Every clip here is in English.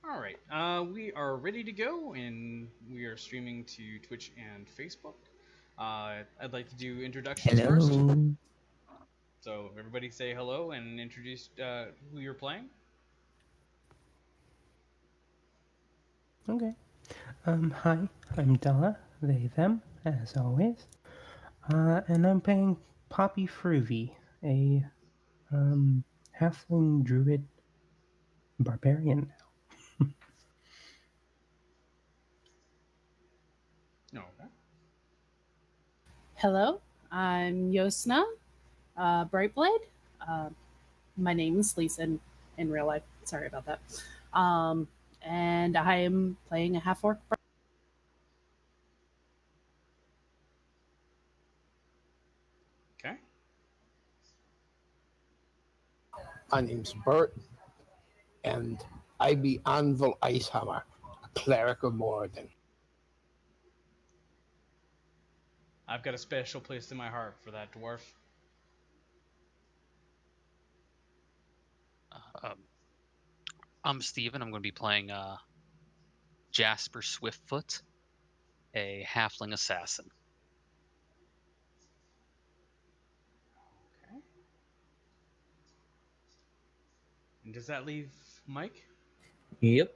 All right, we are ready to go, and we are streaming to Twitch and Facebook. I'd like to do introductions first. Hello. So everybody say hello and introduce who you're playing. Okay. Hi, I'm Della, they, them, as always. And I'm playing Poppy Fruity, a, halfling druid barbarian. No. Okay. Hello, I'm Yosna, Brightblade. Uh, my name is Lisa in real life. Sorry about that. Um, and I am playing a half orc. Okay. My name's Bert, and I be Anvil Icehammer, a cleric of Moradin. I've got a special place in my heart for that dwarf. Um, I'm Steven. I'm going to be playing Jasper Swiftfoot, a halfling assassin. Okay. And does that leave Mike? Yep.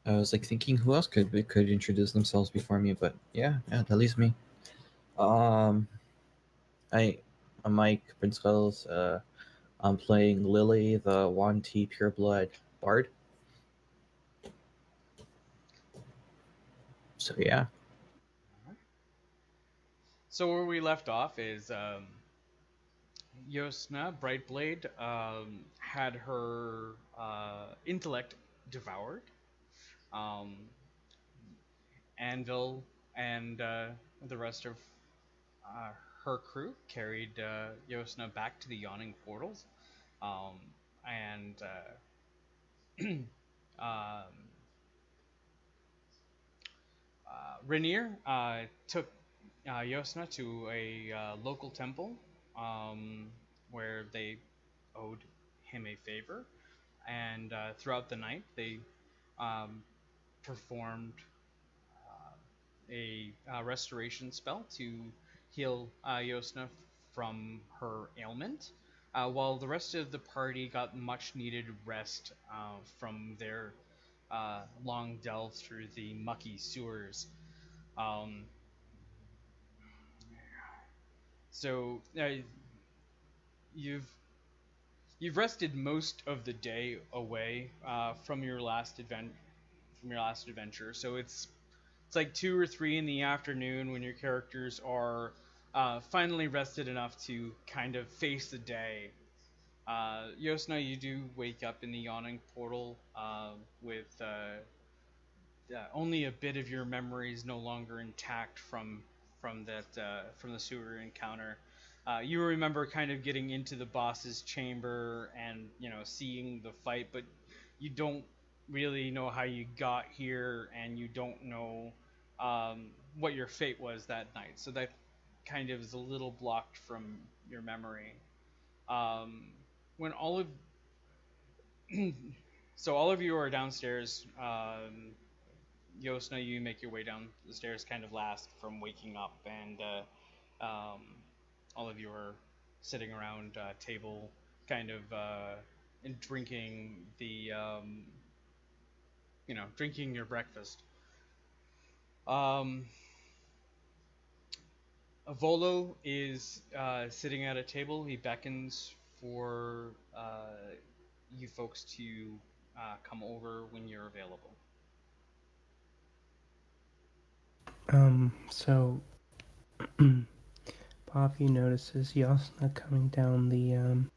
I was like thinking who else could introduce themselves before me, but yeah, that leaves me. Um, I'm Mike Prince Scuttles. I'm playing Lily, the Wanty pureblood bard. So yeah. So where we left off is Yosna Brightblade had her intellect devoured. Um, Anvil and the rest of uh, her crew carried Yosna back to the yawning portals, um, and um, Rainier took Yosna to a local temple um, where they owed him a favor, and throughout the night they um, performed a restoration spell to heal Yosna from her ailment, while the rest of the party got much needed rest from their long delve through the mucky sewers. Um, so you've you've rested most of the day away from your last adventure. So it's like 2 or 3 in the afternoon when your characters are finally rested enough to kind of face the day. Yosna, you do wake up in the yawning portal with only a bit of your memories no longer intact from the sewer encounter. You remember kind of getting into the boss's chamber and seeing the fight, but you don't really know how you got here, and you don't know what your fate was that night. So that kind of is a little blocked from your memory. Um, when all of so all of you are downstairs. Yosna, you make your way down the stairs kind of last from waking up, and all of you are sitting around a table, kind of and drinking drinking your breakfast. Um, Volo is sitting at a table. He beckons for you folks to come over when you're available. So Poppy notices Yosna coming down the,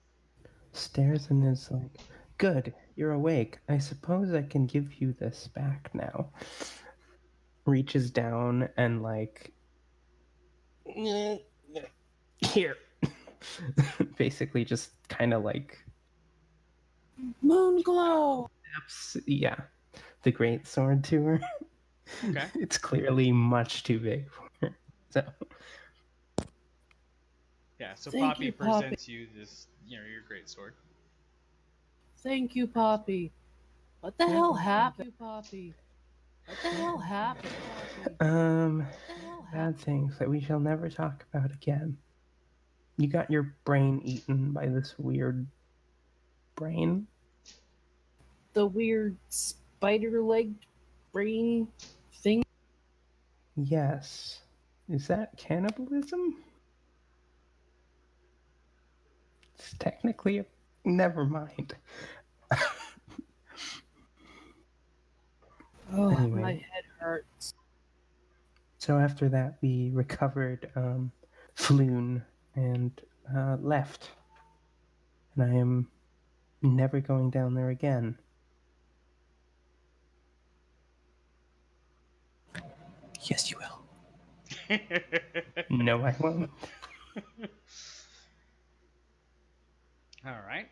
stairs and is like, "Good, you're awake. I suppose I can give you this back now." Reaches down and, like, here. Basically just kind of like Moon glow. yeah, the great sword to her. Okay. It's clearly much too big for her. So Yeah. So Thank Poppy you, Poppy. presents you this, your great sword. Thank you, Poppy. What the Yeah. hell happened, Poppy? What the hell happened, Poppy? Bad things that we shall never talk about again. You got your brain eaten by this weird brain? The weird spider-legged brain thing? Yes. Is that cannibalism? It's technically a... Never mind. Oh, Anyway. my head hurts. So after that, we recovered Floon and left. And I am never going down there again. Yes, you will. No, I won't. All right.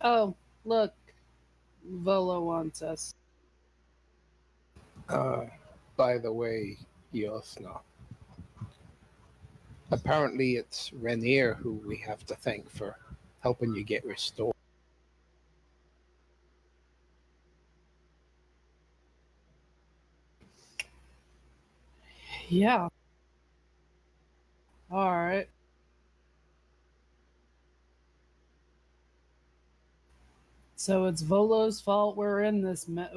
Oh, look. Volo wants us. By the way, Yosna, apparently it's Rainier who we have to thank for helping you get restored. Yeah. Alright. So it's Volo's fault we're in this mess.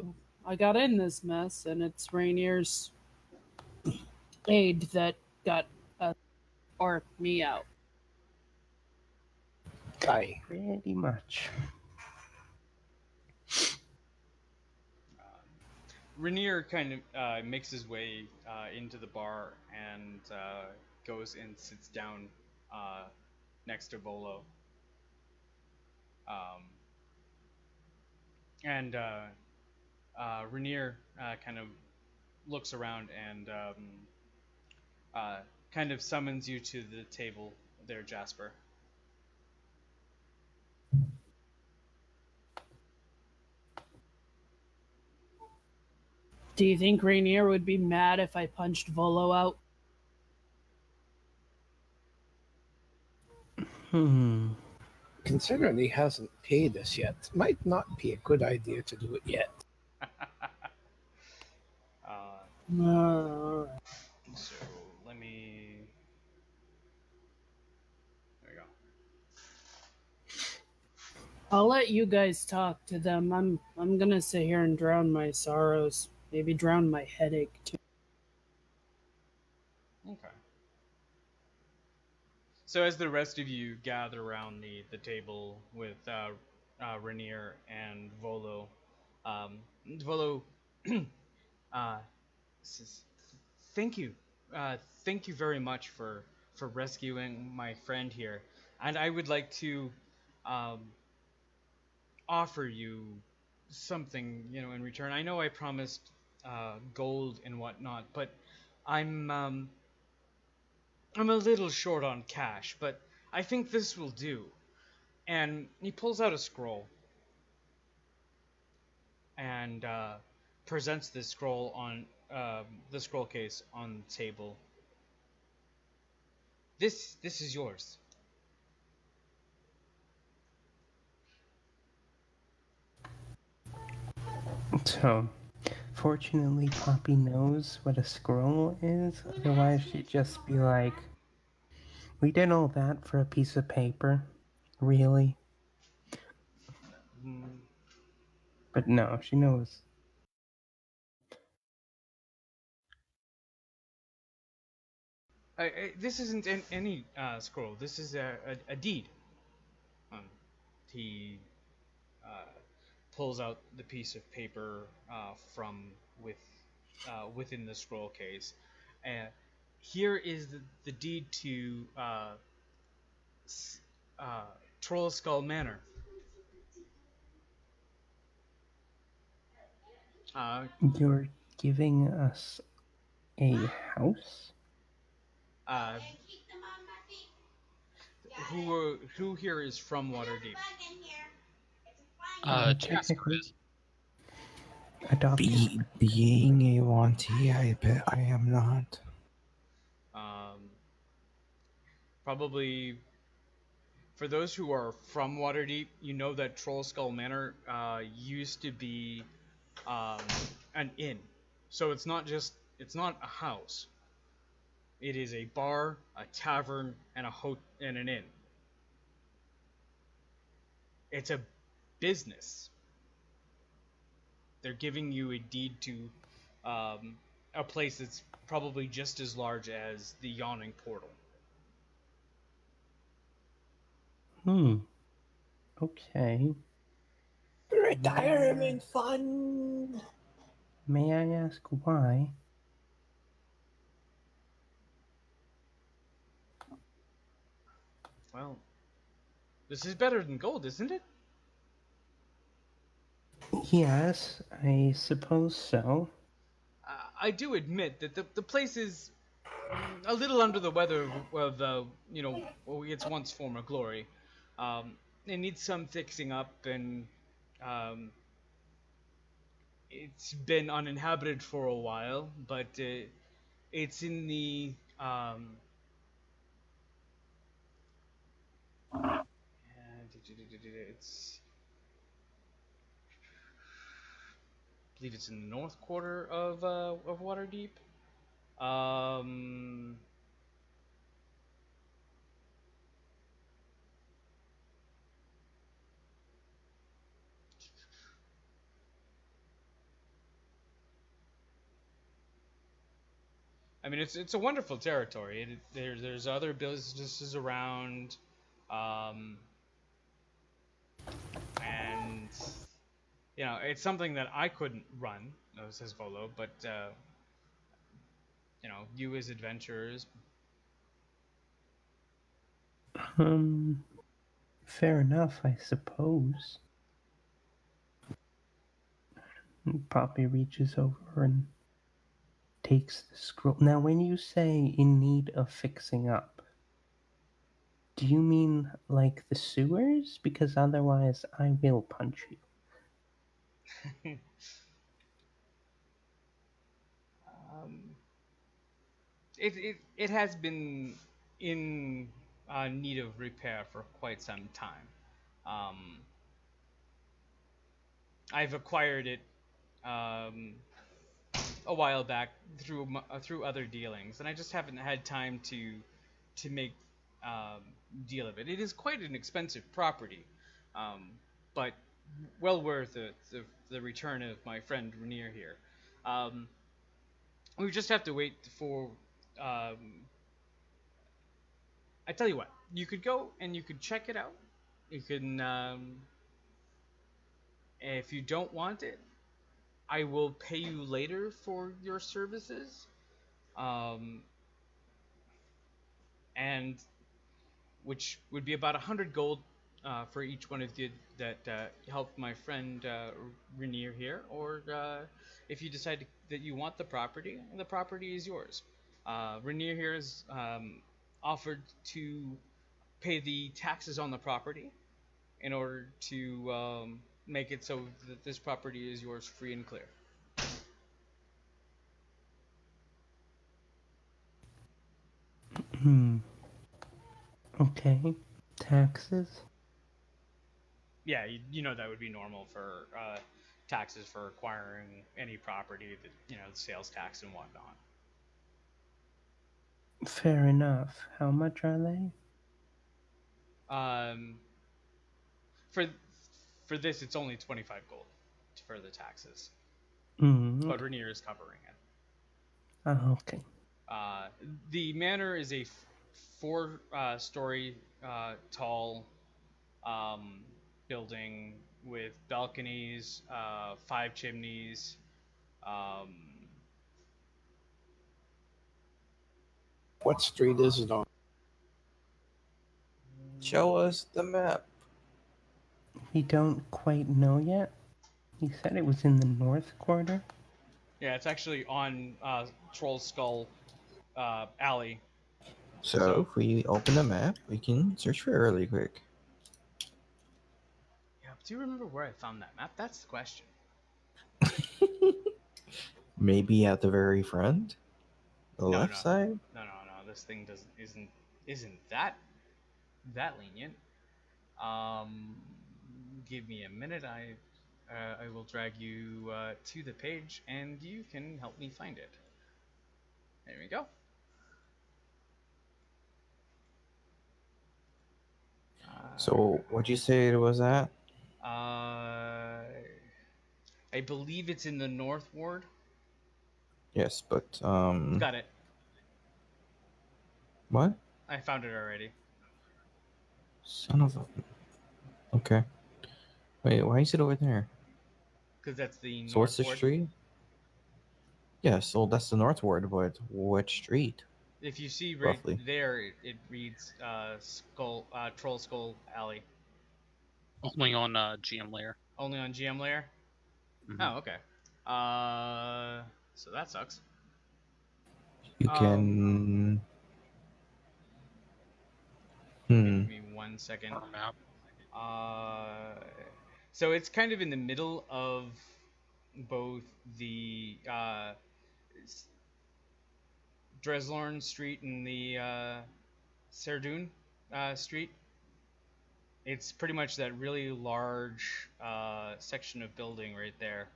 I got in this mess, and it's Rainier's aid that got us, or me, out. Aye. Pretty much. Rainier kind of makes his way into the bar and goes and sits down next to Volo. And Rainier kind of looks around and kind of summons you to the table there, Jasper. Do you think Rainier would be mad if I punched Volo out? Considering he hasn't paid us yet, might not be a good idea to do it yet. So let me. There we go. I'll let you guys talk to them. I'm gonna sit here and drown my sorrows. Maybe drown my headache too. Okay. So as the rest of you gather around the table with Rainier and Volo, Volo says, "Thank you, thank you very much for rescuing my friend here, and I would like to um, offer you something, in return. I know I promised gold and whatnot, but I'm um, I'm a little short on cash, but I think this will do." And he pulls out a scroll and presents this scroll on the scroll case on the table. This is yours. So, fortunately, Poppy knows what a scroll is. Otherwise, she'd just be like, "We did all that for a piece of paper? Really?" Mm, But no, she knows. this isn't any scroll. This is a deed. He uh, pulls out the piece of paper from within the scroll case. And here is the deed to uh, Troll Skull Manor. Uh, You're giving us a house? uh, who here is from Waterdeep? Jasper Technically, is. adopted. Being a Wanty, I bet I am not. Probably for those who are from Waterdeep, you know that Troll Skull Manor used to be an inn. So it's not a house. It is a bar, a tavern, and and an inn. It's a business. They're giving you a deed to a place that's probably just as large as the Yawning Portal. Okay. Retirement fund. May I ask why? Well, this is better than gold, isn't it? Yes, I suppose so. I do admit that the place is a little under the weather of its once former glory. It needs some fixing up, and it's been uninhabited for a while. But it's in the it's I believe it's in the north quarter of Waterdeep. Um, I mean, it's a wonderful territory. There's other businesses around, and it's something that I couldn't run, says Volo, but you as adventurers. Fair enough, I suppose. And Poppy reaches over and takes the scroll. Now, when you say in need of fixing up, do you mean like the sewers? Because otherwise I will punch you. It has been in need of repair for quite some time. I've acquired it a while back through other dealings, and I just haven't had time to make deal of it. It is quite an expensive property, but well worth the return of my friend Rainier here. We just have to wait for. I tell you what, you could go and you could check it out. You can, if you don't want it, I will pay you later for your services. And which would be about 100 gold for each one of you that helped my friend Rainier here, or if you decide that you want the property is yours. Rainier here is offered to pay the taxes on the property in order to make it so that this property is yours free and clear. Okay. Taxes? Yeah, you know that would be normal for taxes for acquiring any property, that the sales tax and whatnot. Fair enough. How much are they? For this, it's only 25 gold for the taxes, but Okay. Rainier is covering it. Okay. The manor is a four-story tall building with balconies, 5 chimneys. What street is it on? Show us the map. We don't quite know yet. He said it was in the north quarter. Yeah, it's actually on Troll Skull Alley. So if we open the map, we can search for it really quick. Yeah, do you remember where I found that map? That's the question. Maybe at the very front, the left side. No. This thing isn't that lenient. Give me a minute. I will drag you to the page, and you can help me find it. There we go. So, what'd you say it was at? I believe it's in the North Ward. Yes, but Got it. what? I found it already. Son of a. Okay. Wait, why is it over there? Because that's the So what's North the Ward. street? Yes, well that's the North Ward, but which street? If you see right Roughly. there, it reads Troll Skull Alley. Only on GM layer. Only on GM layer. Mhm. Oh, okay. So that sucks. You can. Give me 1 second. On map. So it's kind of in the middle of both the Dreslorn Street and the Serdun Street. It's pretty much that really large section of building right there.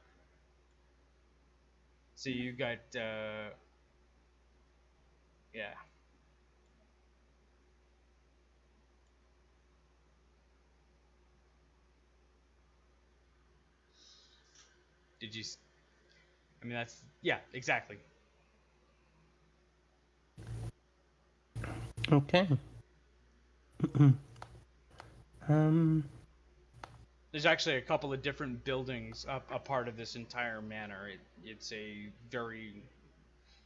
So you got yeah. Did you? I mean, that's yeah, exactly. Okay. There's actually a couple of different buildings a part of this entire manor. It's a very.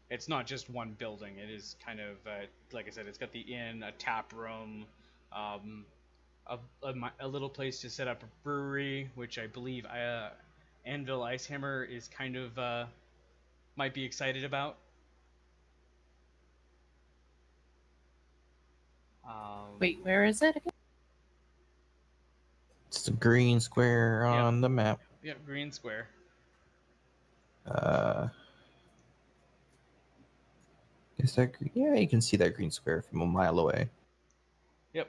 It's not just one building. It is kind of like I said. It's got the inn, a tap room, um, a little place to set up a brewery, which I believe Anvil Icehammer is kind of might be excited about. Wait, where is it again? It's the green square on the map. Yep, Green Square. Is that green? Yeah, you can see that green square from a mile away. Yep.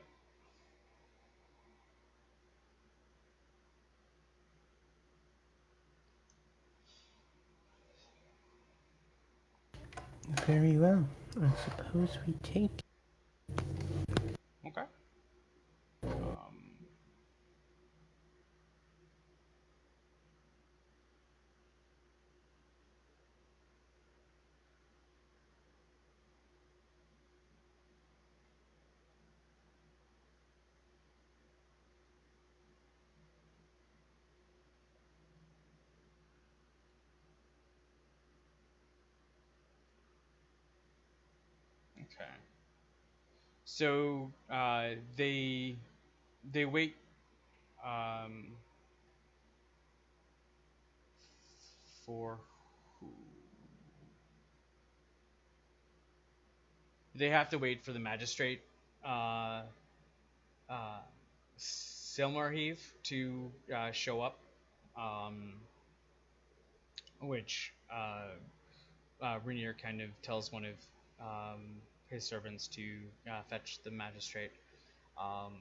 Very well. I suppose we take. Okay. Okay. So they wait for who? They have to wait for the magistrate, uh, uh, Silmarheave, to show up, um, which Rainier kind of tells one of his servants to fetch the magistrate, um,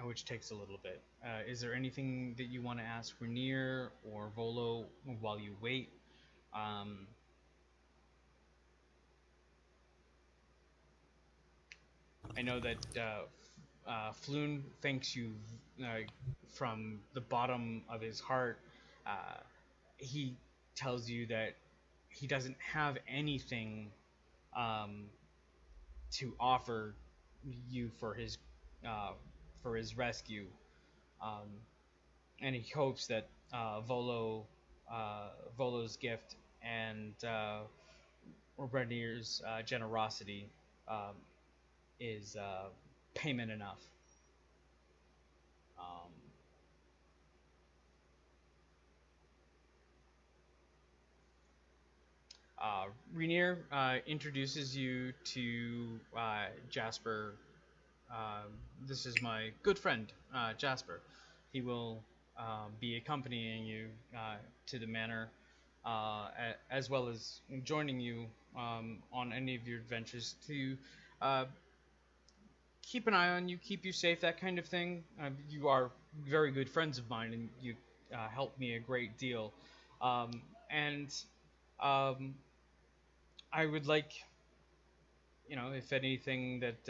which takes a little bit. Is there anything that you want to ask Rainier or Volo while you wait? I know that Floon thanks you from the bottom of his heart. Uh, he tells you that he doesn't have anything um, to offer you uh, for his rescue, um, and he hopes that Volo's gift and Renier's generosity um, is payment enough. Um, Rainier introduces you to Jasper. This is my good friend, Jasper. He will be accompanying you to the manor, as well as joining you on any of your adventures to uh, keep an eye on you, keep you safe, that kind of thing. You are very good friends of mine, and you helped me a great deal. And um, I would like, if anything that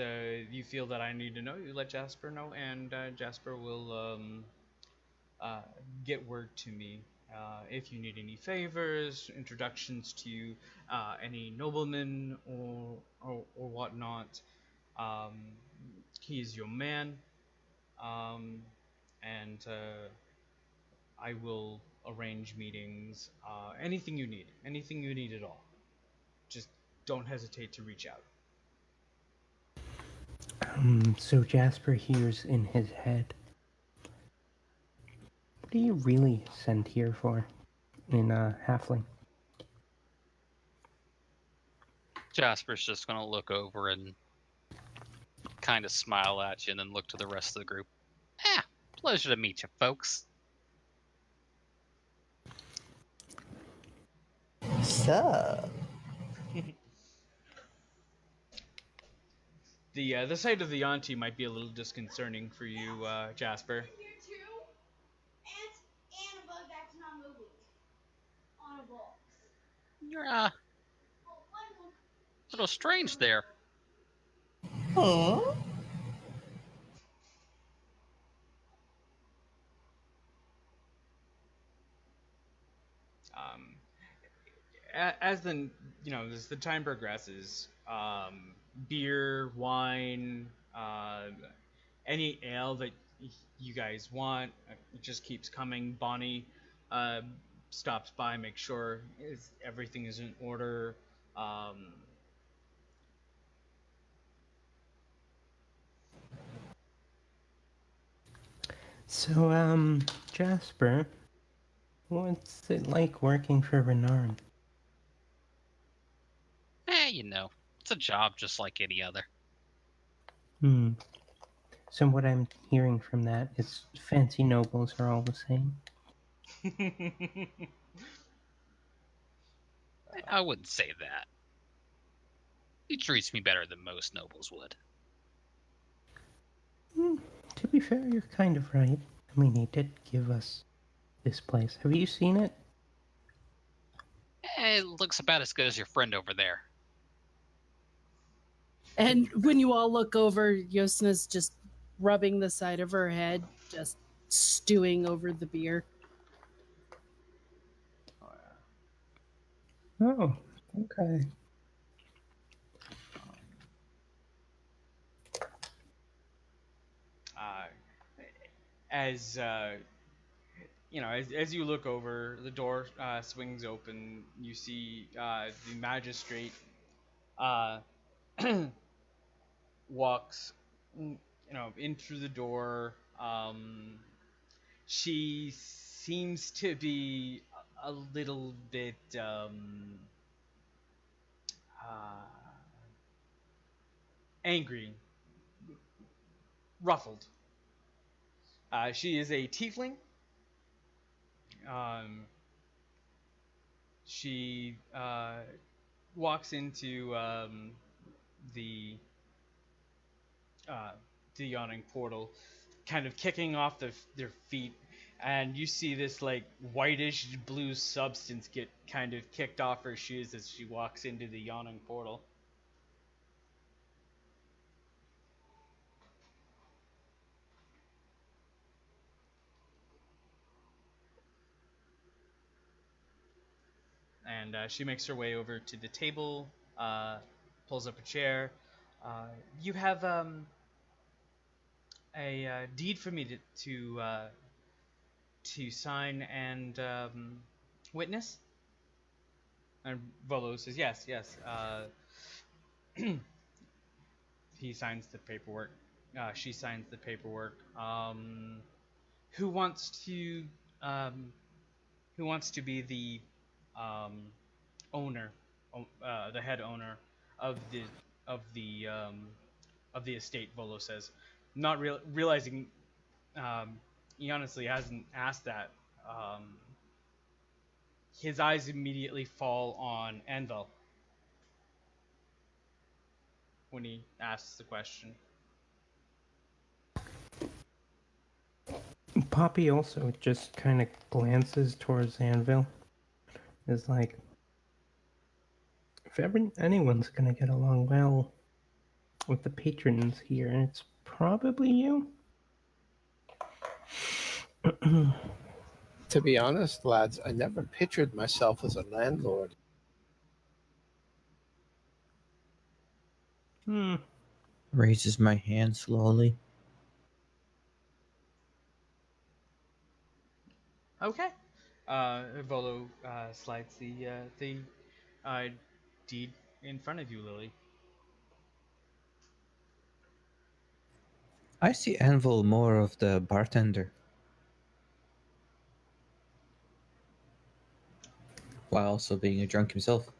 you feel that I need to know, you let Jasper know, and Jasper will uh, get word to me. If you need any favors, introductions to any noblemen or whatnot, um, he is your man, um, and I will arrange meetings. Anything you need at all. Just don't hesitate to reach out. So Jasper hears in his head. What are you really sent here for in Halfling? Jasper's just gonna look over and kind of smile at you, and then look to the rest of the group. Pleasure to meet you, folks. So, The sight of the auntie might be a little disconcerting for you, Jasper. Here too, and a bug that's not moving on a box. You're a little strange there. hmm? Um, as the time progresses, beer, wine, any ale that you guys want, it just keeps coming. Bonnie uh, stops by, makes sure everything is in order. Um, So, Jasper, what's it like working for Renard? It's a job just like any other. So what I'm hearing from that is fancy nobles are all the same. I wouldn't say that. He treats me better than most nobles would. To be fair, you're kind of right. I mean, he did give us this place. Have you seen it? It looks about as good as your friend over there. And when you all look over, Yosna's just rubbing the side of her head, just stewing over the beer. Oh, okay. As as you look over, the door swings open. You see the magistrate uh, walks, in through the door. She seems to be a little bit uh, angry, ruffled. She is a tiefling. Um, she walks into the uh, the yawning portal, kind of kicking off their feet, and you see this like whitish blue substance get kind of kicked off her shoes as she walks into the yawning portal. And she makes her way over to the table, pulls up a chair. You have a deed for me to sign and witness? And Volo says, yes, yes. He signs the paperwork. She signs the paperwork. Who wants to um, who wants to be the owner, the head owner of the of the um, of the estate? Volo says, not realizing he honestly hasn't asked that. His eyes immediately fall on Anvil when he asks the question. Poppy also just kind of glances towards Anvil. Is like, if anyone's gonna get along well with the patrons here, it's probably you. To be honest, lads, I never pictured myself as a landlord. Raises my hand slowly. Okay. Volo slides the deed in front of you, Lily. I see Anvil more of the bartender. While also being a drunk himself.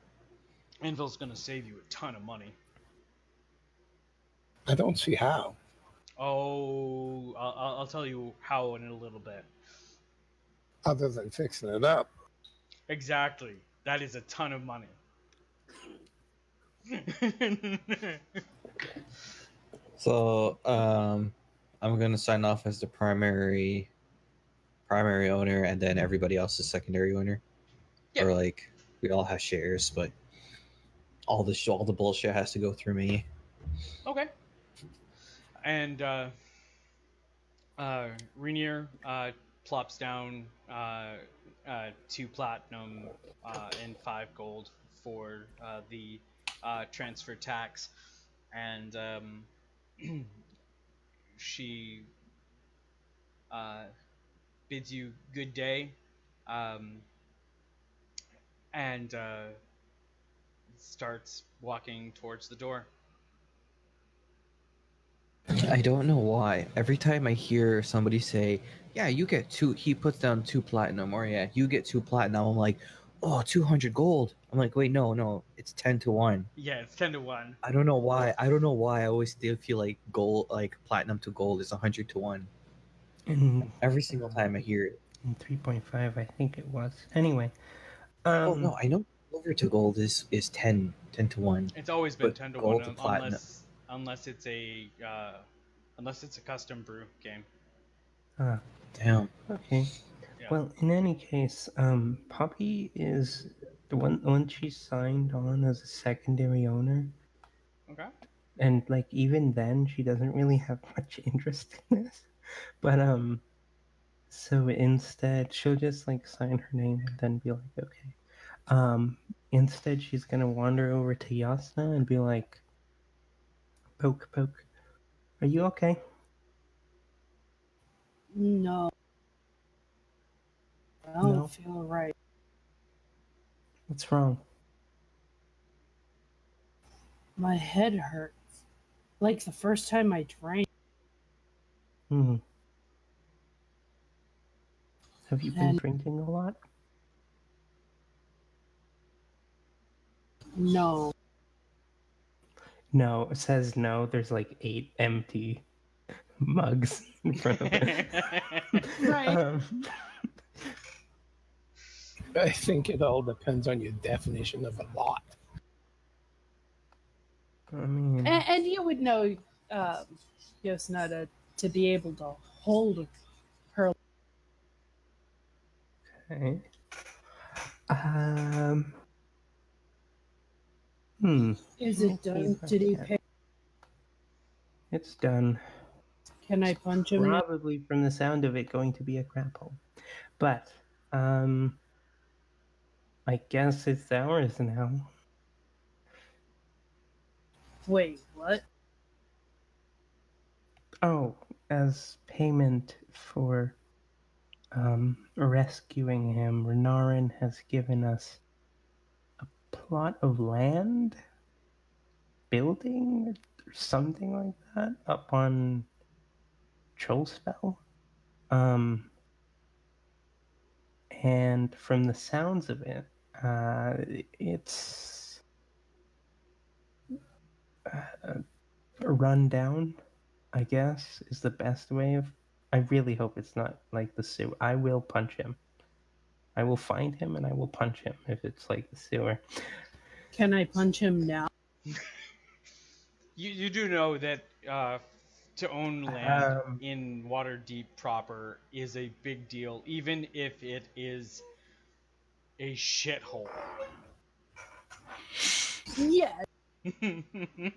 Anvil's gonna save you a ton of money. I don't see how. Oh, I'll tell you how in a little bit. Other than fixing it up. Exactly. That is a ton of money. So, I'm gonna sign off as the primary owner, and then everybody else is secondary owner. Yeah. Or like we all have shares, but all the bullshit has to go through me. Okay. And Rainier plops down 2 platinum and 5 gold for the transfer tax, and she bids you good day, and starts walking towards the door. I don't know why. Every time I hear somebody say, "Yeah, you get 2," he puts down 2 platinum, or "Yeah, you get 2 platinum," I'm like, "Oh, 200 gold." I'm like, "Wait, no, it's 10-1." Yeah, it's 10-1. I don't know why. I always still feel like gold, like platinum to gold, is 100-1. And Every single time I hear it. in 3.5, I think it was. Anyway. Oh no, I know silver to gold is 10-1. It's always been But 10-1 gold to platinum. unless it's a custom brew game. Damn. Okay. Yeah. Well, in any case, Poppy is the one once she's signed on as a secondary owner, Okay. and like even then she doesn't really have much interest in this. But so instead she'll just like sign her name and then be like, okay. Instead she's gonna wander over to Yasna and be like, poke, are you okay? No. I don't No? feel right. What's wrong? My head hurts. Like the first time I drank. Have you been drinking a lot? No. No, it says no. There's like 8 empty mugs in front of it. Right. I think it all depends on your definition of a lot. I mean, And you would know, Yosnada, to be able to hold her. okay. Is it done? Did he pay? It's done. Can I punch him now? Probably from the sound of it going to be a grapple. But, I guess it's ours now. Wait, what? Oh, as payment for rescuing him, Renarin has given us a plot of land, building, or something like that, up on Trollspell. And from the sounds of it, it's run down, I guess, is the best way of. I really hope it's not like the sewer. I will punch him. I will find him and I will punch him if it's like the sewer. Can I punch him now? You do know that to own land Um, in Waterdeep proper is a big deal, even if it is a shithole. Yeah, maybe.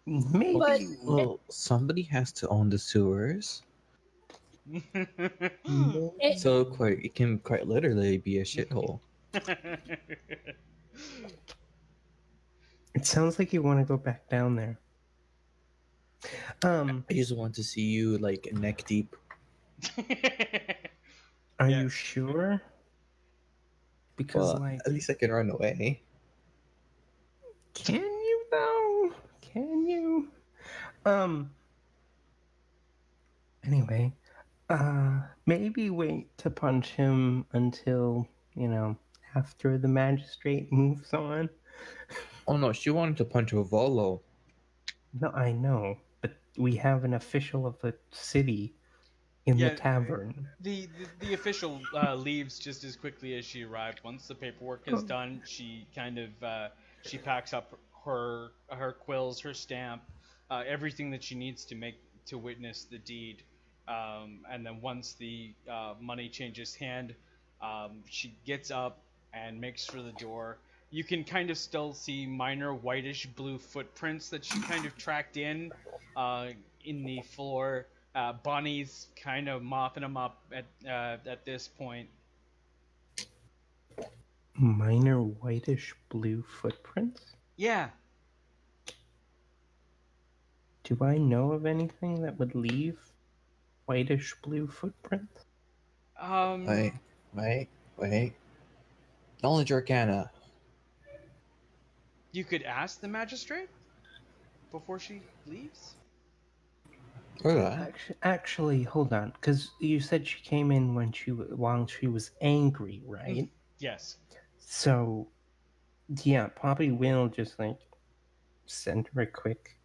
But- Well, somebody has to own the sewers, It- so it can quite literally be a shithole. It sounds like you want to go back down there. I just want to see you like neck deep. Are Yeah. you sure? Because Well, like, at least I can run away. can you though? Can you? Anyway, maybe wait to punch him until, after the magistrate moves on. Oh no, she wanted to punch a Volo. No, I know, but we have an official of the city in Yeah, the tavern. the official leaves just as quickly as she arrived. Once the paperwork is done, she kind of she packs up her quills, her stamp, everything that she needs to witness the deed. And then once the money changes hand, she gets up and makes for the door. You can kind of still see minor whitish blue footprints that she kind of tracked in the floor. Bonnie's kind of mopping them up at this point. Minor whitish blue footprints? Yeah. Do I know of anything that would leave whitish blue footprints? Wait. Knowledge Arcana. You could ask the magistrate before she leaves. Or that. Actually, hold on, because you said she came in while she was angry, right? Yes. So, yeah, probably will just like send her a quick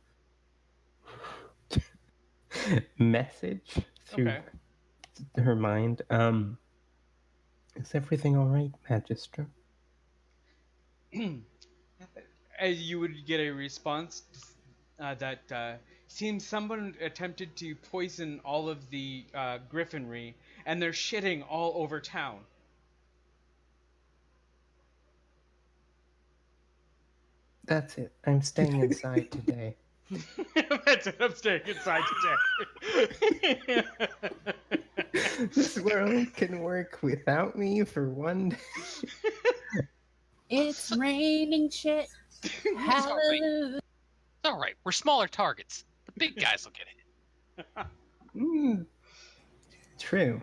message through Okay. her mind. Is everything all right, Magister? You would get a response that seems someone attempted to poison all of the griffinry, and they're shitting all over town. That's it. I'm staying inside today. That's it. I'm staying inside today. This world can work without me for one day. it's raining shit. Hallelujah. It's all right. We're smaller targets. The big guys will get hit. True.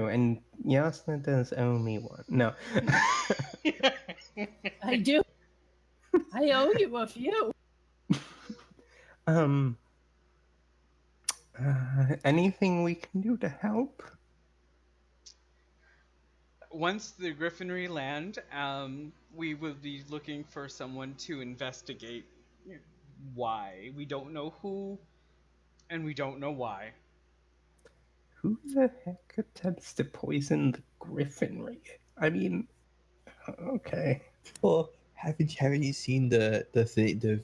And Yasna does owe me one. No. I do. I owe you a few. Anything we can do to help? Once the griffinry land, we will be looking for someone to investigate why. We don't know who, and we don't know why. Who the heck attempts to poison the griffinry? I mean, okay. Well, haven't you seen the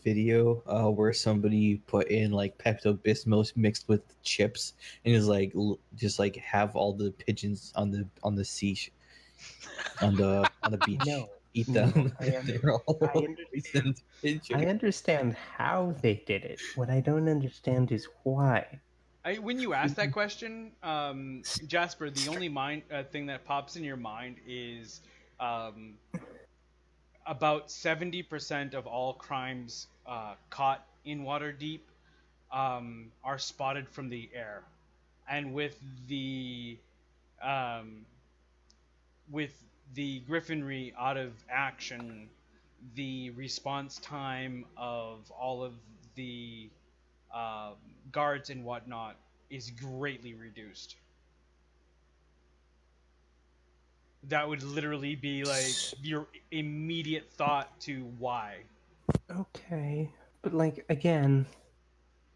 video where somebody put in like Pepto Bismol mixed with chips and is like just like have all the pigeons on the sea on the beach No, eat no, them? I They're all poisoned pigeons. I understand how they did it. What I don't understand is why. When you ask that question, Jasper, the only thing that pops in your mind is about 70% of all crimes caught in Waterdeep are spotted from the air, and um, with the griffinry out of action, the response time of all of the uh, guards and whatnot is greatly reduced. That would literally be like your immediate thought to why. Okay, but like again.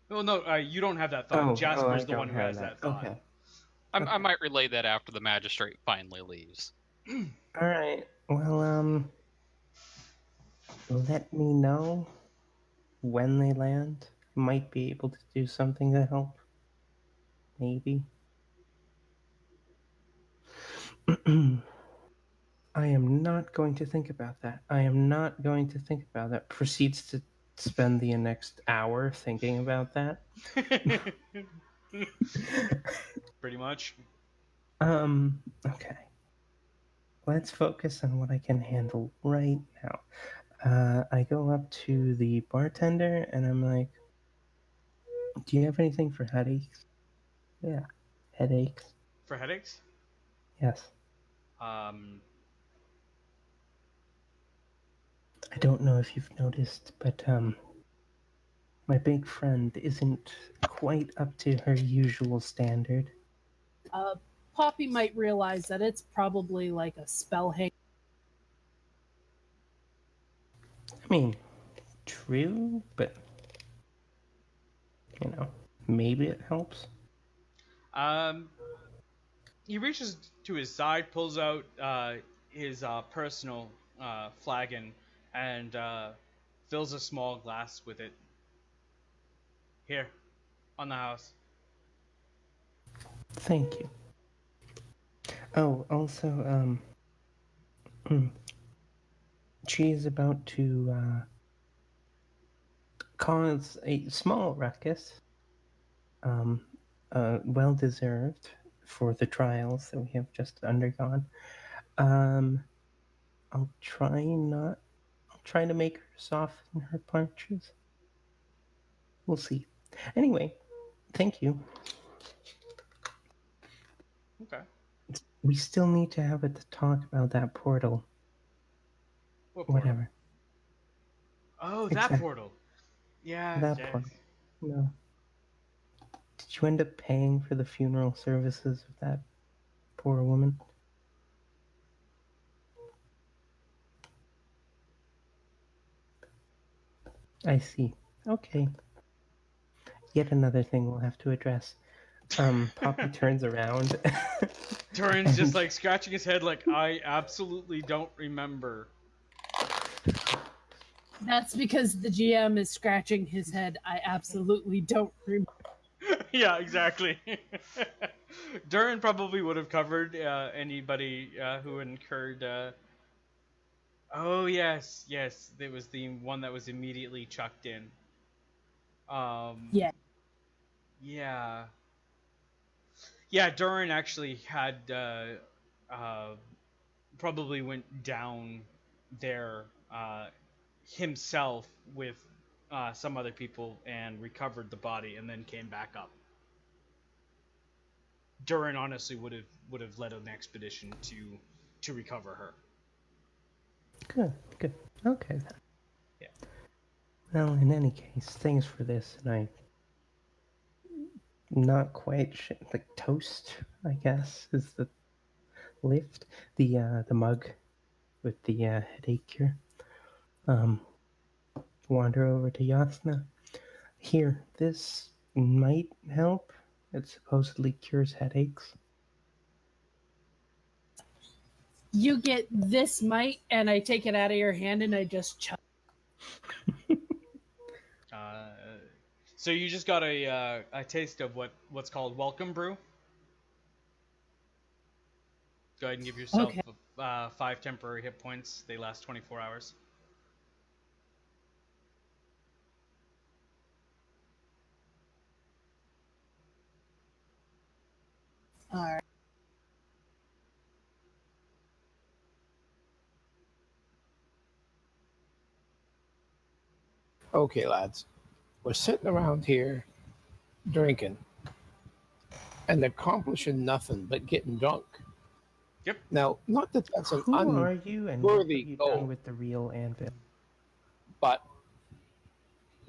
Well, no, you don't have that thought. Jasper's I the one don't who have has that thought. Okay. I might relay that after the magistrate finally leaves. All right. Well, let me know when they land. Might be able to do something to help. maybe. I am not going to think about that. I am not going to think about that. Proceeds to spend the next hour thinking about that. Pretty much. Okay. Let's focus on what I can handle right now. I go up to the bartender and I'm like, do you have anything for headaches? Yeah, headaches. For headaches? Yes. Um, I don't know if you've noticed, but my big friend isn't quite up to her usual standard. Poppy might realize that it's probably like a spell hang. I mean, true, but maybe it helps. um, he reaches to his side, pulls out his personal flagon, and fills a small glass with it. Here, on the house. Thank you. Oh, also, she is about to cause a small ruckus, well deserved for the trials that we have just undergone. I'll try to make her soften her punches. We'll see. Anyway, thank you. Okay. We still need to have a talk about that portal. What portal? Whatever. Oh, that Exactly. portal. Yeah, That yes. portal. No. Did you end up paying for the funeral services of that poor woman? I see. Okay. Yet another thing we'll have to address. Poppy turns around. Turin's just and- like scratching his head, like, I absolutely don't remember. That's because the GM is scratching his head. I absolutely don't remember. Yeah, exactly. Durin probably would have covered anybody who incurred. Oh yes, yes, it was the one that was immediately chucked in. Yeah. Yeah, yeah. Durin actually had uh, probably went down there himself with some other people and recovered the body, and then came back up. Durin honestly would have led an expedition to recover her. Good. Okay then. Yeah. Well, in any case, thanks for this, and I'm not quite like toast, I guess, is the lift. The mug with the headache cure. Wander over to Yasna. Here, this might help. It supposedly cures headaches. You get this mite, and I take it out of your hand and I just chuck. So you just got a taste of what's called welcome brew. Go ahead and give yourself Okay. 5 temporary hit points. They last 24 hours. All right. Okay, lads, we're sitting around here drinking and accomplishing nothing but getting drunk. Yep. Now, not that that's an Who are you, and what have unworthy you goal, done with the real anvil? but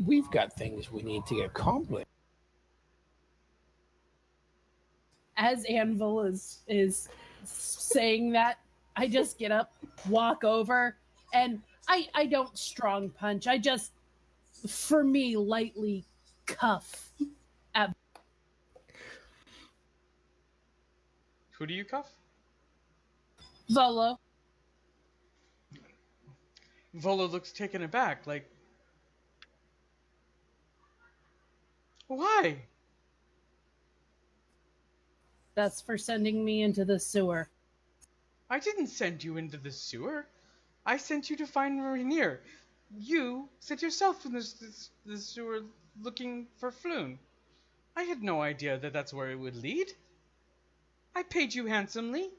we've got things we need to get accomplished. As Anvil is saying that, I just get up, walk over, and I don't strong punch. I just, for me, lightly cuff at Who do you cuff? Volo. Volo looks taken aback, like, why? That's for sending me into the sewer. I didn't send you into the sewer. I sent you to find Rainier. You sent yourself in the sewer looking for Floon. I had no idea that that's where it would lead. I paid you handsomely.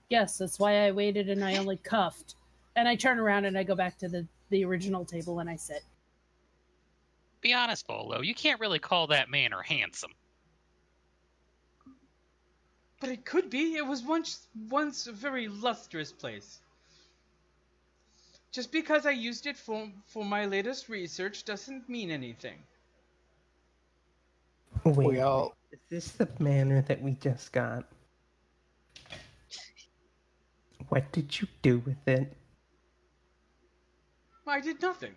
Yes, that's why I waited and I only cuffed. And I turn around and I go back to the original table and I sit. Be honest, Volo, you can't really call that manor handsome. But it could be. It was once a very lustrous place. Just because I used it for my latest research doesn't mean anything. Wait, Well, is this the manor that we just got? What did you do with it? I did nothing.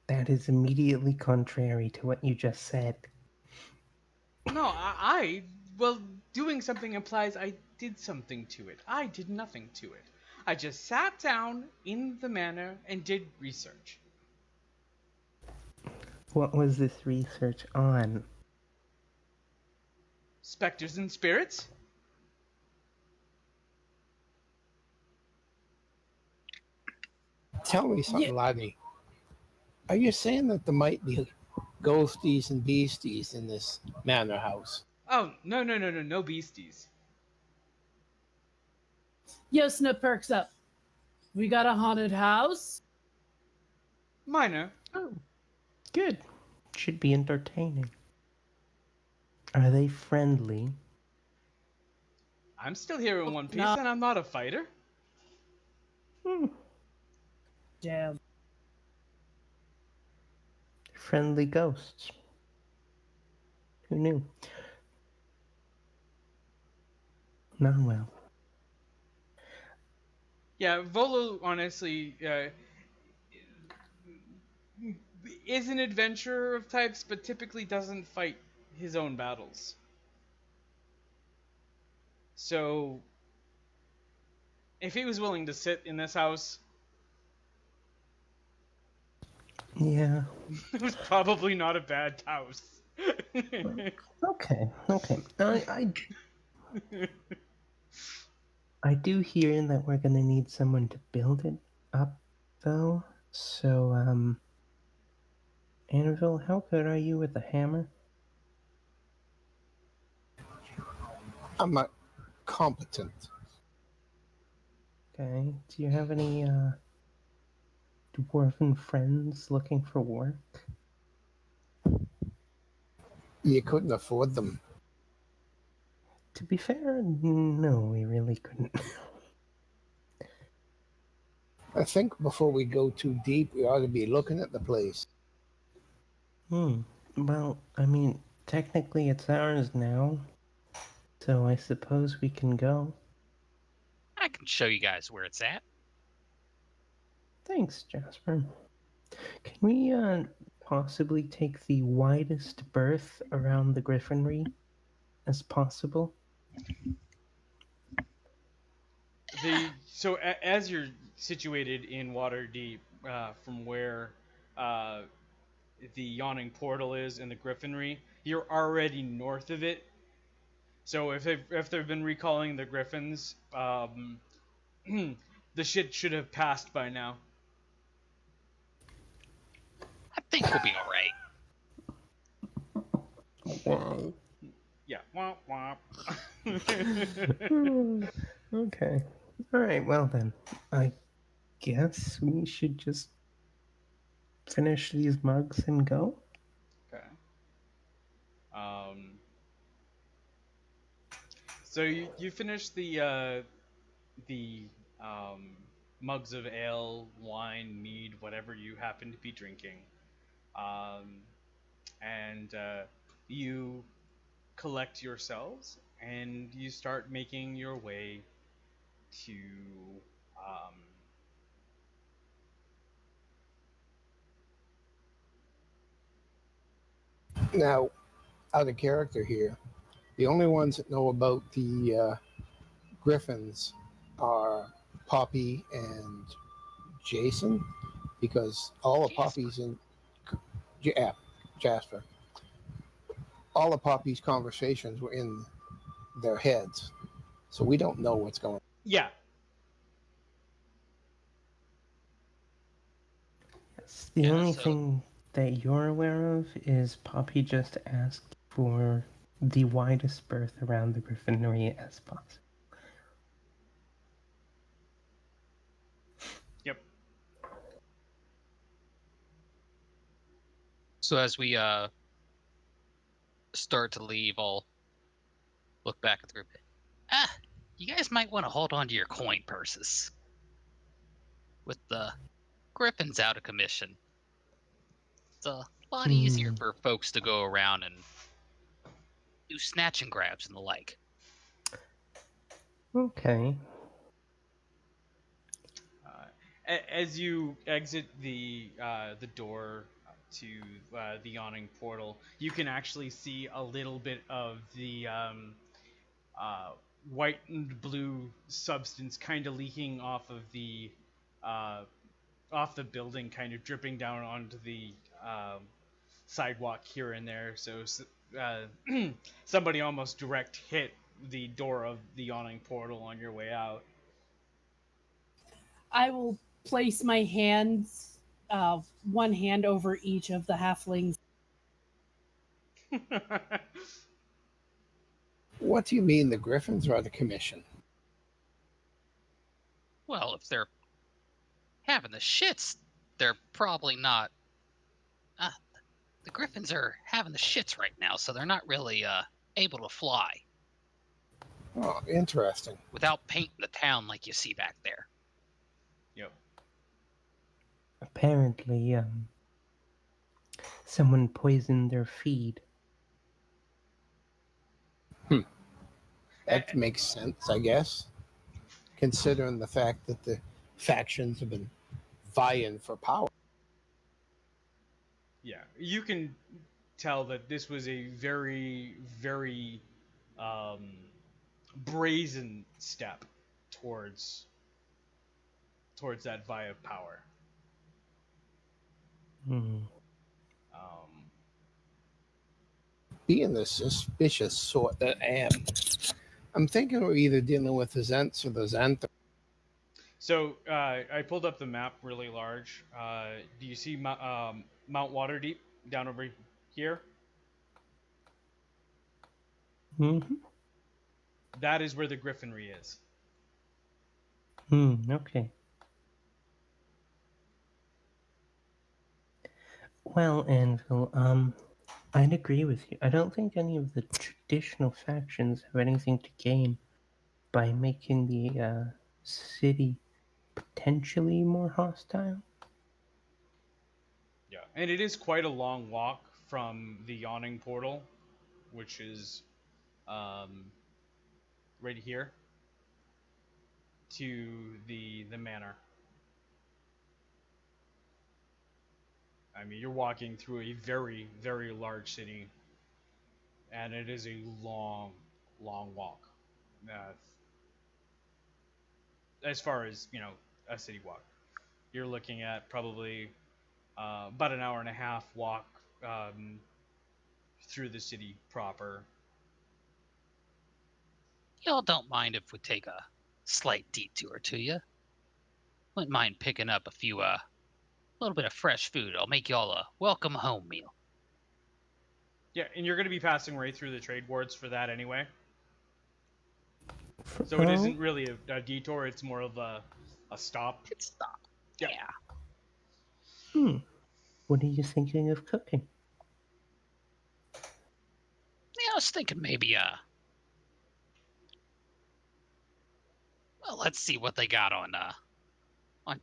That is immediately contrary to what you just said. No, well, doing something implies I did something to it. I did nothing to it. I just sat down in the manor and did research. What was this research on? Specters and spirits? tell me something, laddie. Are you saying that there might be ghosties and beasties in this manor house? Oh, no beasties. Yosna perks up. We got a haunted house? Minor. Oh, good. Should be entertaining. Are they friendly? I'm still here in one piece, No. and I'm not a fighter. Damn. Friendly ghosts. Who knew? Not well. Yeah, Volo honestly is an adventurer of types, but typically doesn't fight his own battles. So, if he was willing to sit in this house, Yeah. it was probably not a bad house. Okay. I do hear that we're gonna need someone to build it up, though. So, Annabelle, how good are you with a hammer? I'm not competent. Okay. Do you have any dwarven friends looking for work? You couldn't afford them. To be fair, no, we really couldn't. I think before we go too deep, we ought to be looking at the place. Well, I mean, technically it's ours now, so I suppose we can go. I can show you guys where it's at. Thanks, Jasper. Can we possibly take the widest berth around the griffinry as possible? As you're situated in Waterdeep, from where the yawning portal is in the griffinry, you're already north of it. So if they've been recalling the griffins, the shit should have passed by now. I think we'll be all right. Wow. Yeah. Womp womp. Okay. Alright, well then. I guess we should just finish these mugs and go? Okay. So you finish the mugs of ale, wine, mead, whatever you happen to be drinking, and you collect yourselves and you start making your way to um, Now, out of character here, the only ones that know about the griffins are Poppy and Jason, because all of Jasper. Poppy's in Jasper. all of Poppy's conversations were in their heads, so we don't know what's going on. Yeah. Yes, the Yeah, only so- thing that you're aware of is Poppy just asked for the widest berth around the Griffinry as possible. Yep. So as we start to leave, I'll look back at the group. You guys might want to hold on to your coin purses. With the Griffins out of commission, it's a lot easier for folks to go around and do snatch and grabs and the like. Okay. As you exit the door to the yawning portal, you can actually see a little bit of the white and blue substance kind of leaking uh, off the building, kind of dripping down onto the sidewalk here and there. So somebody almost direct hit the door of the yawning portal on your way out. I will place my hands, one hand over each of the halflings. What do you mean the Griffins are out of commission? Well, if they're having the shits, they're probably not. The Griffins are having the shits right now, so they're not really able to fly Oh, interesting. without painting the town like you see back there. Yep. Apparently, someone poisoned their feed. That makes sense, I guess, considering the fact that the factions have been vying for power. Yeah, you can tell that this was a very, very brazen step towards that vie of power. Um, Being the suspicious sort that I am, I'm thinking we're either dealing with the Zents or the Xanthar. So I pulled up the map really large. Do you see Mount Waterdeep down over here? Mm-hmm. That is where the Griffinry is. Okay. Well, Anvil, I'd agree with you. I don't think any of the traditional factions have anything to gain by making the city potentially more hostile. Yeah, and it is quite a long walk from the yawning portal, which is right here, to the manor. I mean, you're walking through a very, very large city, and it is a long, long walk. As far as, a city walk, you're looking at probably about an hour and a half walk through the city proper. Y'all don't mind if we take a slight detour to you? Wouldn't mind picking up a little bit of fresh food. I'll make y'all a welcome home meal. Yeah, and you're going to be passing right through the trade wards for that anyway. For So it now, isn't really a detour, it's more of a stop. Pit stop. Yep. Yeah. What are you thinking of cooking? Yeah, I was thinking maybe well, let's see what they got on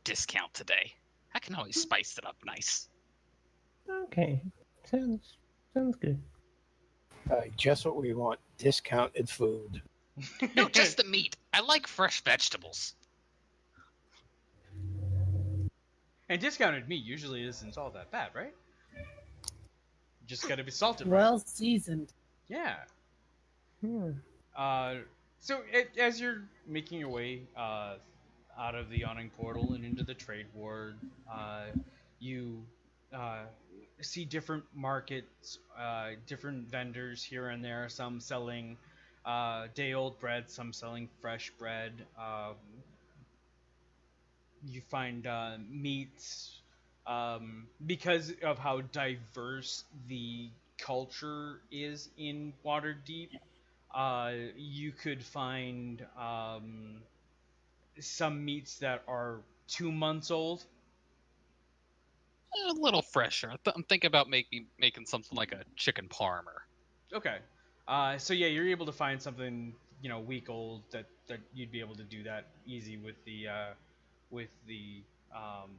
discount today. I can always spice it up nice. Okay, sounds good. Just what we want, discounted food. No, just the meat. I like fresh vegetables. And discounted meat usually isn't all that bad, right? Just got to be salted right. Well seasoned. Yeah. Yeah. So as you're making your way out of the yawning portal and into the trade ward, you see different markets, different vendors here and there. Some selling day-old bread, some selling fresh bread. You find meats, because of how diverse the culture is in Waterdeep. You could find some meats that are 2 months old. A little fresher. I'm thinking about making something like a chicken parmer. Okay. So yeah, you're able to find something, week old that you'd be able to do that easy with the um,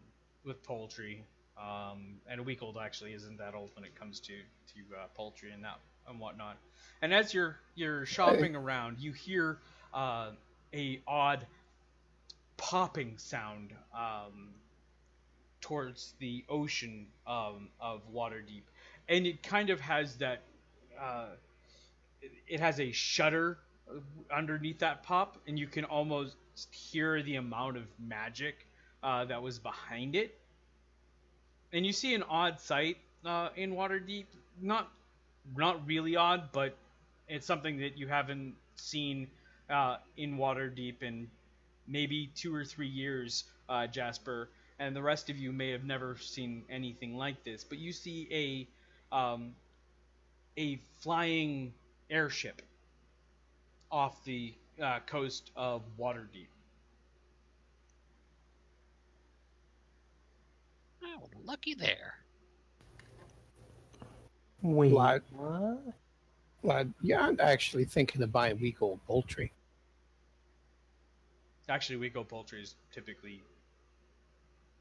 with poultry. And a week old actually isn't that old when it comes to poultry and that and whatnot. And as you're shopping around, you hear a odd popping sound towards the ocean of Waterdeep, and it kind of has that. It has a shutter underneath that pop, and you can almost hear the amount of magic that was behind it. And you see an odd sight in Waterdeep. Not really odd, but it's something that you haven't seen in Waterdeep in maybe 2 or 3 years, Jasper. And the rest of you may have never seen anything like this. But you see a flying airship off the coast of Waterdeep. Oh, looky there. Wait, Lad, what? lad, yeah, I'm actually thinking of buying week-old poultry. Actually, Wiko poultry is typically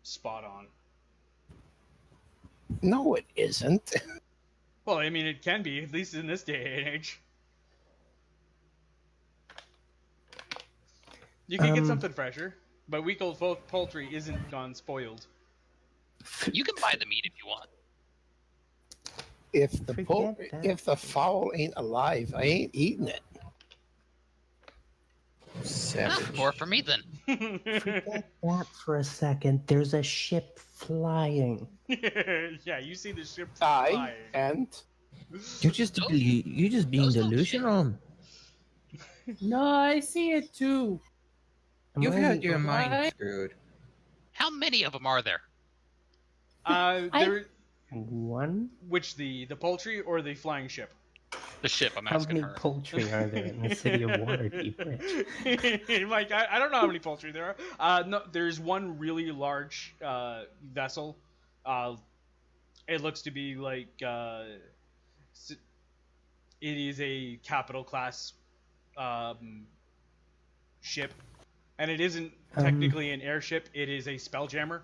spot on. No, it isn't. Well, I mean, it can be, at least in this day and age. You can get something fresher, but week-old poultry isn't gone spoiled. You can buy the meat if you want. If Forget that. if the fowl ain't alive, I ain't eating it. Savage. More for me then. Forget that for a second. There's a ship flying. Yeah, you see the ship I flying. and You just being those don't delusional. No, I see it too. You've Am I had the your only- mind screwed. How many of them are there? There, One? which the poultry or the flying ship? The ship, I'm How asking many her. poultry are there in the city of Waterdeep, Rich? Mike, I don't know how many poultry there are. No, there's one really large vessel. It looks to be like it is a capital class ship, and it isn't technically an airship. It is a spelljammer.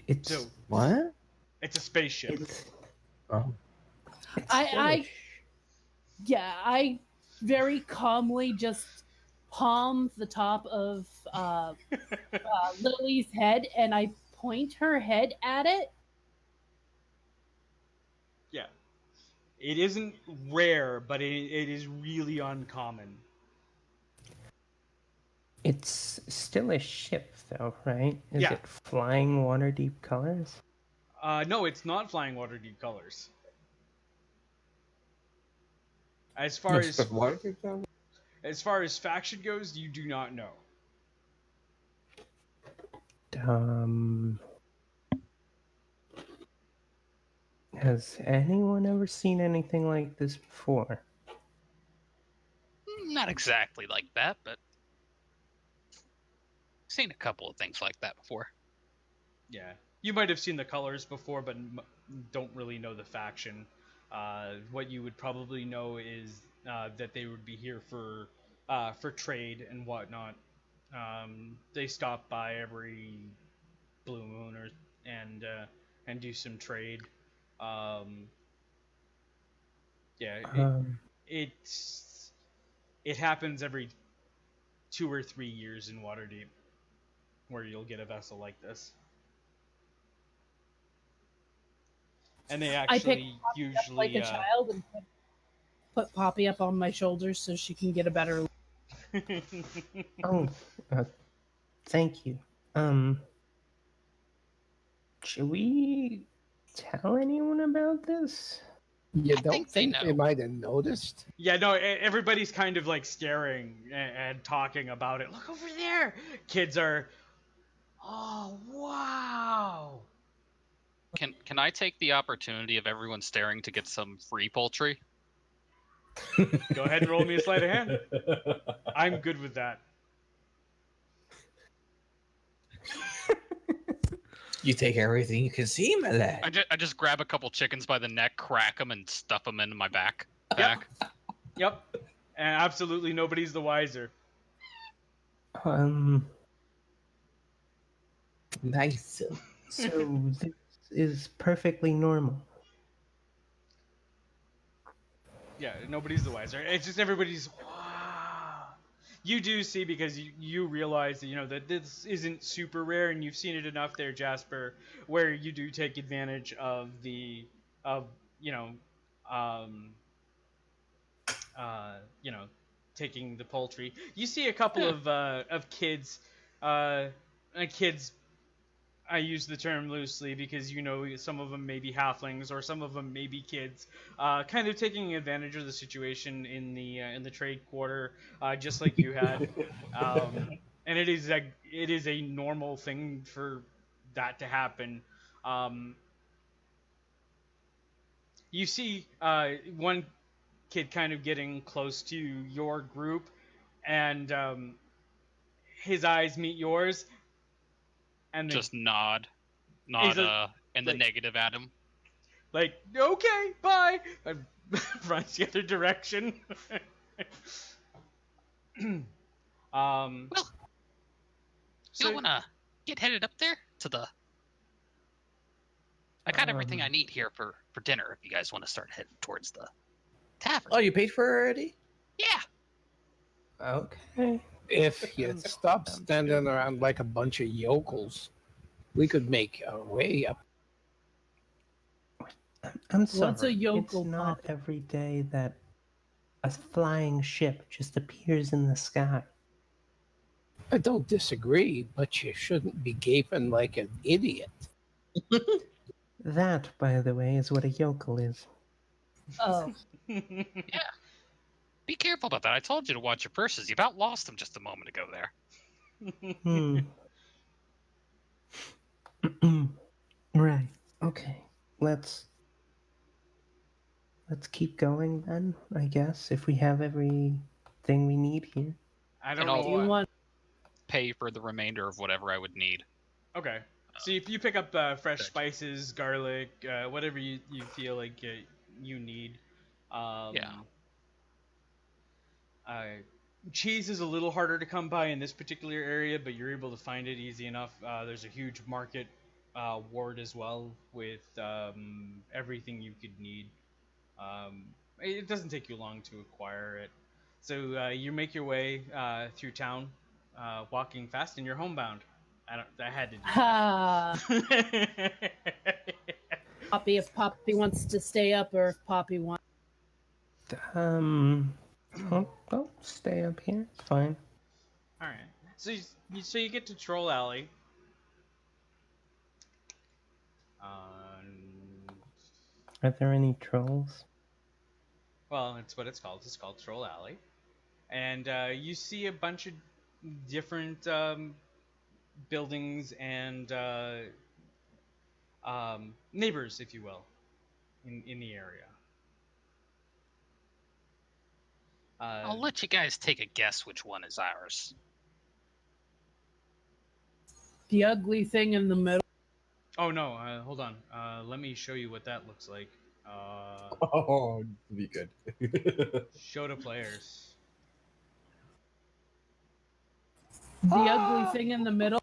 It's So What? it's a spaceship. it's oh. It's I- still a I- sh- Yeah, I very calmly just palm the top of Lily's head and I point her head at it. Yeah, it isn't rare, but it is really uncommon. It's still a ship, though, right? Is Yeah. it flying Waterdeep colors? No, it's not flying Waterdeep colors. As far as far as faction goes, you do not know. Has anyone ever seen anything like this before? Not exactly like that, but seen a couple of things like that before. Yeah, you might have seen the colors before, but don't really know the faction. What you would probably know is that they would be here for trade and whatnot. They stop by every blue moon and do some trade. Yeah, it happens every 2 or 3 years in Waterdeep, where you'll get a vessel like this. And they I pick actually Poppy up usually like a child and put Poppy up on my shoulders so she can get a better look. Oh, thank you. Should we tell anyone about this? You I don't think they think they know. might have noticed? Yeah, no, everybody's kind of like staring and talking about it. Look over there. Kids are, oh wow. Can I take the opportunity of everyone staring to get some free poultry? Go ahead and roll me a sleight of hand. I'm good with that. You take everything you can see, my lad. I just grab a couple chickens by the neck, crack them, and stuff them into my back. Yep. And absolutely nobody's the wiser. Nice. So this is perfectly normal. Yeah, nobody's the wiser. It's just everybody's, wow. You do see, because you realize that, that this isn't super rare, and you've seen it enough there, Jasper, where you do take advantage of um, taking the poultry. You see a couple of kids, kids. I use the term loosely because some of them may be halflings or some of them may be kids, kind of taking advantage of the situation in the trade quarter, just like you had, and it is a normal thing for that to happen. You see one kid kind of getting close to your group, and his eyes meet yours, and Just nod he's in the negative at him. like, okay, bye, and runs the other direction. Well, So you wanna get headed up there to the? I got everything I need here for dinner. If you guys want to start heading towards the tavern. Oh, you paid for it already? Yeah. Okay. If you stop standing around like a bunch of yokels, we could make our way up. I'm sorry. What's a yokel It's not pop? every day that a flying ship just appears in the sky. I don't disagree, but you shouldn't be gaping like an idiot. That, by the way, is what a yokel is. Oh, Yeah. Be careful about that. I told you to watch your purses. You about lost them just a moment ago there. Right. Okay. Let's keep going then, I guess, if we have everything we need here. I don't And I'll know do you what. want? Pay for the remainder of whatever I would need. Okay. So if you pick up fresh spices, garlic, whatever you feel like you need. Yeah. Cheese is a little harder to come by in this particular area, but you're able to find it easy enough. There's a huge market ward as well with everything you could need. It doesn't take you long to acquire it. So you make your way through town, walking fast, and you're homebound. I had to do Ha! that. Poppy, if Poppy wants to stay up, or if Poppy wants. I'll stay up here. It's fine. All right. So you get to Troll Alley. Are there any trolls? Well, it's what it's called. It's called Troll Alley, and you see a bunch of different buildings and neighbors, if you will, in the area. I'll let you guys take a guess which one is ours. The ugly thing in the middle. Oh no! Hold on. Let me show you what that looks like. Oh, be good. Show to players. The ugly thing in the middle.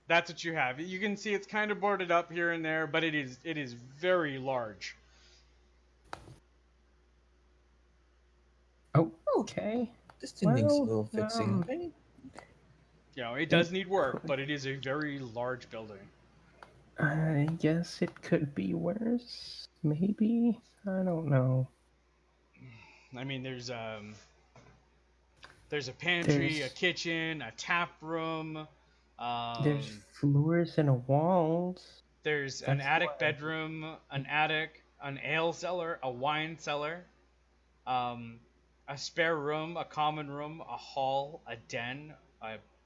That's what you have. You can see it's kind of boarded up here and there, but it is very large. Oh, okay. This thing needs a little fixing. It does need work, but it is a very large building. I guess it could be worse. Maybe. I don't know. I mean, there's a pantry, a kitchen, a tap room. There's floors and walls. There's an That's attic why- bedroom, an attic, an ale cellar, a wine cellar, a spare room, a common room, a hall, a den,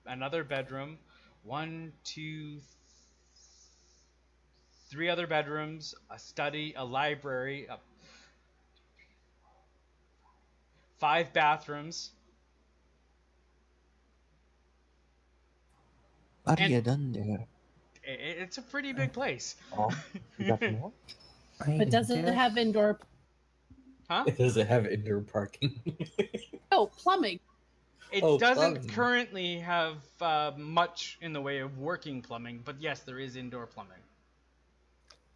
another bedroom, one, two, three other bedrooms, a study, a library, 5 bathrooms. What have And you done there? it's a pretty big place. Oh, you got more? But does it have indoor? Huh? Does it have indoor parking? Oh, plumbing. It Oh, doesn't plumbing. currently have much in the way of working plumbing, but yes, there is indoor plumbing.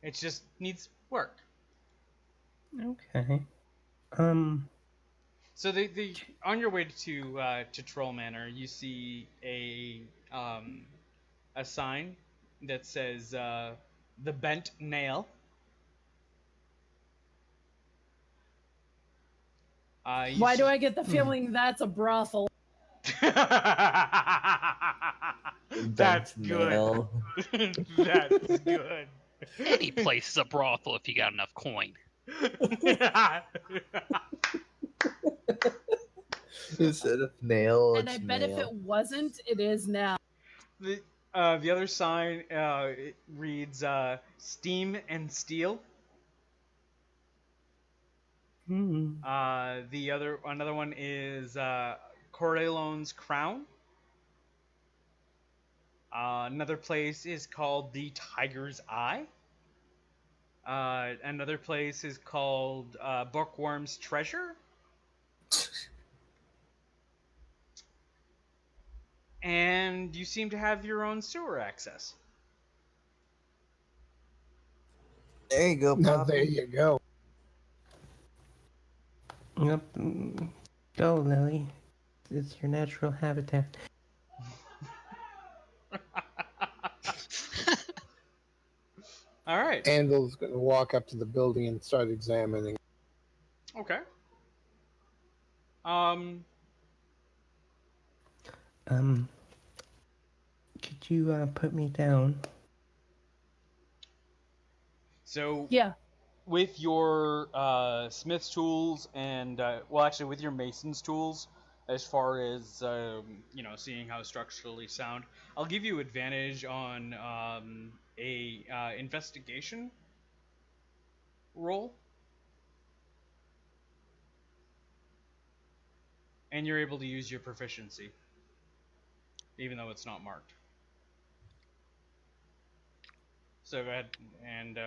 It just needs work. Okay. So the on your way to Troll Manor, you see a sign that says the Bent Nail. Why do I get the feeling that's a brothel? That's Bent good. nail. That's good. Any place is a brothel if you got enough coin. Instead of nail, And I it's bet if nail. it wasn't, it is now. The other sign it reads Steam and Steel. Another one is Corleone's Crown. Another place is called the Tiger's Eye. Another place is called Bookworm's Treasure. And you seem to have your own sewer access. There you go, Now, Poppy. there you go. Yep. Go, Lily. It's your natural habitat. All right. Anvil's going to walk up to the building and start examining. Okay. Could you put me down? So Yeah. with your smith's tools and well, actually with your mason's tools, as far as seeing how structurally sound, I'll give you advantage on a investigation roll, and you're able to use your proficiency, even though it's not marked. So go ahead and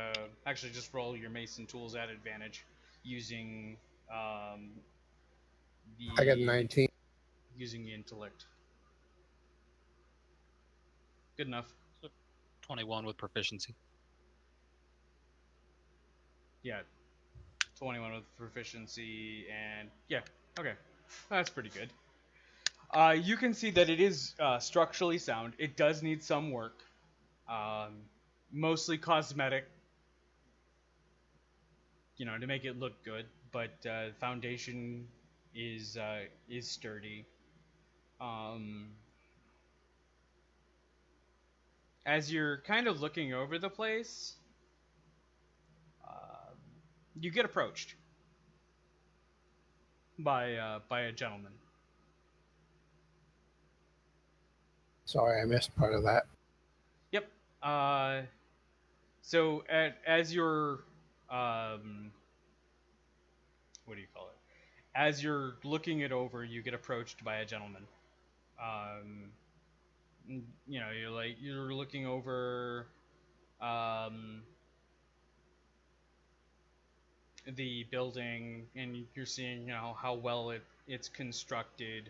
actually just roll your mason tools at advantage using I got 19. using the intellect. Good enough. 21 with proficiency. Yeah, 21 with proficiency, and yeah, okay, that's pretty good. You can see that it is structurally sound. It does need some work, mostly cosmetic, to make it look good. But the foundation is sturdy. As you're kind of looking over the place, you get approached by a gentleman. Sorry, I missed part of that. Yep. So as you're what do you call it? As you're looking it over, you get approached by a gentleman. You're looking over the building, and you're seeing how well it's constructed.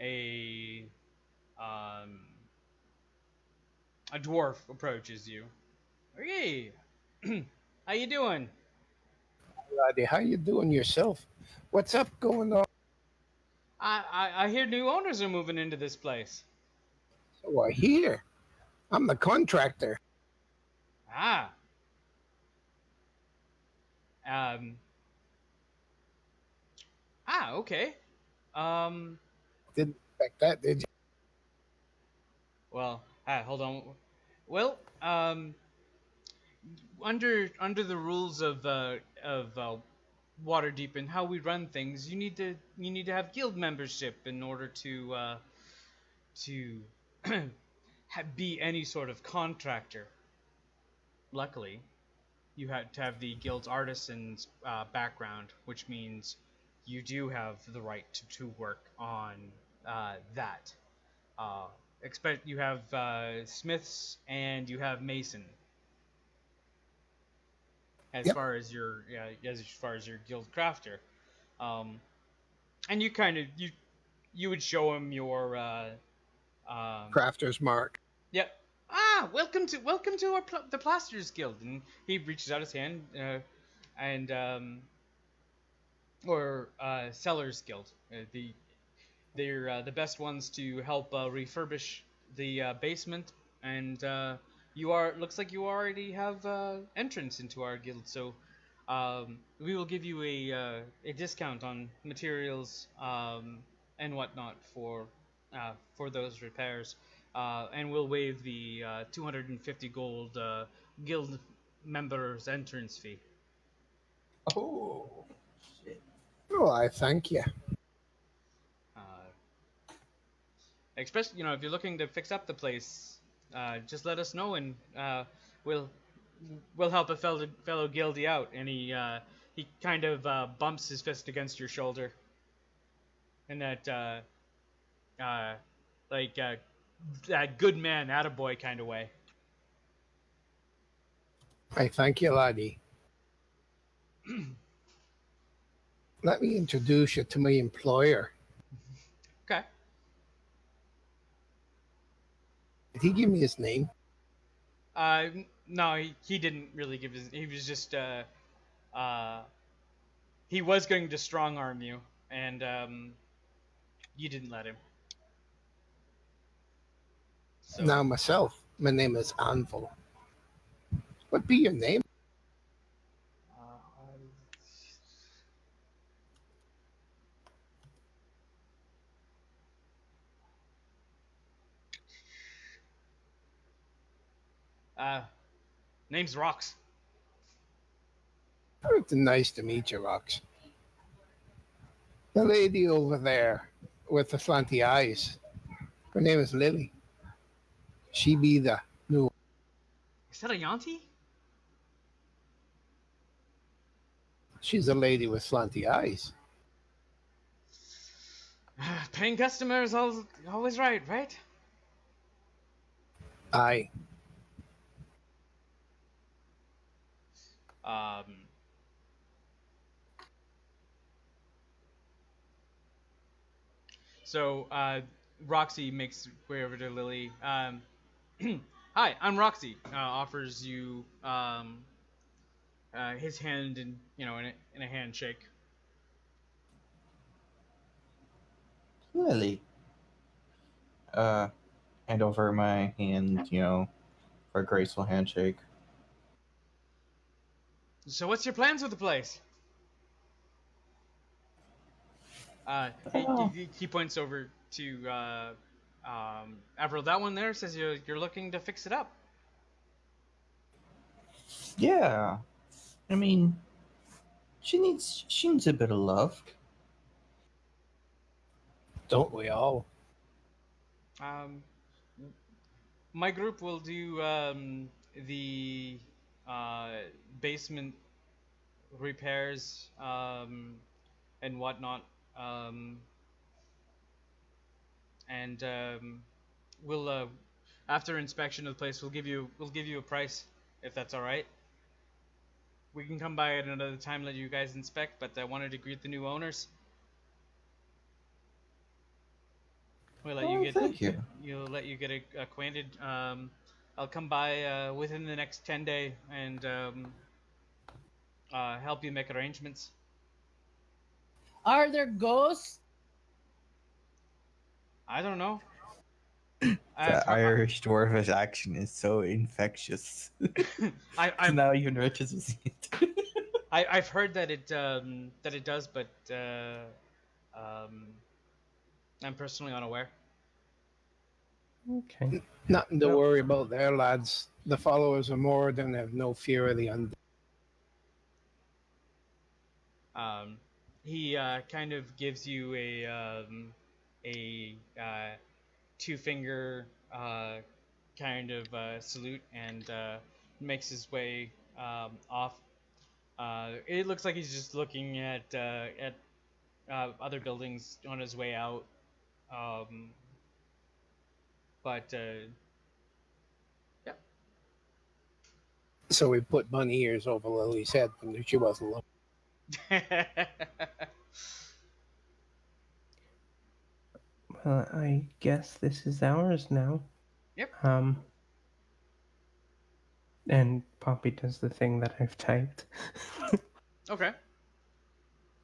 A um, a dwarf approaches you. Hey, how you doing? Laddie, how you doing yourself? What's up going on? I hear new owners are moving into this place. So I hear. I'm the contractor. Ah. Um. Okay. Didn't expect that, did you? Well, hold on. Well, under the rules of Waterdeep and how we run things, you need to have guild membership in order to be any sort of contractor. Luckily, you had to have the guild's artisan's background, which means you do have the right to work on that. Expect you have smiths and you have mason as Yep. far as your as far as your guild crafter, um, and you kind of you would show him your Crafter's mark. yep. Welcome to the Plasters Guild, and he reaches out his hand, and or Sellers Guild. They're the best ones to help refurbish the basement, and you are looks like you already have entrance into our guild, so we will give you a discount on materials and whatnot for those repairs, and we'll waive the 250 gold guild members entrance fee. Oh, shit. Oh, I thank you. Uh, Especially, if you're looking to fix up the place, just let us know, and we'll we'll help a fellow guildie out. And he kind of bumps his fist against your shoulder, in that uh, like that good man, attaboy kind of way. I thank you, laddie. Let me introduce you to my employer. Okay. Did he give me his name? No, he didn't really give his. He was just uh, he was going to strong arm you, and you didn't let him. So. Now myself. My name is Anvil. What be your name? Name's Rox. It's nice to meet you, Rox. The lady over there with the slanty eyes. Her name is Lily. She be the new. Is that a Yanti? She's a lady with slanty eyes. Paying customers always right? Aye. Um. So, Roxy makes way over to Lily. Hi, I'm Roxy. Offers you his hand in a handshake. Lily. Hand over my hand, for a graceful handshake. So, what's your plans with the place? He points over to Avril. That one there says you're looking to fix it up. Yeah. I mean, she needs a bit of love. Don't we all? My group will do the basement repairs and whatnot, and we'll after inspection of the place, we'll give you a price if that's all right. We can come by at another time, let you guys inspect, but I wanted to greet the new owners. We'll let you Thank you. let you get acquainted. I'll come by within the next 10 day and help you make arrangements. Are there ghosts? I don't know. The Irish dwarvish action is so infectious. I'm now even Riches will see it. I've heard that it does, but I'm personally unaware. Okay. Nothing to Well- worry about there, lads. The followers of Moradin have no fear of the undead. He kind of gives you a two-finger kind of salute and makes his way off. It looks like he's just looking at other buildings on his way out. Um, but yeah. So we put bunny ears over Lily's head when she wasn't looking. Well, I guess this is ours now. Yep. And Poppy does the thing that I've typed. Okay.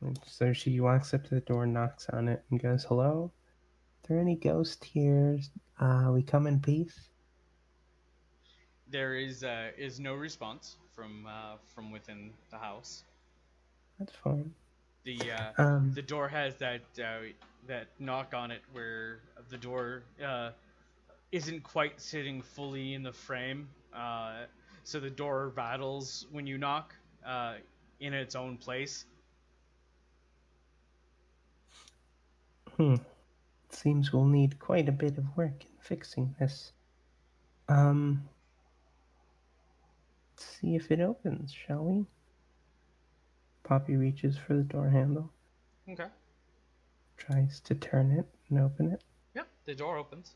And so she walks up to the door, knocks on it, and goes, "Hello? Are there any ghosts here? We come in peace?" There is no response from within the house. That's fine. The door has that knock on it where the door isn't quite sitting fully in the frame, so the door rattles when you knock in its own place. Seems we'll need quite a bit of work in fixing this. Let's see if it opens, shall we? Poppy reaches for the door handle, Okay. tries to turn it and open it. Yep, the door opens.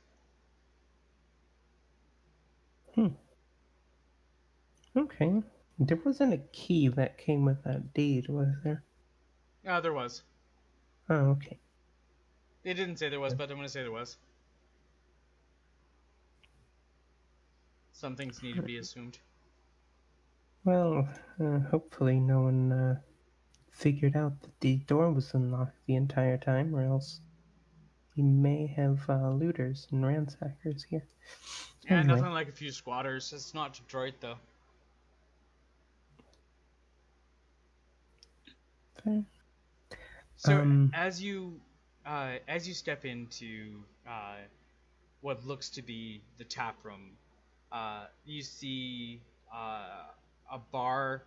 Okay. There wasn't a key that came with that deed, was there? There was. Oh, okay. It didn't say there was, but I'm going to say there was. Some things need to be assumed. Well, hopefully no one figured out that the door was unlocked the entire time, or else we may have looters and ransackers here. Yeah, Anyway. nothing like a few squatters. It's not Detroit, though. Fair. So as you step into what looks to be the tap room, you see a bar.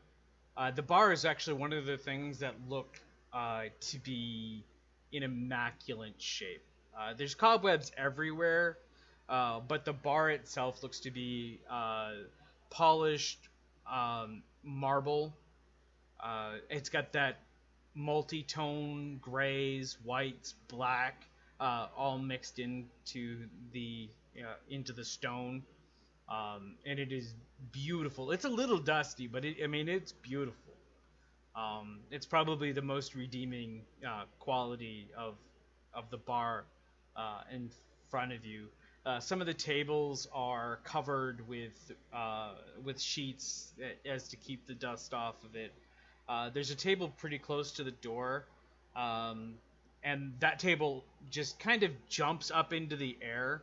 The bar is actually one of the things that look to be in immaculate shape. There's cobwebs everywhere, but the bar itself looks to be polished marble. It's got that multi-tone grays, whites, black, all mixed into the stone, and it is beautiful. It's a little dusty, but it's beautiful. It's probably the most redeeming quality of the bar in front of you. Some of the tables are covered with sheets as to keep the dust off of it. There's a table pretty close to the door, and that table just kind of jumps up into the air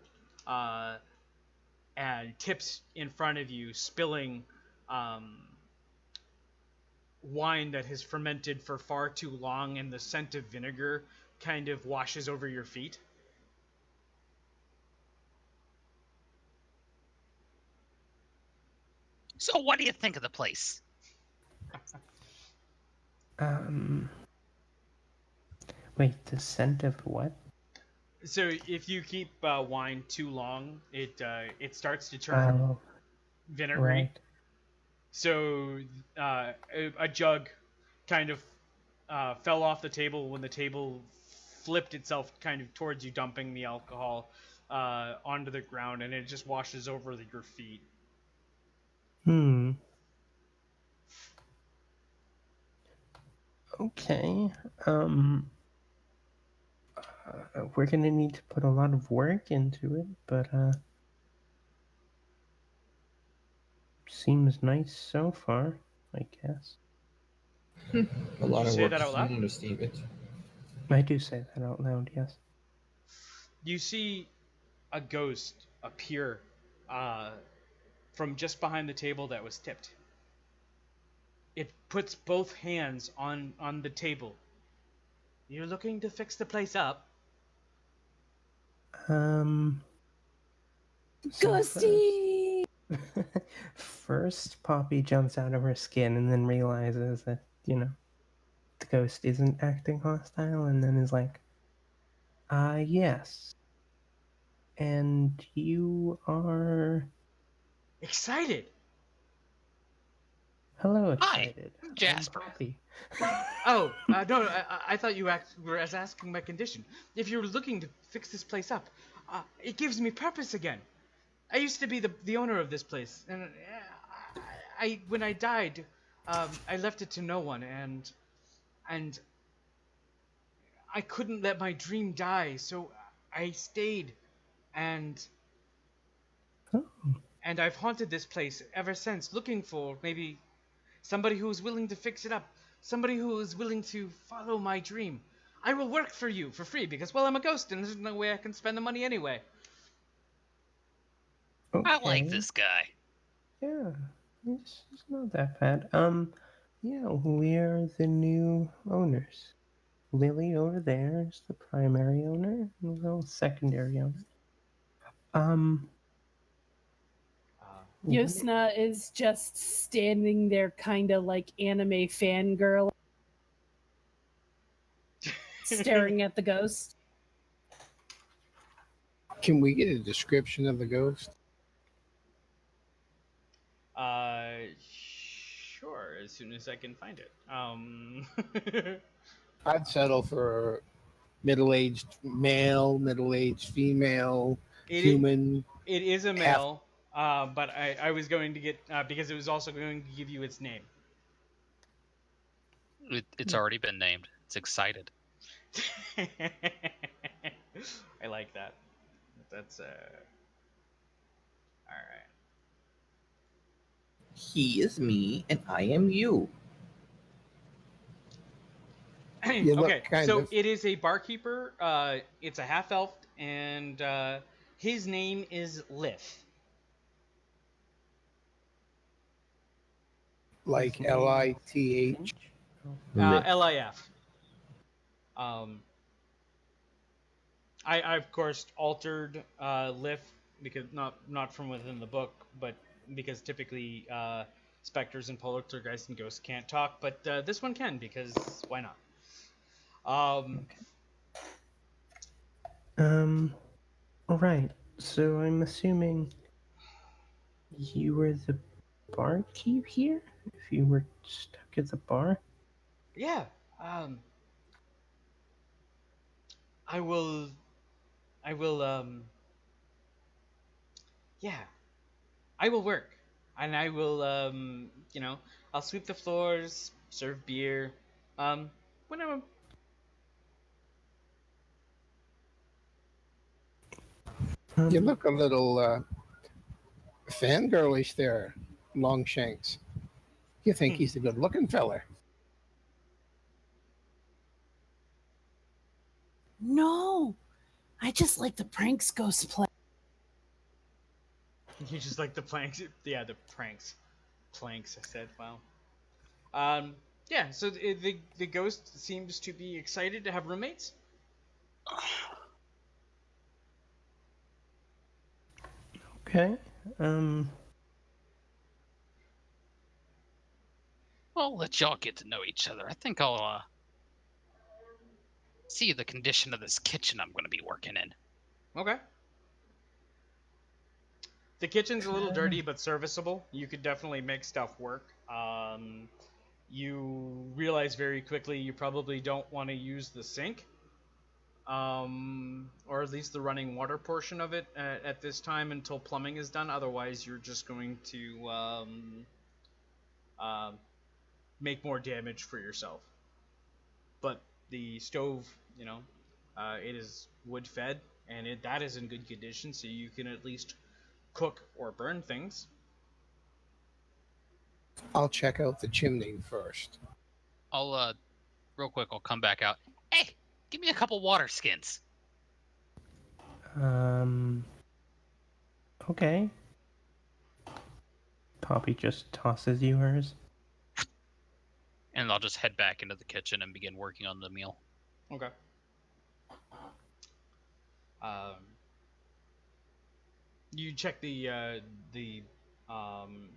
and tips in front of you, spilling wine that has fermented for far too long, and the scent of vinegar kind of washes over your feet. So what do you think of the place? Wait, the scent of what? So if you keep wine too long, it starts to turn vinegary. Right. So a jug kind of fell off the table when the table flipped itself kind of towards you, dumping the alcohol onto the ground, and it just washes over your feet. Okay. We're gonna need to put a lot of work into it, but seems nice so far, I guess. A lot Did you of say work that out is loud? an understatement. I do say that out loud, yes. You see a ghost appear from just behind the table that was tipped. It puts both hands on the table. You're looking to fix the place up? So Ghosty! First, Poppy jumps out of her skin and then realizes that, the ghost isn't acting hostile, and then is like, yes. And you are. Excited. Hello, Hi, excited. I'm Jasper. I'm Poppy. Oh, no, I thought you were asking my condition. If you're looking to fix this place up, it gives me purpose again. I used to be the owner of this place, and when I died, I left it to no one, and I couldn't let my dream die, so I stayed, and Oh, and I've haunted this place ever since, looking for maybe somebody who is willing to fix it up, somebody who is willing to follow my dream. I will work for you for free because, well, I'm a ghost and there's no way I can spend the money anyway. okay. I like this guy. Yeah, it's not that bad. Yeah, we're the new owners. Lily over there is the primary owner, and the secondary owner. What- Yosna is just standing there, kind of like anime fangirl, staring at the ghost. Can we get a description of the ghost? Sure, as soon as I can find it. I'd settle for middle-aged male, middle-aged female, human. It is a half- male, but I was going to get, because it was also going to give you its name. It's already been named. It's excited. I like that. That's, alright. He is me, and I am you. You look Okay, kind so of- it is a barkeeper. It's a half elf, and his name is Lith. like His name Lith. Lith. Lif. I of course altered Lith because not from within the book, but because typically specters and poltergeists and ghosts can't talk, but this one can because why not? Right. So I'm assuming you were the barkeep here? If you were stuck at the bar? Yeah. I will. Yeah. I will work, and I will. I'll sweep the floors, serve beer. When I'm. You look a little fangirlish there, Longshanks. You think he's a good-looking feller? No, I just like the pranks ghosts play. You just like the planks. Yeah, the pranks. Planks, I said. Wow. Yeah, so the ghost seems to be excited to have roommates. Okay. Well, let y'all get to know each other. I think I'll see the condition of this kitchen I'm going to be working in. Okay. The kitchen's a little dirty, but serviceable. You could definitely make stuff work. You realize very quickly you probably don't want to use the sink, or at least the running water portion of it at this time until plumbing is done. Otherwise, you're just going to make more damage for yourself. But the stove, it is wood fed, and that is in good condition, so you can at least cook or burn things. I'll check out the chimney first. I'll real quick. I'll come back out. Hey, give me a couple water skins. Okay. Poppy just tosses you hers. And I'll just head back into the kitchen and begin working on the meal. You check the um,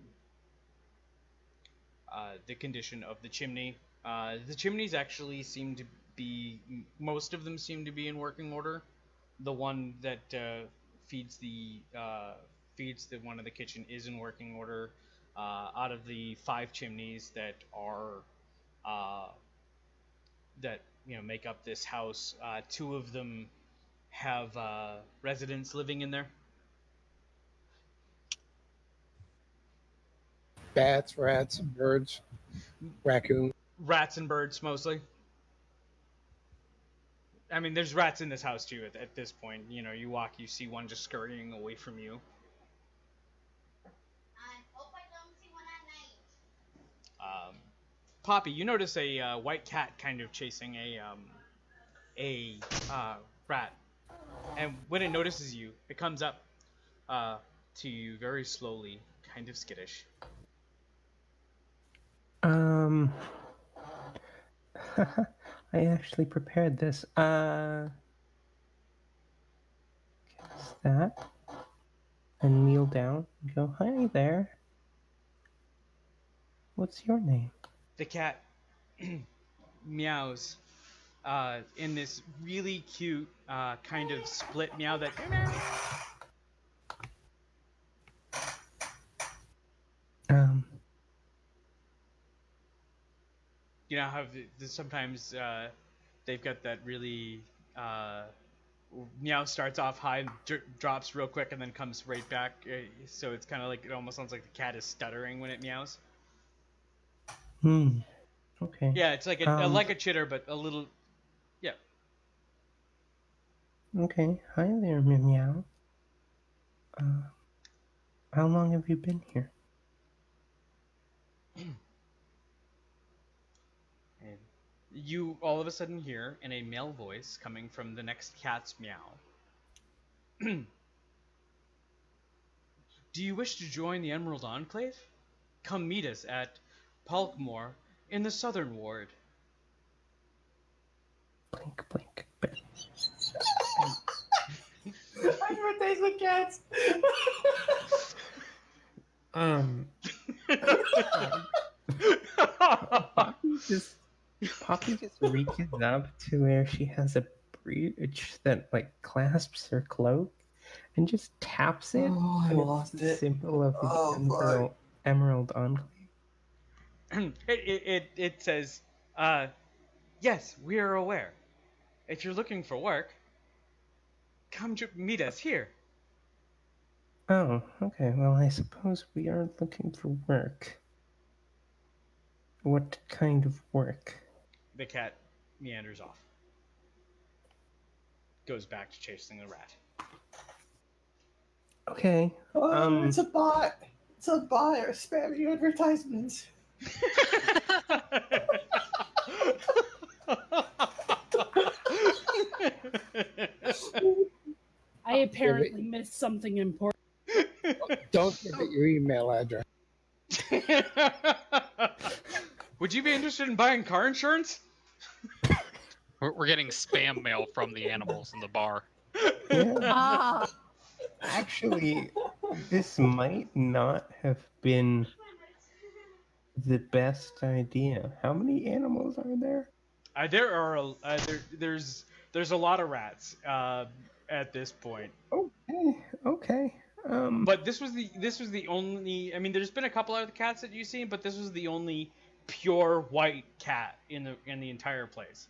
the condition of the chimney. The chimneys actually seem to be most of them seem to be in working order. The one that feeds the one of the kitchen is in working order. Out of the 5 chimneys that are uh, that make up this house, 2 of them have residents living in there. Bats, rats, birds, raccoons. Rats and birds mostly. I mean, there's rats in this house too. At this point, you walk, you see one just scurrying away from you. I hope I don't see one at night. Poppy, you notice a white cat kind of chasing a rat, and when it notices you, it comes up to you very slowly, kind of skittish. I actually prepared this. Guess that. And kneel down and go, hi there. What's your name? The cat meows in this really cute kind of split meow that. You know how sometimes they've got that really meow starts off high and drops real quick and then comes right back. So it's kind of like it almost sounds like the cat is stuttering when it meows. Okay. Yeah, it's like a chitter, but a little. Yeah. Okay. Hi there, meow. How long have you been here? And you all of a sudden hear in a male voice coming from the next cat's meow. Do you wish to join the Emerald Enclave? Come meet us at Palkmore in the Southern Ward. Blink, blink. Advertisement cats. Poppy just reaches up to where she has a brooch that clasps her cloak and just taps it. Oh, I and lost it's the it. symbol of the Emerald Enclave. It says, yes, we are aware. If you're looking for work, come meet us here. Oh, okay. Well, I suppose we are looking for work. What kind of work? The cat meanders off. Goes back to chasing the rat. Okay. Oh, it's a bot. It's a bot or spamming advertisements. I apparently missed something important. Don't give it your email address. Would you be interested in buying car insurance? We're getting spam mail from the animals in the bar. Yeah. Actually, this might not have been the best idea. How many animals are there? There's a lot of rats at this point. Okay. But this was the only. I mean, there's been a couple other cats that you've seen, but this was the only pure white cat in the entire place.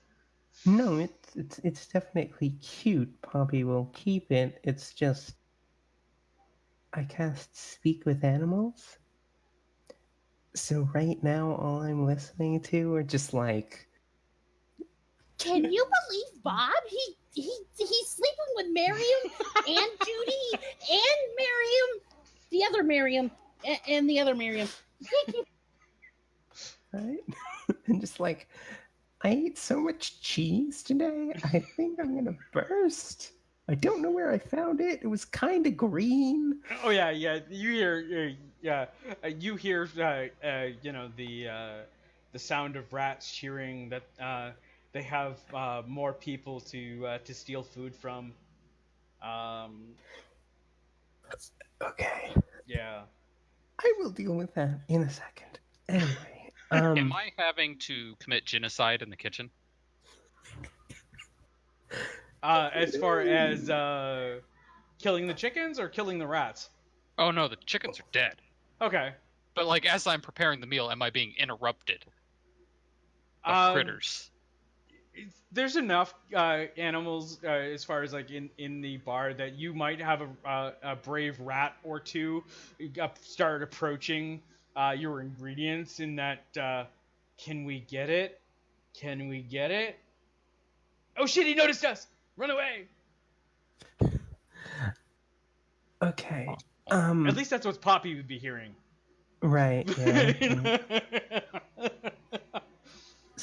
No, it's definitely cute. Poppy will keep it. It's just I cast Speak with Animals. So right now, all I'm listening to are just like. Can you believe Bob? He's sleeping with Miriam and Judy and Miriam, the other Miriam, and the other Miriam. Right? And just like, I ate so much cheese today, I think I'm gonna burst. I don't know where I found it. It was kind of green. Oh yeah. You hear you hear the sound of rats cheering that they have more people to steal food from. Okay. Yeah. I will deal with that in a second. Anyway, Am I having to commit genocide in the kitchen? As far as killing the chickens or killing the rats? Oh no, the chickens are dead. Okay. But like as I'm preparing the meal, am I being interrupted by critters? There's enough animals as far as like in the bar that you might have a brave rat or two start approaching your ingredients in that can we get it? Can we get it? Oh shit, he noticed us! Run away! okay. At least that's what Poppy would be hearing. Right, yeah.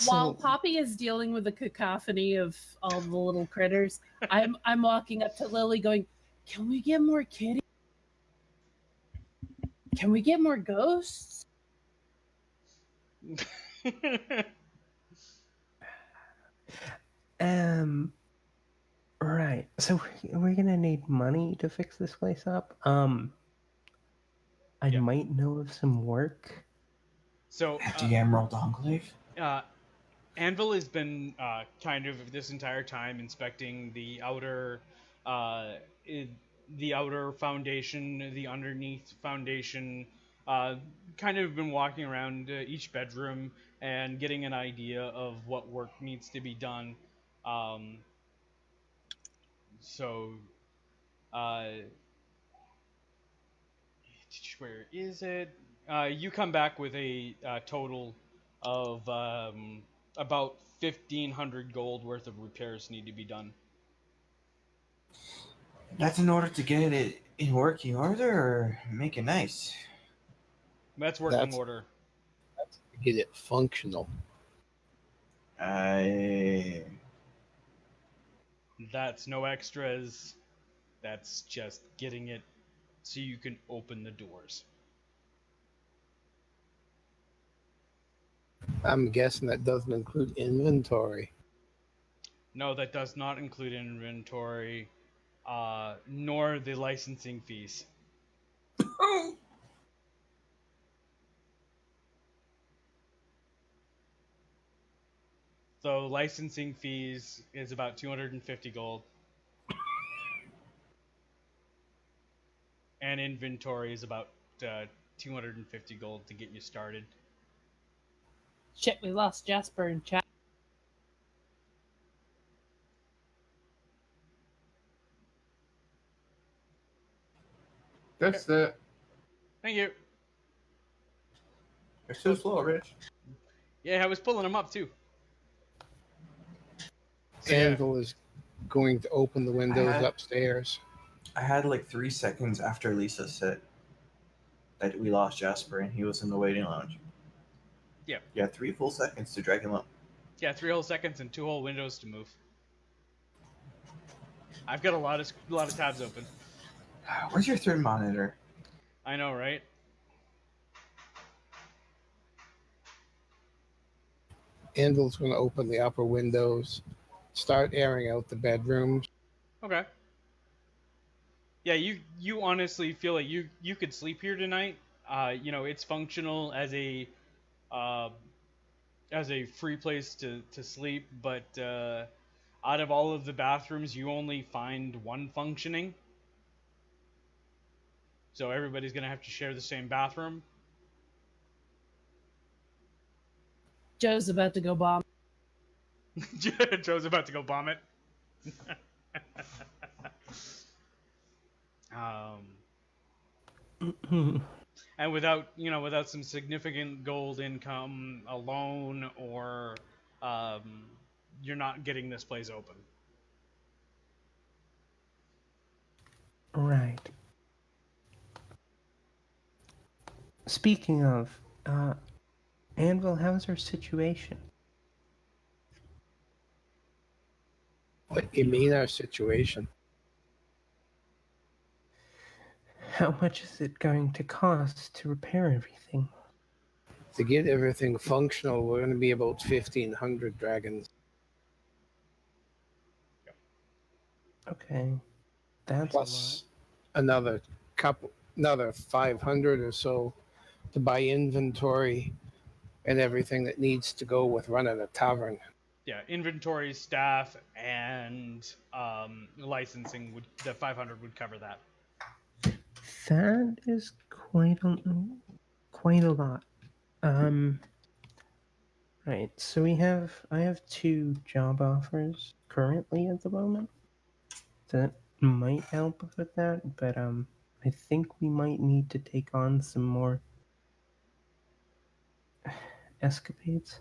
While So, Poppy is dealing with the cacophony of all the little critters, I'm walking up to Lily going, "Can we get more kitties? Can we get more ghosts?" right. So we're gonna need money to fix this place up. I Yeah. might know of some work. So At the Emerald Enclave? Anvil has been kind of this entire time inspecting the outer foundation, the underneath foundation. Kind of been walking around each bedroom and getting an idea of what work needs to be done. So, where is it? You come back with a total of about 1,500 gold worth of repairs need to be done. That's in order to get it in working order or make it nice? That's working order. Get it functional. That's no extras. That's just getting it so you can open the doors. I'm guessing that doesn't include inventory. No, that does not include inventory, nor the licensing fees. So licensing fees is about 250 gold. And inventory is about 250 gold to get you started. Shit, we lost Jasper in chat. That's it. Thank you. You're so slow, Rich. Yeah, I was pulling them up too. So, Anvil is going to open the windows upstairs. I had like 3 seconds after Lisa said that we lost Jasper and he was in the waiting lounge. Yeah. You had 3 full seconds to drag him up. Yeah, 3 whole seconds and 2 whole windows to move. I've got a lot of tabs open. Where's your third monitor? I know, right? Anvil's going to open the upper windows, start airing out the bedrooms. Okay. Yeah, you honestly feel like you could sleep here tonight. It's functional as a free place to sleep, but out of all of the bathrooms, you only find one functioning. So everybody's gonna have to share the same bathroom. Joe's about to go bomb. Joe's about to go bomb it. And without some significant gold income alone, or you're not getting this place open. right. Speaking of, Anvil, how's her situation? What do you mean, our situation? How much is it going to cost to repair everything? To get everything functional, we're going to be about 1,500 dragons. Okay, that's Plus another another 500 or so to buy inventory and everything that needs to go with running a tavern. Yeah, inventory, staff, and licensing the 500 would cover that. That is quite a lot. Right. So I have 2 job offers currently at the moment. That might help with that, but I think we might need to take on some more escapades.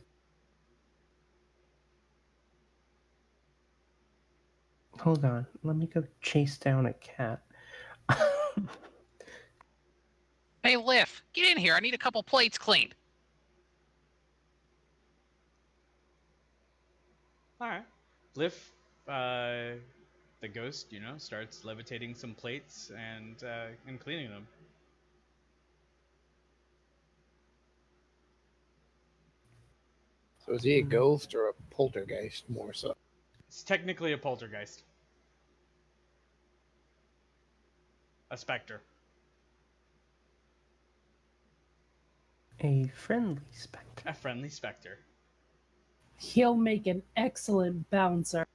Hold on, let me go chase down a cat. Hey, Liff, get in here. I need a couple plates cleaned. All right. Liff, the ghost, starts levitating some plates and cleaning them. So is he a ghost or a poltergeist more so? It's technically a poltergeist. A specter. A friendly spectre. A friendly specter. He'll make an excellent bouncer.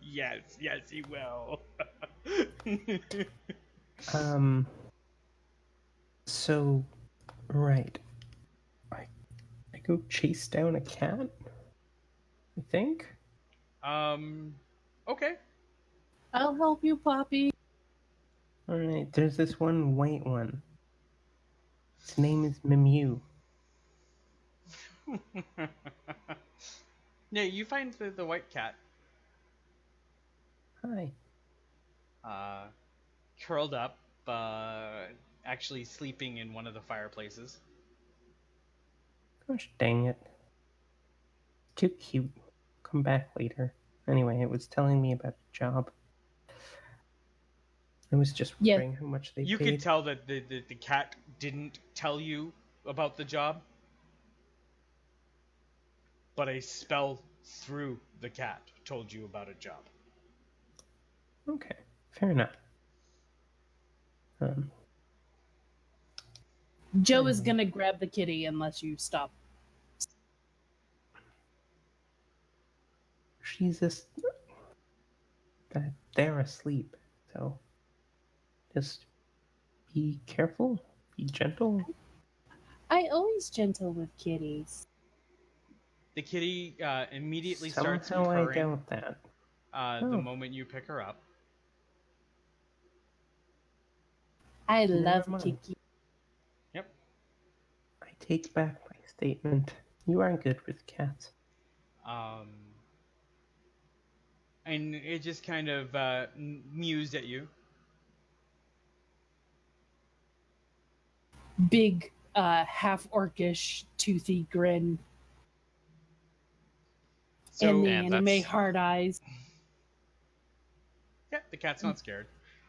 Yes, he will. So, right. I go chase down a cat? I think? Okay. I'll help you, Poppy. Alright, there's this one white one. His name is Memew. Yeah, you find the white cat. Hi. Curled up, actually sleeping in one of the fireplaces. Gosh dang it. Too cute. Come back later. Anyway, it was telling me about the job. I was just wondering how much they You paid. could tell that the cat didn't tell you about the job, but a spell through the cat told you about a job. Okay, fair enough. Joe is gonna grab the kitty unless you stop. She's just... They're asleep, so... Just be careful, be gentle. I always gentle with kitties. The kitty immediately starts Somehow I purring doubt that. the moment you pick her up. I Never love mind. Kiki. Yep. I take back my statement. You aren't good with cats. And it just kind of mused at you. Big, half orcish, toothy grin. So, and the Man, anime that's- hard eyes. Yeah, the cat's not scared.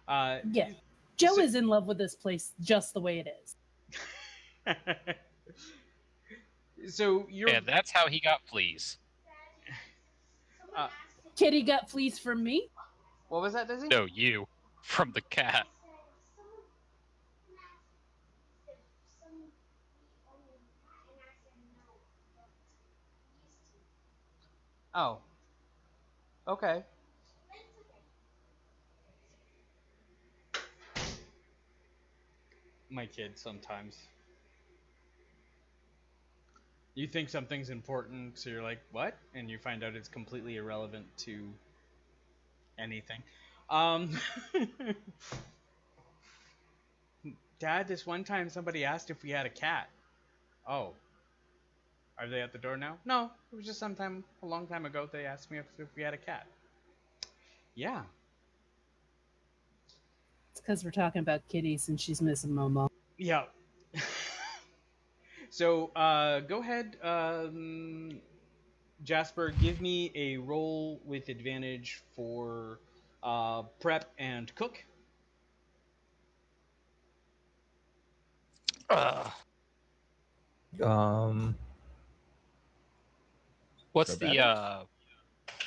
Yeah. Joe is in love with this place just the way it is. So you're. And that's how he got fleas. Kitty got fleas from me? What was that, Dizzy? No, you. From the cat. Oh. Okay. My kid sometimes. You think something's important, so you're like, what? And you find out it's completely irrelevant to anything. Dad, this one time somebody asked if we had a cat. Oh. Are they at the door now? No, it was just a long time ago, they asked me if we had a cat. Yeah. It's because we're talking about kitties and she's missing Momo. Yeah. So, go ahead, Jasper, give me a roll with advantage for prep and cook. What's the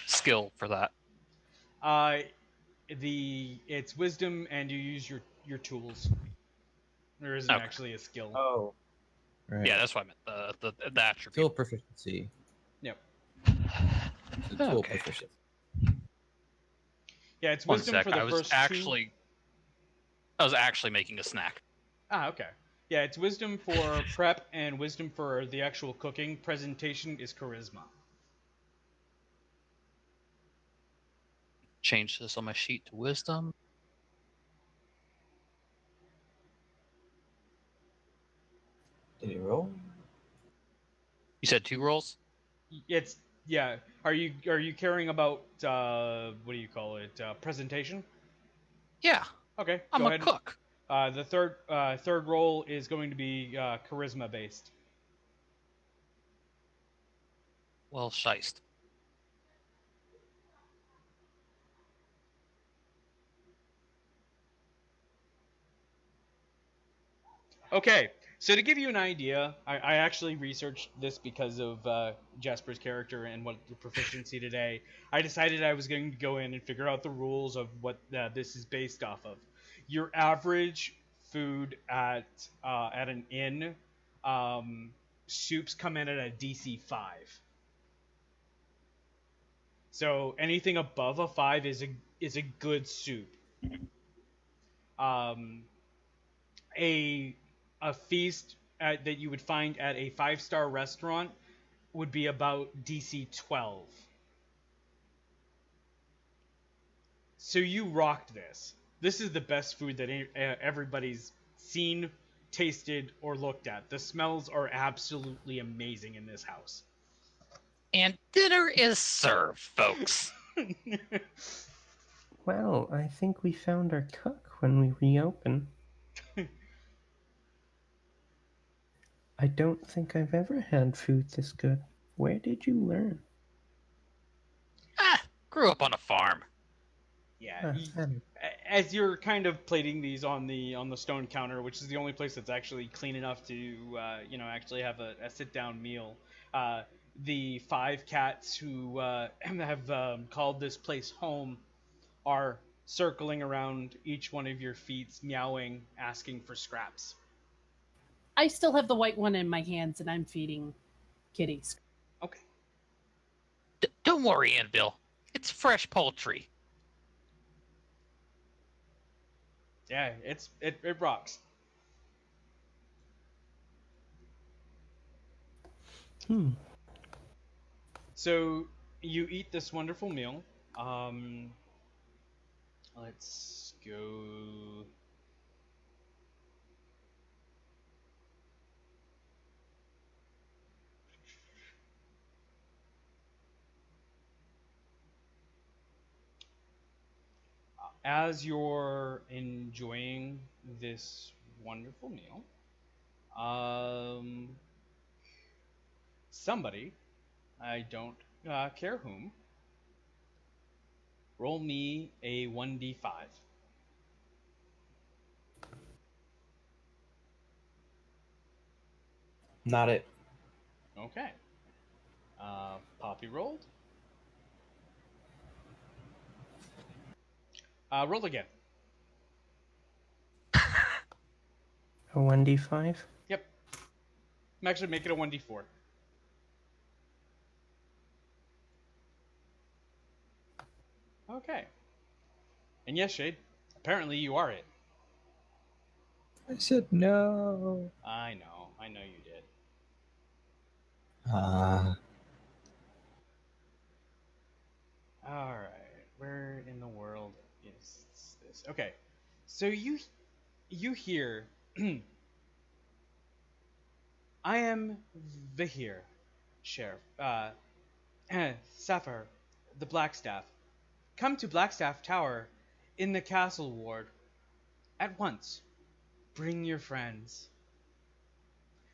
skill for that? It's wisdom, and you use your tools. There isn't Okay. actually a skill. Oh. Right. Yeah, that's what I meant. The Tool attribute. proficiency. Yep. The tool Okay. proficiency. Yeah, it's One wisdom sec. for the first I was actually making a snack. Okay. Yeah, it's wisdom for prep and wisdom for the actual cooking. Presentation is charisma. Change this on my sheet to wisdom. Did he roll? You said 2 rolls? It's yeah. Are you caring about what do you call it? Presentation? Yeah. Okay, I'm go a ahead. cook. The third roll is going to be charisma based. Well, shiced. Okay, so to give you an idea, I actually researched this because of Jasper's character and what the proficiency today. I decided I was going to go in and figure out the rules of what this is based off of. Your average food at an inn, soups come in at a DC 5. So anything above a 5 is a good soup. Um, a feast that you would find at a 5-star restaurant would be about DC 12. So you rocked this. This is the best food that everybody's seen, tasted, or looked at. The smells are absolutely amazing in this house. And dinner is served, folks. Well, I think we found our cook when we reopen. I don't think I've ever had food this good. Where did you learn? Grew up on a farm. Yeah. And As you're kind of plating these on the stone counter, which is the only place that's actually clean enough to actually have a sit down meal, the 5 cats who have called this place home are circling around each one of your feet, meowing, asking for scraps. I still have the white one in my hands, and I'm feeding kitties. Okay. Don't worry, Anvil. It's fresh poultry. Yeah, it rocks. So you eat this wonderful meal. Let's go. As you're enjoying this wonderful meal, somebody, I don't care whom, roll me a 1d5. Not it. Okay. Poppy rolled. Roll again. a 1d5? Yep. Actually, make it a 1d4. Okay. And yes, Shade, apparently you are it. I said no. I know you did. All right, where in the world is this? Okay, so you hear, I am Vahir, Sheriff. Sapphire, the Blackstaff. Come to Blackstaff Tower, in the Castle Ward, at once. Bring your friends.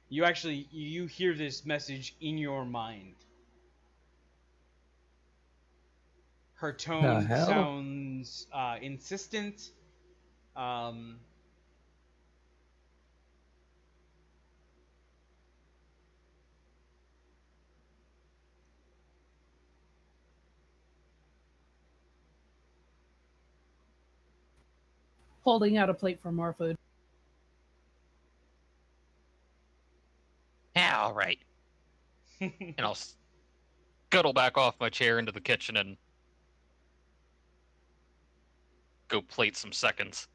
You hear this message in your mind. Her The tone hell? sounds insistent. holding out a plate for more food. Yeah, all right. And I'll scuttle back off my chair into the kitchen and go plate some seconds.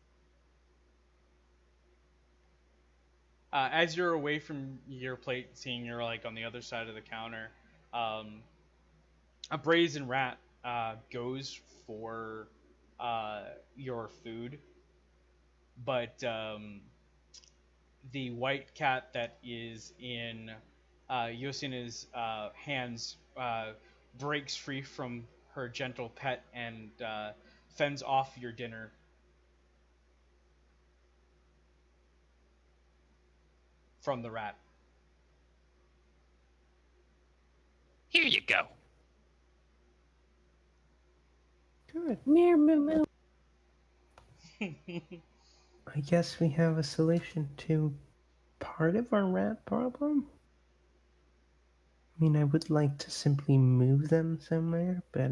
As you're away from your plate, seeing you're like on the other side of the counter, a brazen rat goes for your food, but the white cat that is in Yosina's hands breaks free from her gentle pet and fends off your dinner. From the rat. Here you go. Good. Meow, moo, moo. I guess we have a solution to part of our rat problem. I mean, I would like to simply move them somewhere, but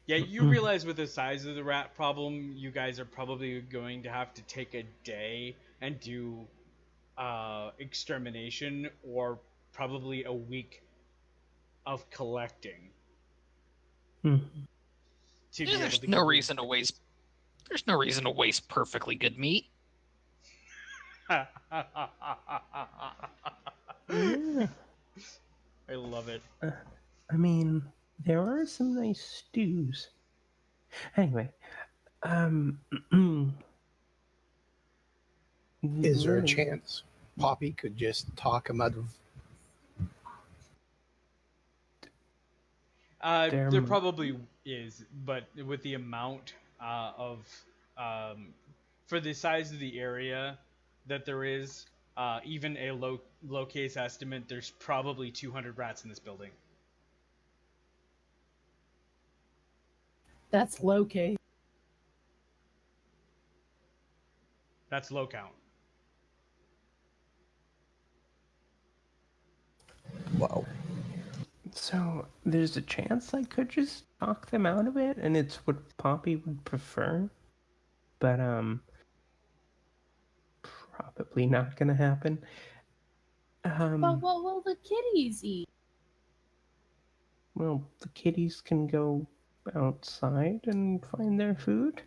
Yeah, you realize with the size of the rat problem, you guys are probably going to have to take a day and do extermination, or probably a week of collecting to be able There's to no complete. reason to waste. There's no reason to waste perfectly good meat. yeah. I love it. I mean, there are some nice stews. Anyway, Is there a Lily, chance Poppy could just talk him out of? There probably is, but with the amount of for the size of the area that there is, even a low case estimate, there's probably 200 rats in this building. That's low case. That's low count. Wow. So there's a chance I could just talk them out of it, and it's what Poppy would prefer. But probably not gonna happen. But what will the kitties eat? Well, the kitties can go outside and find their food.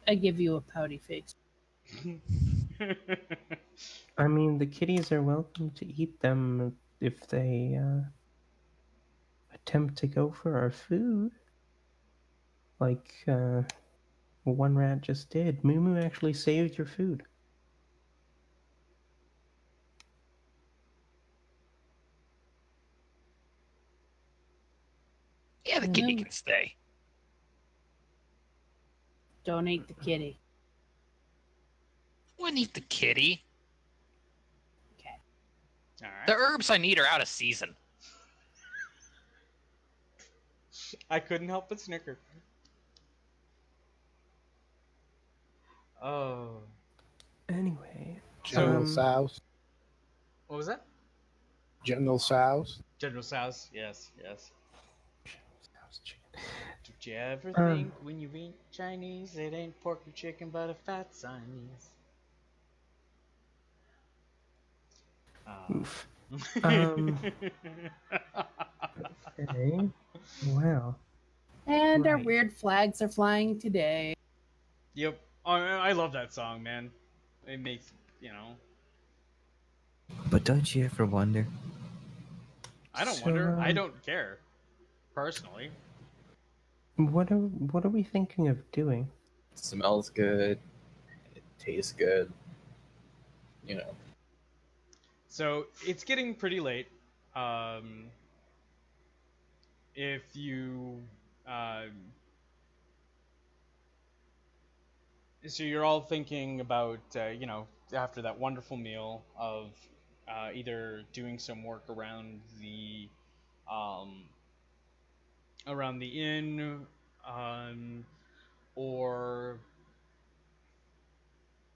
I give you a pouty face. I mean, the kitties are welcome to eat them if they attempt to go for our food. Like one rat just did. Moo Moo actually saved your food. Yeah, the kitty can stay. Don't eat the kitty. Wouldn't eat the kitty. Okay. All right. The herbs I need are out of season. I couldn't help but snicker. Oh. Anyway, General Sows. What was that? General Sows. General Sows. Yes, yes. Sounds chicken. Did you ever think when you eat Chinese, it ain't pork or chicken, but a fat Siamese? Oof. Okay. Wow. And our Right. weird flags are flying today. Yep. I love that song, man. It makes, But don't you ever wonder? I don't wonder. I don't care. Personally. What are we thinking of doing? It smells good. It tastes good. You know. So it's getting pretty late. If you, so you're all thinking about, after that wonderful meal of either doing some work um, around the inn, or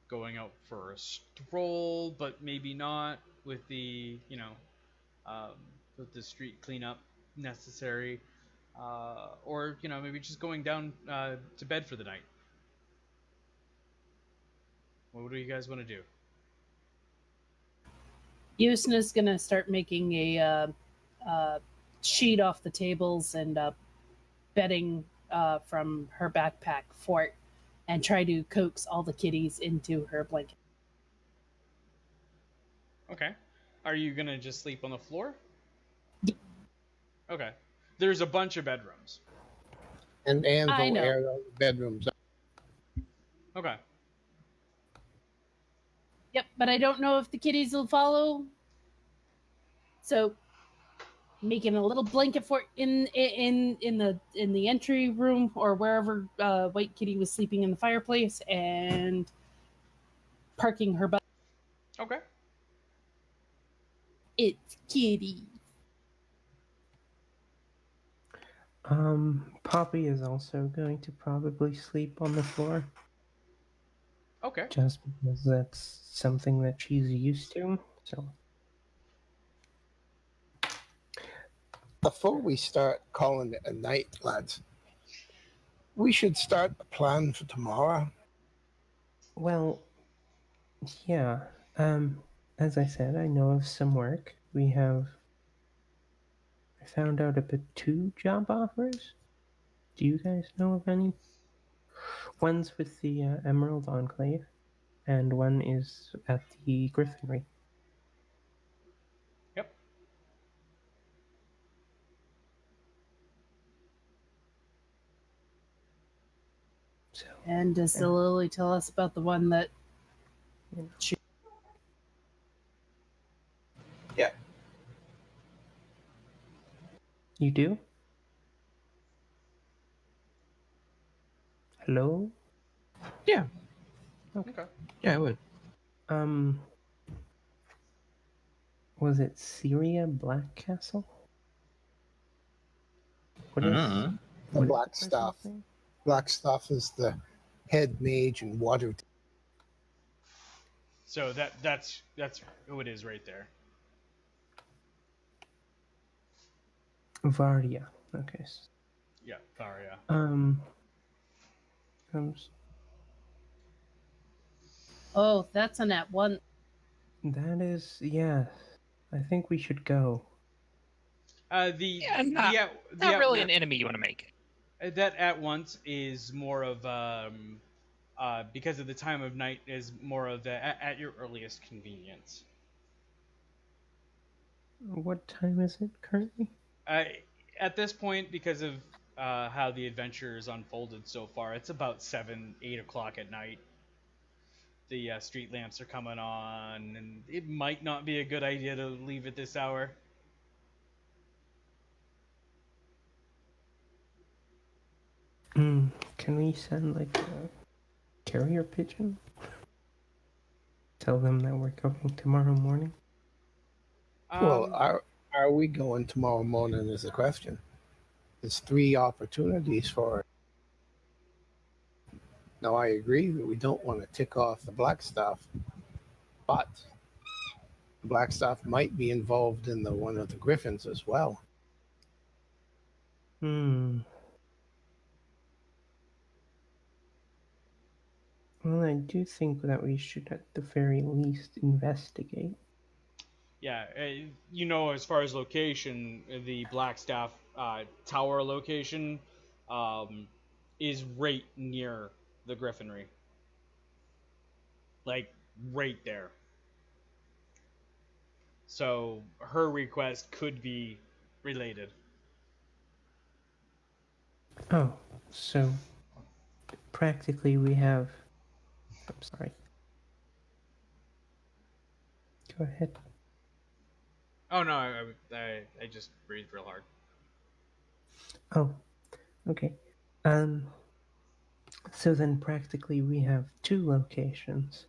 going out for a stroll, but maybe not with the, with the street cleanup. necessary, or maybe just going down to bed for the night. What do you guys want to do? Yusna's gonna start making a sheet off the tables and bedding from her backpack fort, and try to coax all the kitties into her blanket. Okay. Are you gonna just sleep on the floor? Yeah. Okay. There's a bunch of bedrooms. And I Anvil know. aired out the bedrooms. Okay. Yep, but I don't know if the kitties will follow. So making a little blanket fort in the entry room or wherever White Kitty was sleeping in the fireplace, and parking her butt. Okay. It's Kitty. Poppy is also going to probably sleep on the floor, Okay. just because that's something that she's used to. So, Before we start calling it a night, lads, we should start a plan for tomorrow. well, yeah. As I said, I know of some work. I found out about 2 job offers. Do you guys know of any? One's with the Emerald Enclave, and one is at the Griffinry. Yep. So, And does the Lily tell us about the one that she... Yeah. you do? Hello? Yeah. Okay. Yeah, I would. Was it Syria Black Castle? What is Mhm. The what is Black person's Staff. name? Blackstaff is the head mage in Waterdeep. So that's who it is right there. Varia. Okay. Yeah, Tharia. Comes. Oh, that's a nat one. That is, yeah. I think we should go. Yeah, not the really an enemy you want to make. That at once is more of because of the time of night is more of the at your earliest convenience. What time is it currently? At this point, because of how the adventure is unfolded so far, it's about 7, 8 o'clock at night. The street lamps are coming on, and it might not be a good idea to leave at this hour. Can we send like a carrier pigeon? Tell them that we're going tomorrow morning? Well, are we going tomorrow morning is the question. There's 3 opportunities for it. Now, I agree that we don't want to tick off the Blackstaff, but the Blackstaff might be involved in the one of the Griffins as well. Well, I do think that we should at the very least investigate. Yeah, as far as location, the Blackstaff tower location is right near the Griffinry. Like, right there. So, her request could be related. Oh, so practically we have... I'm sorry. Go ahead. Oh, no, I just breathed real hard. Oh, okay. So then practically we have 2 locations.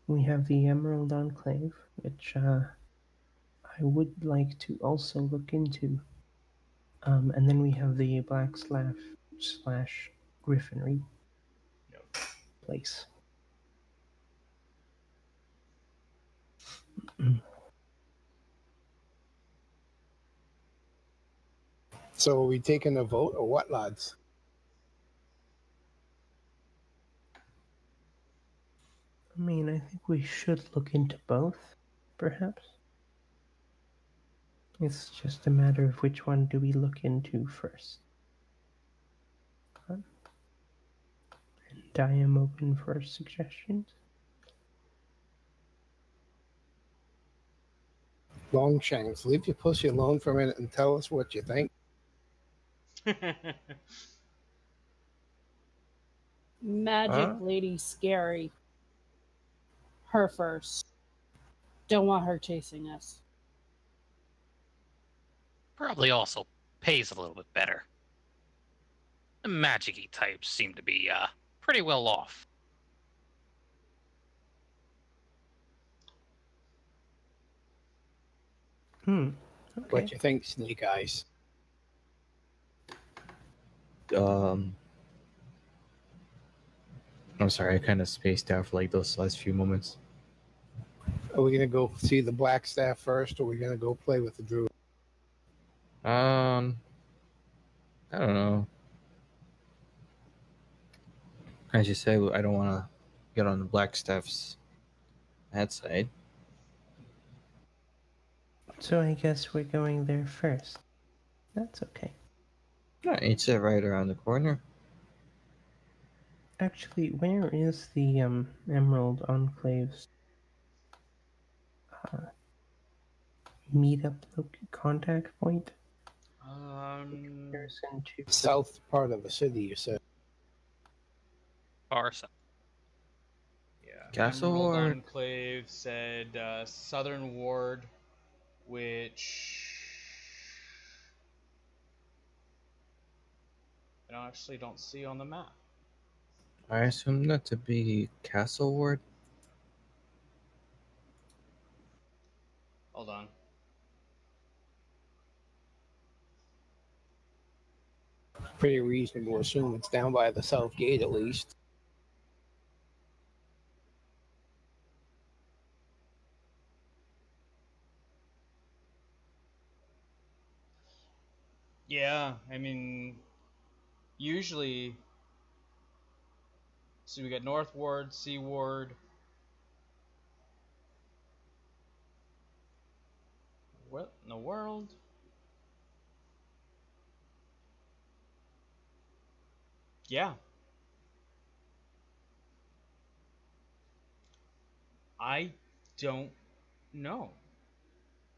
We have the Emerald Enclave, which I would like to also look into. And then we have the Black// Griffinry place. So are we taking a vote or what, lads? I mean, I think we should look into both, perhaps. It's just a matter of which one do we look into first. And I am open for suggestions. Longshanks, leave your pussy alone for a minute and tell us what you think. Magic Huh? Lady Scary. Her first. Don't want her chasing us. Probably also pays a little bit better. The magic-y types seem to be pretty well off. Okay. What you think, Snake Eyes? I'm sorry, I kind of spaced out for like those last few moments. Are we gonna go see the Black Staff first, or are we gonna go play with the Druid? I don't know. As you say, I don't want to get on the Black Staff's bad side. So I guess we're going there first. That's okay. Yeah, it's right around the corner. Actually, where is the Emerald Enclave's meetup contact point? Comparison to South part of the city, you said. Arson. Yeah. Castle Emerald Ward. Enclave said Southern Ward, which I actually don't see on the map. I assume that to be Castle Ward. Hold on. Pretty reasonable to assume it's down by the south gate at least. Yeah, I mean, usually. So we got North Ward, Sea Ward. What in the world? Yeah. I don't know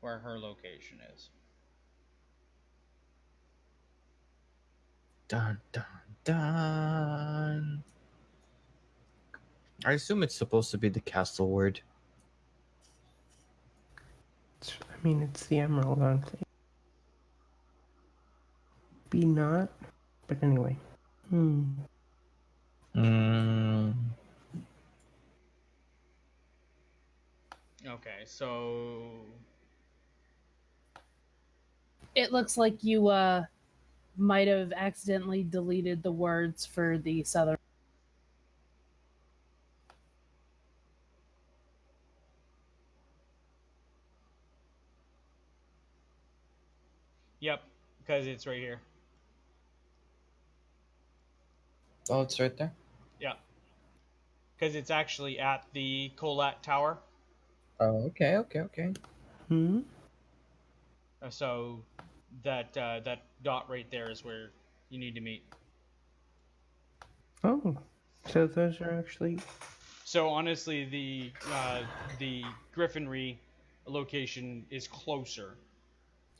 where her location is. Dun dun dun. I assume it's supposed to be the Castle Ward. I mean, it's the Emerald Enclave. Be not, but anyway. Okay, so It looks like you might have accidentally deleted the words for the southern. yep, because it's right here. Oh, it's right there. Yeah, because it's actually at the Colat Tower. Oh, okay. So that that dot right there is where you need to meet. Oh, so those are actually. So honestly, the Griffinry location is closer.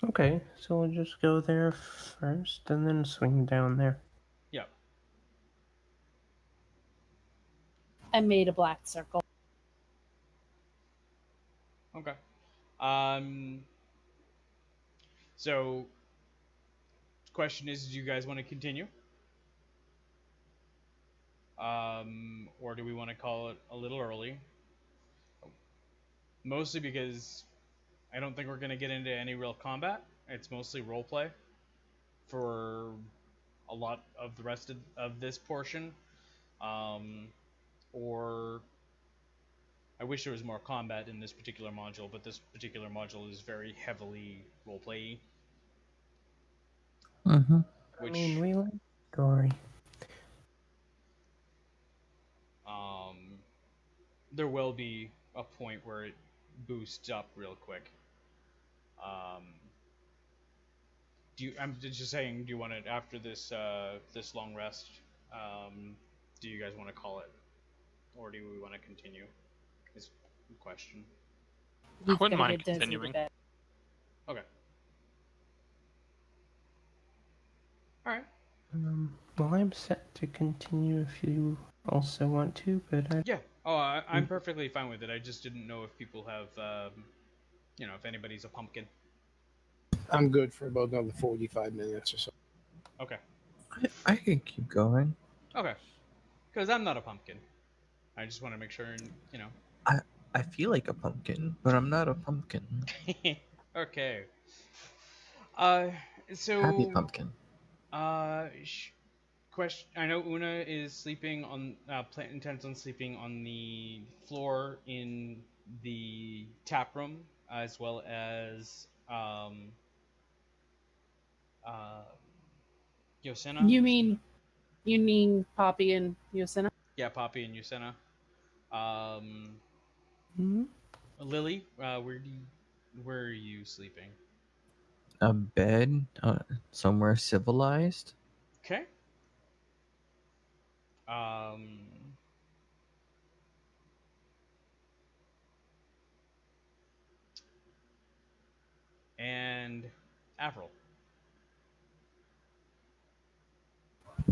Okay, so we'll just go there first and then swing down there. Yep. I made a black circle. Okay. So, question is, do you guys want to continue? Or do we want to call it a little early? Mostly because I don't think we're going to get into any real combat. It's mostly roleplay for a lot of the rest of this portion. Or I wish there was more combat in this particular module, but this particular module is very heavily roleplay-y. Mm-hmm. which we like gory. there will be a point where it boosts up real quick. I'm just saying, do you want it after this long rest? Do you guys want to call it, or do we want to continue? Is the question. We've I wouldn't gotta mind get Desi to continuing. bed. Okay. All right. Well, I'm set to continue if you also want to, but I Yeah. Oh, I'm perfectly fine with it. I just didn't know if people have, if anybody's a pumpkin. I'm good for about another 45 minutes or so. Okay. I can keep going. Okay. Because I'm not a pumpkin. I just want to make sure, I feel like a pumpkin, but I'm not a pumpkin. Okay. So. Happy pumpkin. Question. I know Una is sleeping on, intends on sleeping on the floor in the tap room, as well as Yosena. You mean Poppy and Yosena? Yeah, Poppy and Yosena. Hmm? Lily, where are you sleeping? A bed? Somewhere civilized? Okay. Um. And Avril.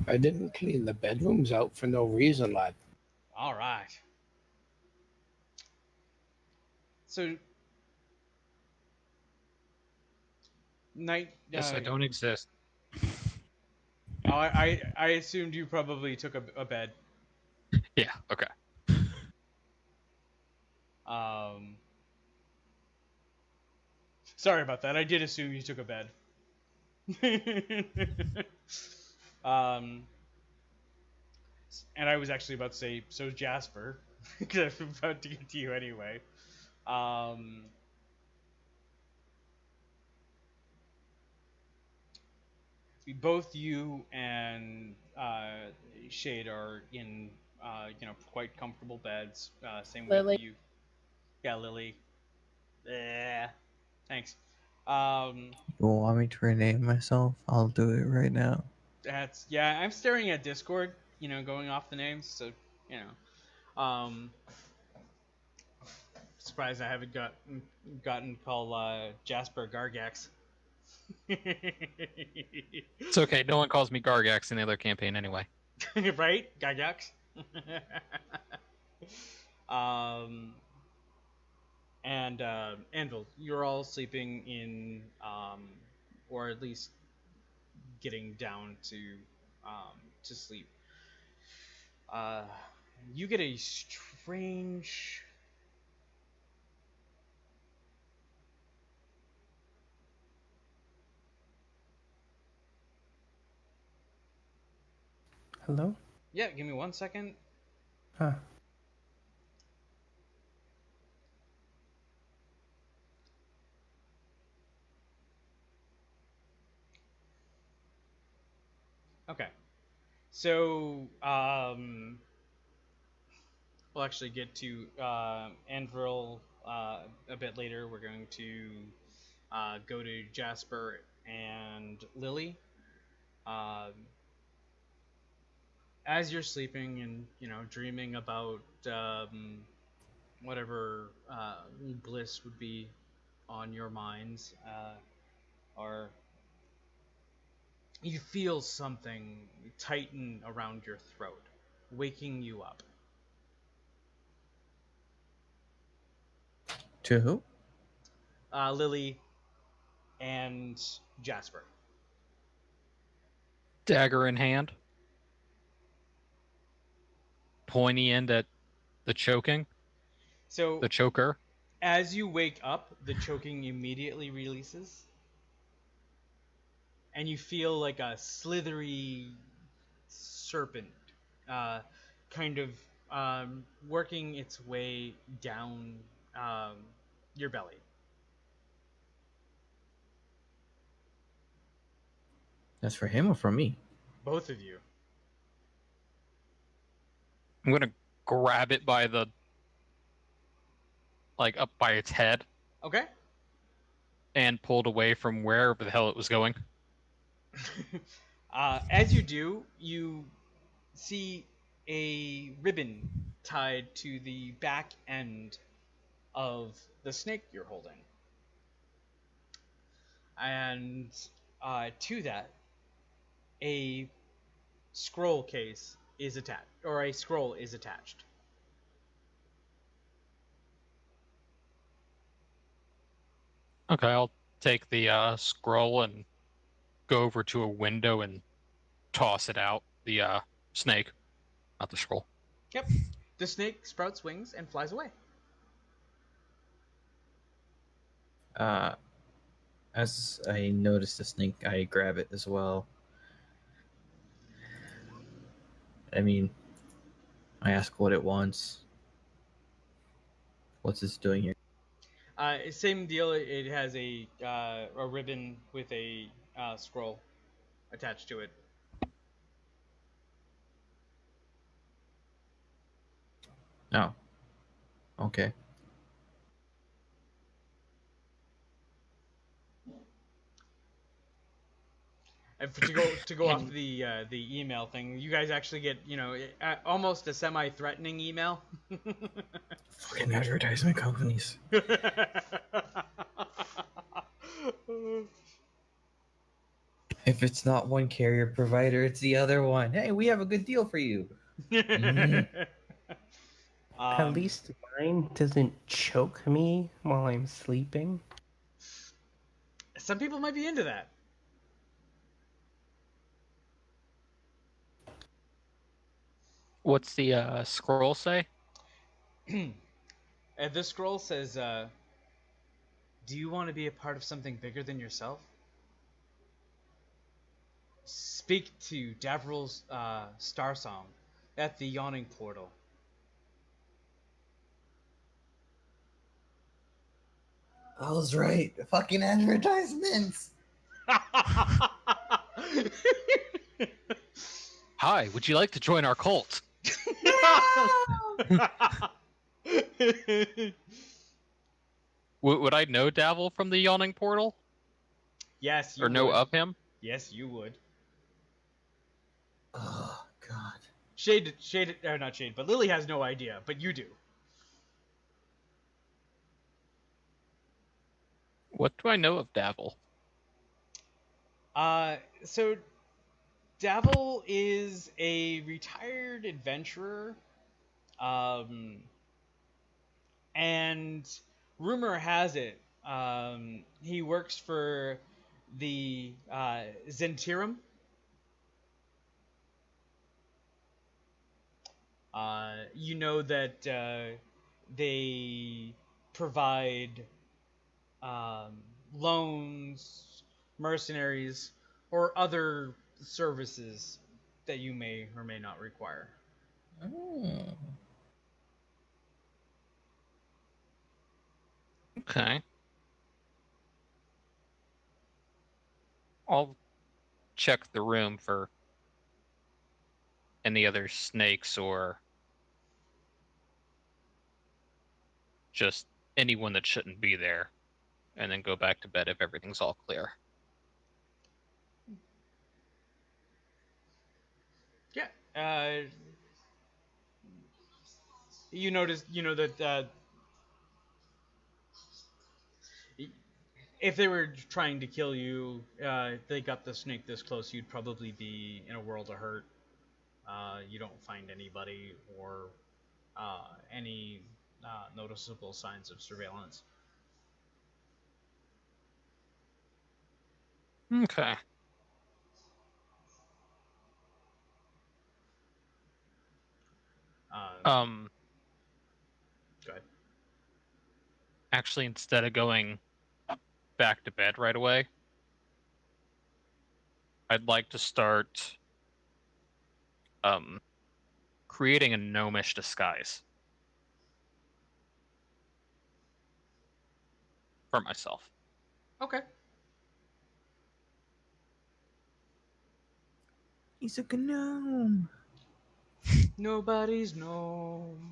I didn't clean the bedrooms out for no reason, lad. All right. So night. Yes, I don't exist. I assumed you probably took a bed. Yeah, okay. Sorry about that. I did assume you took a bed. um, and I was actually about to say, so's Jasper, because I'm about to get to you anyway. Both you and Shade are in, quite comfortable beds. Same Lily. with you. Yeah, Lily. Thanks. Um, You want me to rename myself? I'll do it right now. I'm staring at Discord, going off the names, so, surprised I haven't gotten called Jasper Gargax. It's okay. No one calls me Gargax in the other campaign anyway. Right? Gargax? And Anvil, you're all sleeping in, or at least getting down to sleep. You get a strange. Hello? Yeah, give me 1 second. Huh. Okay. So, we'll actually get to Anvil a bit later. We're going to go to Jasper and Lily. As you're sleeping and dreaming about whatever bliss would be on your minds, or you feel something tighten around your throat, waking you up. To who? Lily and Jasper. Dagger in hand. Pointy end at the choking. So The choker. as you wake up, the choking immediately releases, and you feel like a slithery serpent, kind of working its way down your belly. That's for him or for me? Both of you. I'm gonna grab it by the, like, up by its head Okay. and pull it away from wherever the hell it was going. As you do, you see a ribbon tied to the back end of the snake you're holding. And to that, a scroll case is attached, or a scroll is attached. Okay, I'll take the scroll and go over to a window and toss it out. The snake, not the scroll. Yep. The snake sprouts wings and flies away. As I notice the snake, I grab it as well. I mean, I ask what it wants. What's this doing here? Same deal. It has a ribbon with a scroll attached to it. Oh. Okay. And to go off the email thing, you guys actually get almost a semi-threatening email. Fucking advertisement companies. If it's not one carrier provider, it's the other one. Hey, we have a good deal for you. At least mine doesn't choke me while I'm sleeping. Some people might be into that. What's the scroll say? This scroll says, "Do you want to be a part of something bigger than yourself? Speak to Davril's Star Song at the Yawning Portal." I was right. Fucking advertisements. Hi, would you like to join our cult? Would I know Davil from the Yawning Portal? Yes, you or know would. of him? Yes, you would. Oh God. Shade, or not Shade, but Lily has no idea, but you do. What do I know of Davil? So Davil is a retired adventurer, and rumor has it, he works for the Zentirum. You know that they provide loans, mercenaries, or other services that you may or may not require. Oh. Okay. I'll check the room for any other snakes or just anyone that shouldn't be there, and then go back to bed if everything's all clear. Yeah. You know that if they were trying to kill you, they got the snake this close, you'd probably be in a world of hurt. You don't find anybody or any noticeable signs of surveillance. Okay. Go ahead. Actually, instead of going back to bed right away, I'd like to start creating a gnomish disguise for myself. Okay. He's a gnome. Nobody's gnome.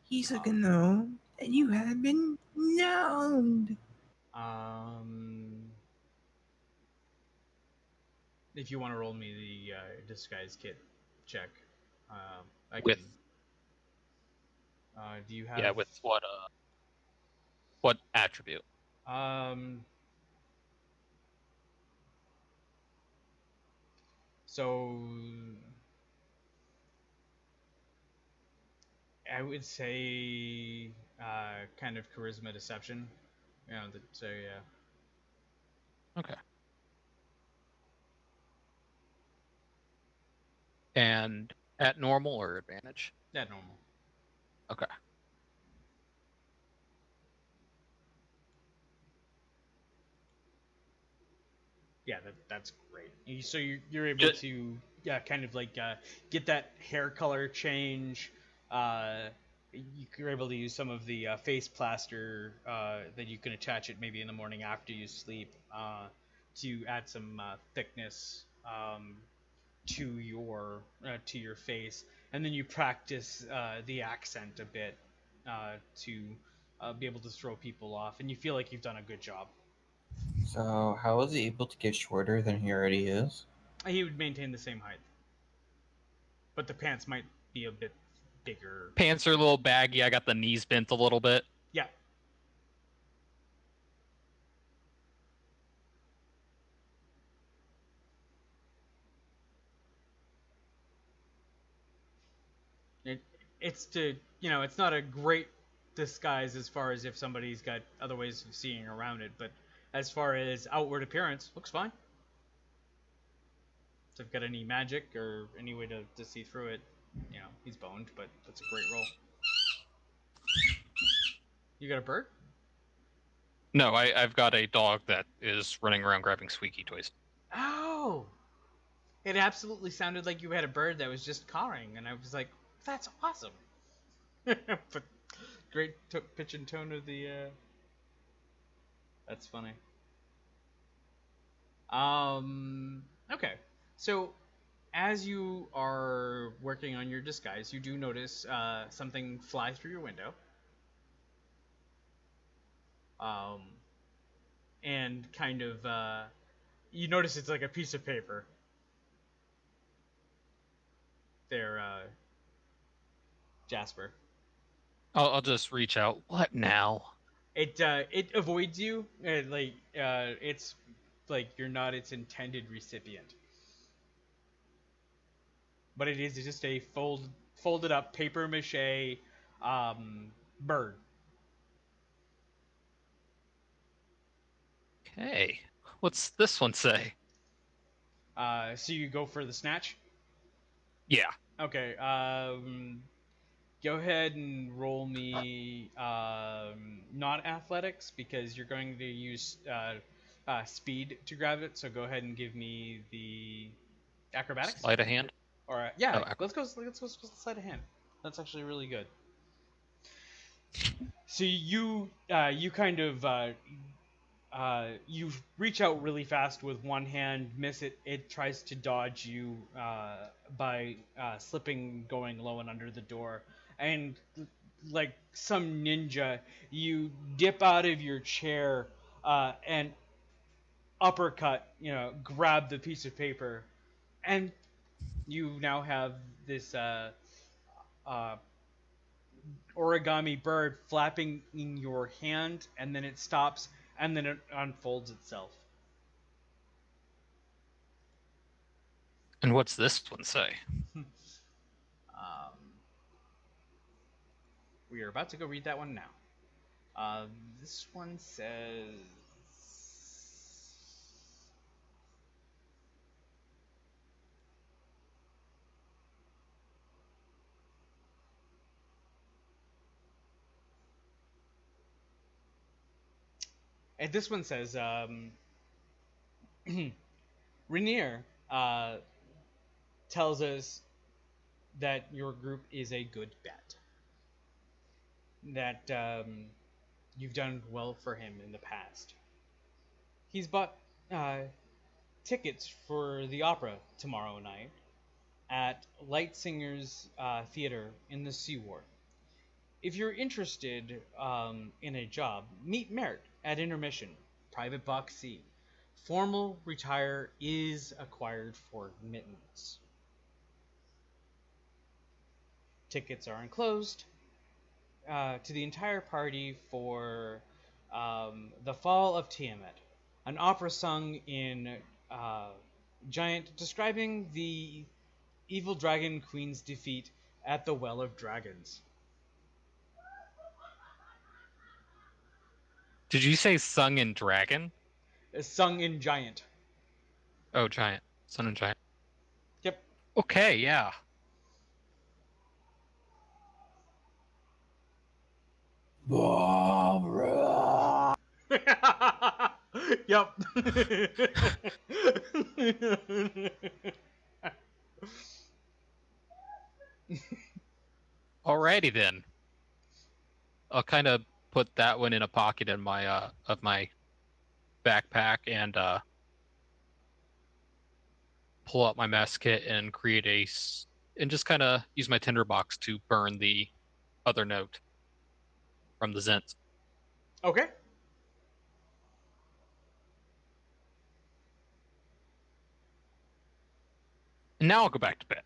He's a gnome, and you have been gnomed. If you want to roll me the disguise kit check, I With can. Do you have? with what attribute? Um. So I would say kind of charisma deception. So yeah. Okay. And at normal or advantage? Yeah, normal. Okay. Yeah, that's great. So you're able to kind of like get that hair color change. You're able to use some of the face plaster that you can attach it maybe in the morning after you sleep to add some thickness to your face, and then you practice the accent a bit to be able to throw people off, and you feel like you've done a good job. So, how is he able to get shorter than he already is? He would maintain the same height, but the pants might be a bit bigger. Pants are a little baggy. I got the knees bent a little bit. Yeah. It's it's not a great disguise as far as if somebody's got other ways of seeing around it, but as far as outward appearance, looks fine. If they've got any magic or any way to see through it, he's boned, but that's a great roll. You got a bird? No, I've got a dog that is running around grabbing squeaky toys. Oh! It absolutely sounded like you had a bird that was just cawing, and I was like, that's awesome. But great pitch and tone of the. That's funny. Okay. So, as you are working on your disguise, you do notice something fly through your window. And kind of, you notice it's like a piece of paper. There, Jasper. I'll just reach out. What now? It avoids you. It's like you're not its intended recipient. But it is just a folded up paper mache bird. Okay. What's this one say? So you go for the snatch? Yeah. Okay. Go ahead and roll me not athletics because you're going to use speed to grab it. So go ahead and give me the acrobatics. Sleight of hand. Or yeah, let's go sleight of hand. That's actually really good. So you kind of you reach out really fast with one hand, miss it. It tries to dodge you by slipping, going low and under the door, and like some ninja, you dip out of your chair and uppercut. Grab the piece of paper, and you now have this origami bird flapping in your hand, and then it stops, and then it unfolds itself. And what's this one say? We are about to go read that one now. This one says... And this one says, Rainier tells us that your group is a good bet. That you've done well for him in the past. He's bought tickets for the opera tomorrow night at Light Singers Theater in the Seaward. If you're interested in a job, meet Merritt at intermission, Private Box C. Formal retire is acquired for admittance. Tickets are enclosed to the entire party for The Fall of Tiamat, an opera sung in Giant describing the evil dragon queen's defeat at the Well of Dragons. Did you say sung in dragon? Sung in Giant. Oh, giant. Sun and giant. Yep. Okay, yeah. Yep. Alrighty then. I'll kind of put that one in a pocket in my of my backpack and pull out my mess kit and and just kind of use my tinderbox to burn the other note from the Zent. Okay. And now I'll go back to bed.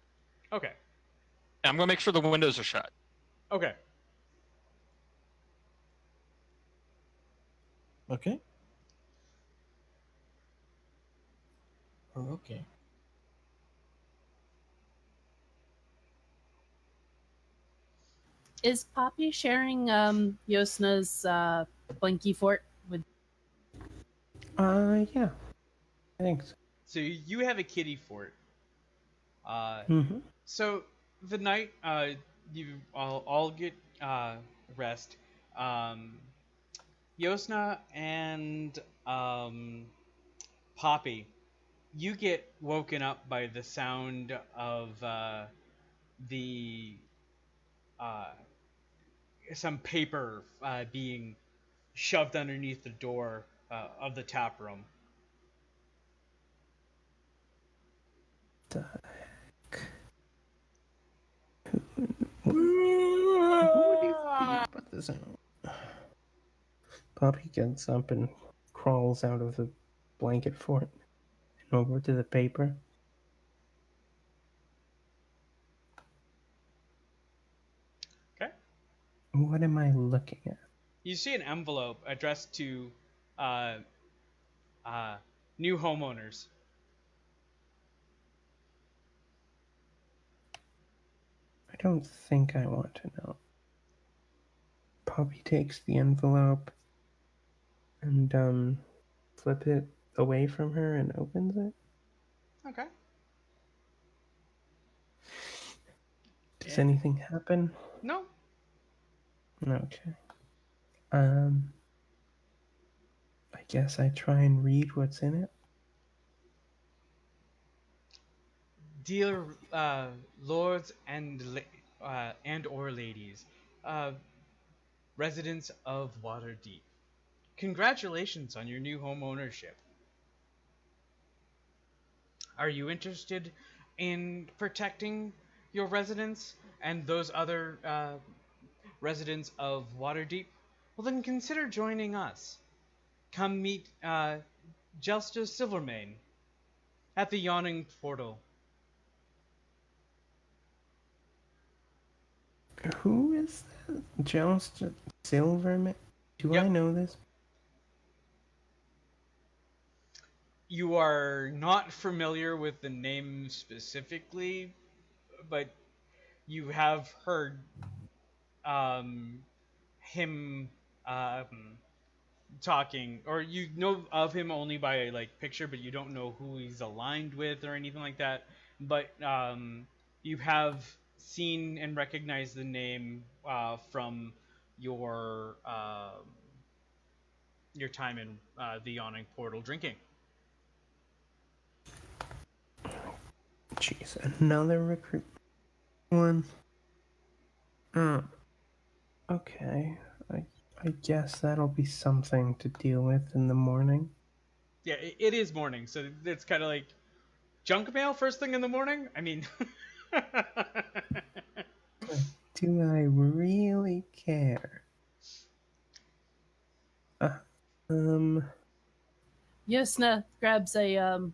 Okay. And I'm gonna make sure the windows are shut. Okay. Okay. Okay. Is Poppy sharing Yosna's Blinky Fort with? Yeah. I think so. So you have a kitty fort. Mm-hmm. So the night you all get rest. Yosna and Poppy, you get woken up by the sound of the some paper being shoved underneath the door of the tap room. The heck? Who do you think put this out? Poppy gets up and crawls out of the blanket fort and over to the paper. Okay. What am I looking at? You see an envelope addressed to new homeowners. I don't think I want to know. Poppy takes the envelope and flip it away from her and opens it. Okay. Does anything happen? No. Okay. I guess I try and read what's in it. Dear lords and or ladies, residents of Waterdeep, congratulations on your new home ownership. Are you interested in protecting your residents and those other residents of Waterdeep? Well, then consider joining us. Come meet Jelster Silvermane at the Yawning Portal. Who is that? Joust Silverman? Do Yep. I know this? You are not familiar with the name specifically, but you have heard him talking, or you know of him only by like picture, but you don't know who he's aligned with or anything like that. But you have seen and recognized the name from your time in the Yawning Portal drinking. Jeez, another recruit one. Okay. I guess that'll be something to deal with in the morning. Yeah, it is morning, so it's kind of like junk mail first thing in the morning. I mean, Do I really care? Yusna grabs a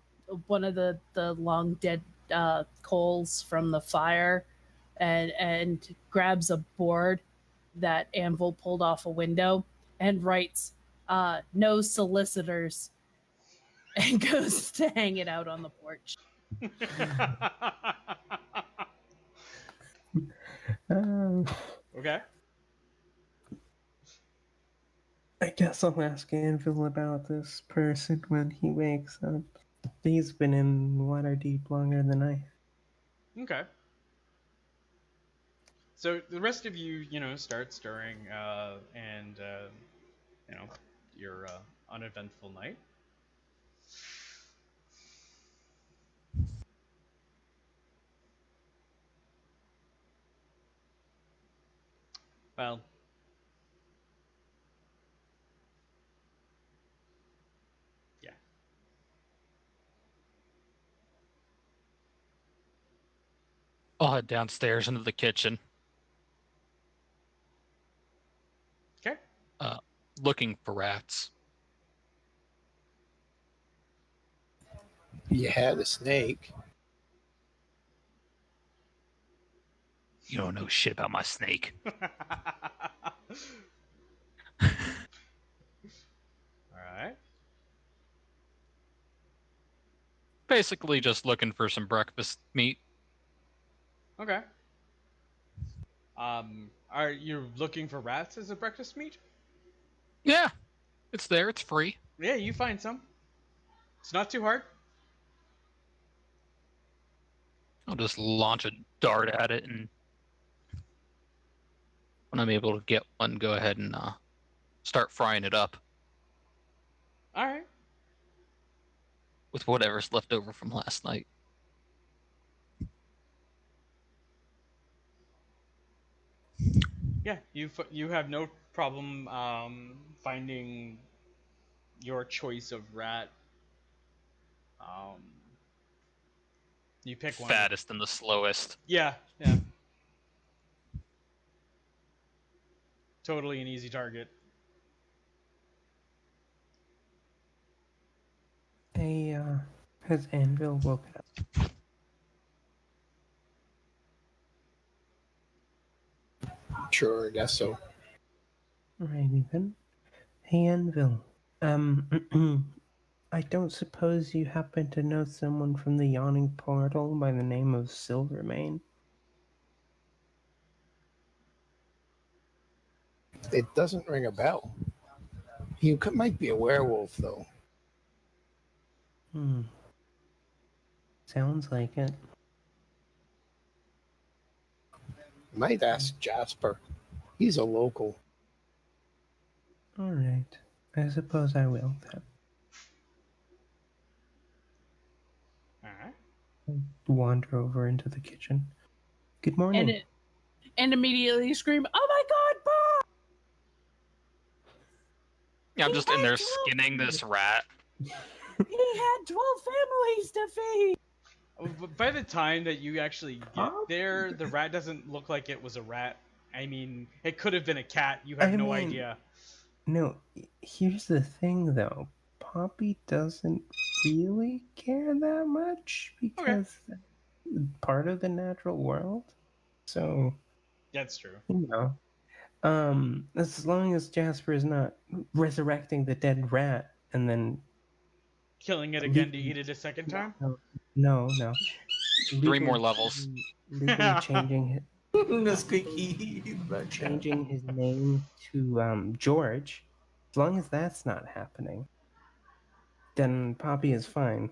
one of the long dead coals from the fire, and grabs a board that Anvil pulled off a window and writes "No solicitors" and goes to hang it out on the porch. Okay. I guess I'll ask Anvil about this person when he wakes up. He's been in Waterdeep longer than I have. Okay. So the rest of you, start stirring, and your uneventful night. Well, yeah. I'll head downstairs into the kitchen, Okay. looking for rats. You had a snake. You don't know shit about my snake. All right. Basically, just looking for some breakfast meat. Okay. Are you looking for rats as a breakfast meat? Yeah, it's there. It's free. Yeah, you find some. It's not too hard. I'll just launch a dart at it, and when I'm able to get one, go ahead and start frying it up All right. with whatever's left over from last night. Yeah, you have no problem finding your choice of rat. Um, you pick one. Fattest and the slowest. Yeah, yeah. Totally an easy target. Hey, has Anvil woken up? Sure, I guess so. Righty then. Hey, Anvil. I don't suppose you happen to know someone from the Yawning Portal by the name of Silvermane? It doesn't ring a bell. You might be a werewolf, though. Sounds like it. Might ask Jasper. He's a local. Alright. I suppose I will then. Alright. Wander over into the kitchen. Good morning. And immediately scream, "Oh my God, Bob!" Yeah, I'm He just in had there 12 skinning this rat. He had 12 families to feed. But by the time that you actually get there, the rat doesn't look like it was a rat. I mean, it could have been a cat. You have no idea. No, here's the thing though. Poppy doesn't really care that much because that's part of the natural world. So That's true. as long as Jasper is not resurrecting the dead rat and then Killing it again to eat it a second time? No. 3 more levels. Legally changing No squeaky. changing his name to George. As long as that's not happening, then Poppy is fine.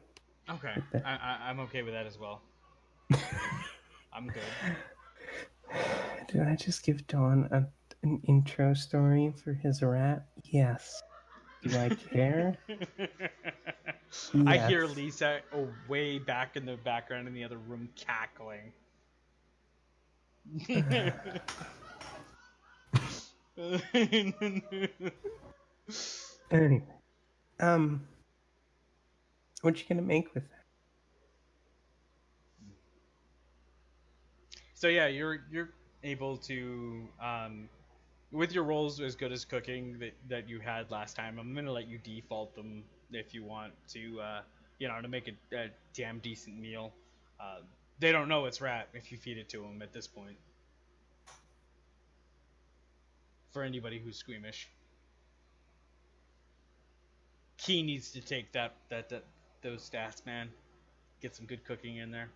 Okay. I'm okay with that as well. I'm good. Did I just give Dawn an intro story for his rat? Yes. Do I care? I hear Yes. Lisa way back in the background in the other room cackling. Anyway, What you gonna make with that? So yeah, you're able to with your rolls as good as cooking that you had last time. I'm gonna let you default them if you want to, to make a damn decent meal. Uh, they don't know it's rat if you feed it to them at this point. For anybody who's squeamish, Key needs to take that those stats, man. Get some good cooking in there.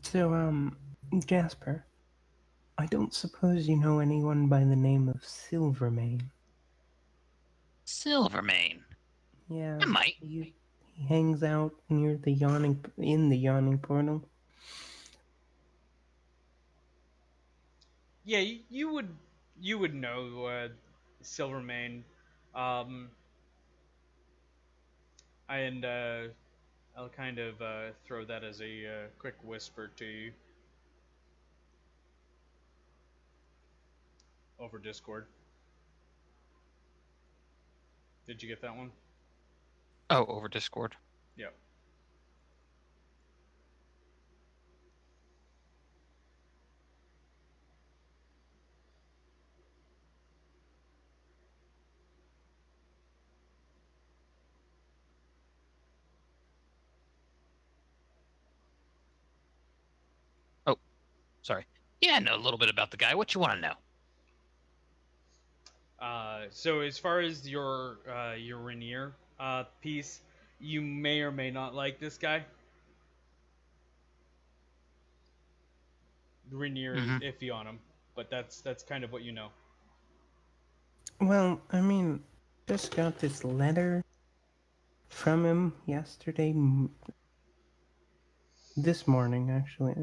So, Jasper, I don't suppose you know anyone by the name of Silvermane? Silvermane. Yeah, I might. he hangs out near the yawning portal. Yeah, you would know Silvermane, um, and I'll kind of throw that as a quick whisper to you over Discord. Did you get that one? Oh, over Discord. Yep. Oh, sorry. Yeah, I know a little bit about the guy. What you want to know? So as far as your Rainier piece, you may or may not like this guy. Rainier is iffy on him, but that's kind of what you know. Well, I mean, just got this letter from him yesterday, this morning actually.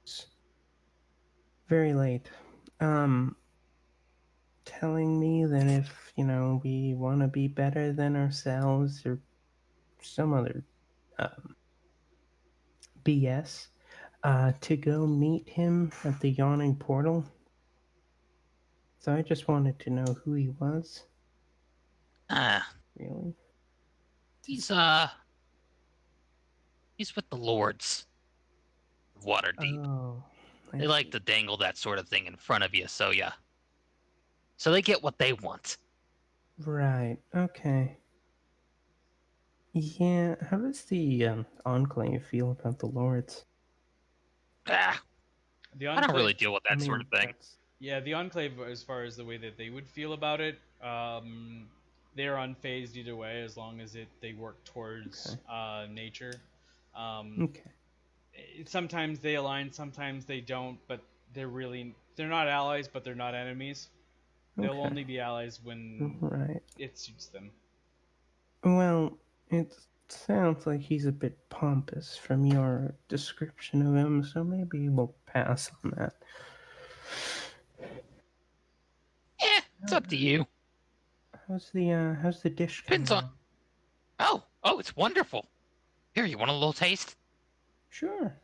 It's very late. Telling me that if, we want to be better than ourselves or some other BS, to go meet him at the yawning portal. So I just wanted to know who he was. Really? He's with the Lords of Waterdeep. Oh, they like to dangle that sort of thing in front of you, so yeah. So they get what they want. Right. Okay. Yeah. How does the Enclave feel about the Lords? I don't really deal with that sort of thing. Yeah, the Enclave, as far as the way that they would feel about it, they're unfazed either way as long as they work towards nature. Okay. Sometimes they align, sometimes they don't, but they're not allies, but they're not enemies. They'll Okay. only be allies when Right. it suits them. Well, it sounds like he's a bit pompous from your description of him, so maybe we'll pass on that. Yeah, it's up to you. How's the dish Depends coming on. Oh, it's wonderful. Here, you want a little taste? Sure.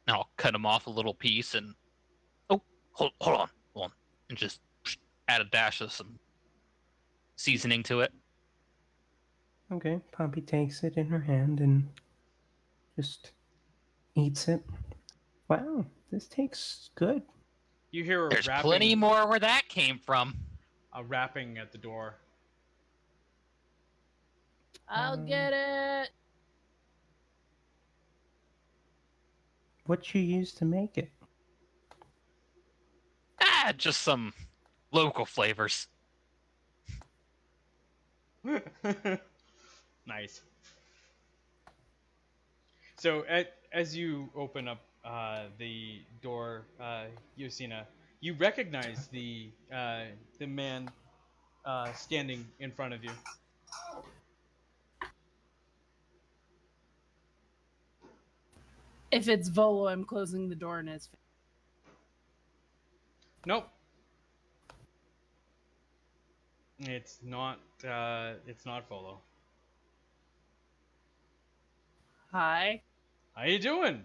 And I'll cut him off a little piece and hold on, and just add a dash of some seasoning to it. Okay, Poppy takes it in her hand and just eats it. Wow, this tastes good. You hear There's plenty more where that came from. A rapping at the door. I'll get it. What you use to make it? Just some local flavors. Nice. So as you open up the door, Yosina, you recognize the man standing in front of you. If it's Volo, I'm closing the door in his face. Nope. It's not. It's not Volo. Hi. How you doing?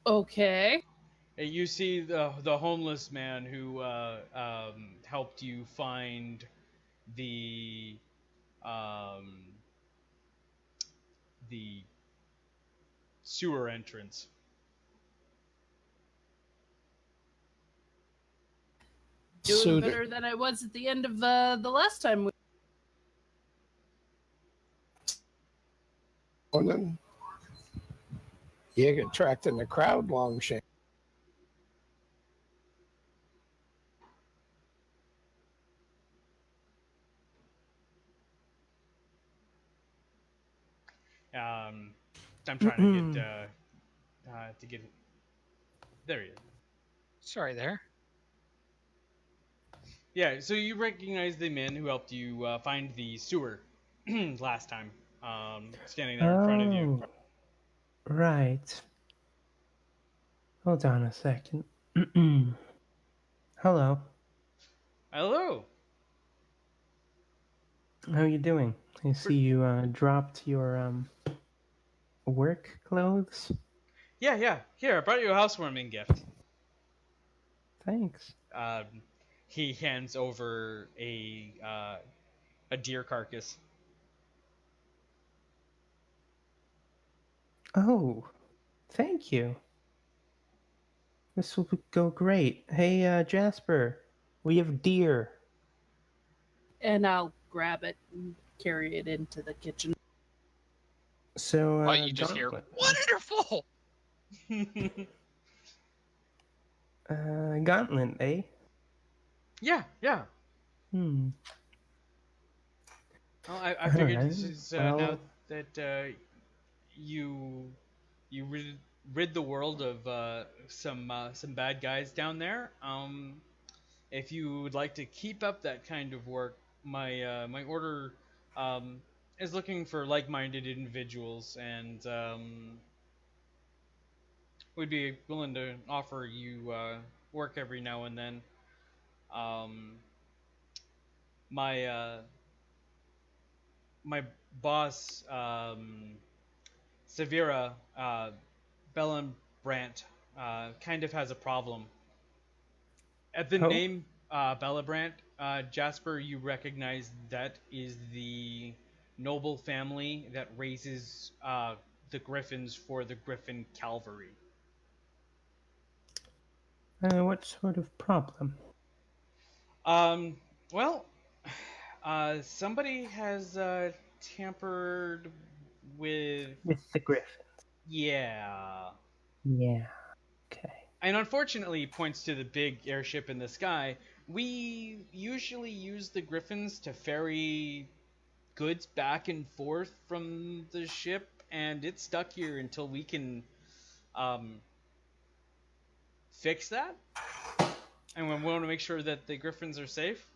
Okay. You see the homeless man who helped you find the um, the sewer entrance. Doing So, better than I was at the end of the last time. Conan, you're attracting the crowd, Longshank. Um, I'm trying to get there. He is. Sorry there. Yeah, so you recognize the man who helped you find the sewer last time, standing there in front of you. Oh, right. Hold on a second. Hello. Hello. How you doing? I see you dropped your work clothes. Yeah. Here, I brought you a housewarming gift. Thanks. He hands over a deer carcass. Oh, thank you. This will go great. Hey, Jasper, we have deer. And I'll grab it and carry it into the kitchen. So, Oh, you just hear, wonderful! Gauntlet, eh? Yeah. Hmm. Well, I figured Alright, this is well- now that you rid the world of some bad guys down there. If you would like to keep up that kind of work, my order um, is looking for like-minded individuals, and would be willing to offer you work every now and then. Um, my my boss, Severa Bellenbrandt, kind of has a problem. At the Oh? name Bellenbrandt, Jasper, you recognize that is the noble family that raises the griffins for the Griffin Cavalry. What sort of problem? Well, somebody has tampered with. With the griffin. Yeah. Yeah. Okay. And unfortunately, he points to the big airship in the sky. We usually use the griffins to ferry goods back and forth from the ship, and it's stuck here until we can um, fix that. And we want to make sure that the griffins are safe.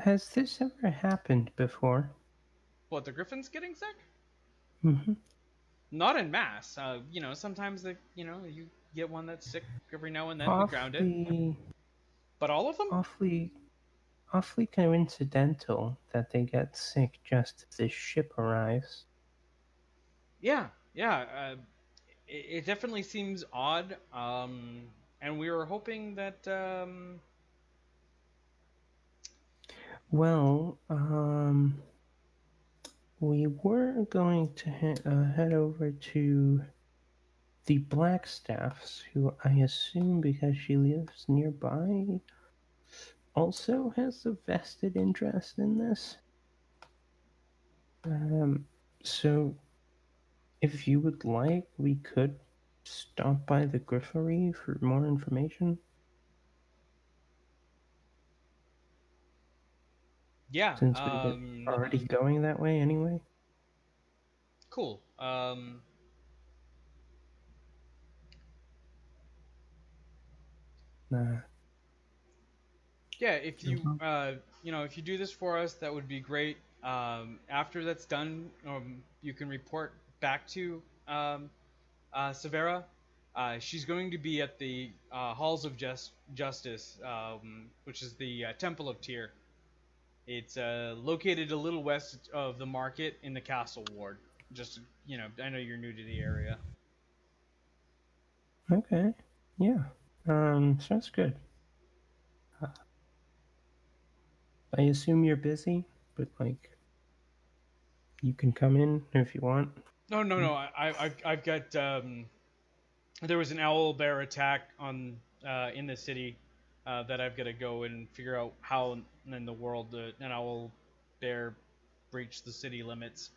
Has this ever happened before? What, the griffins getting sick? Mm-hmm. Not in mass. Sometimes you get one that's sick every now and then. We ground it. But all of them? Awfully coincidental that they get sick just as this ship arrives. Yeah. It definitely seems odd. And we were hoping that. Well, we were going to head over to the Blackstaffs, who I assume, because she lives nearby, also has a vested interest in this. So if you would like, we could stop by the Griffery for more information. Yeah. Since we were already going that way anyway. Cool. Yeah, if you if you do this for us, that would be great. After that's done, you can report back to Severa. She's going to be at the Halls of Justice, which is the Temple of Tyr. It's located a little west of the market in the Castle Ward. Just I know you're new to the area. Okay. Yeah. Sounds good. I assume you're busy, but like, you can come in if you want. No. I've got. There was an owl bear attack on in the city that I've got to go and figure out how in the world an owl bear breached the city limits.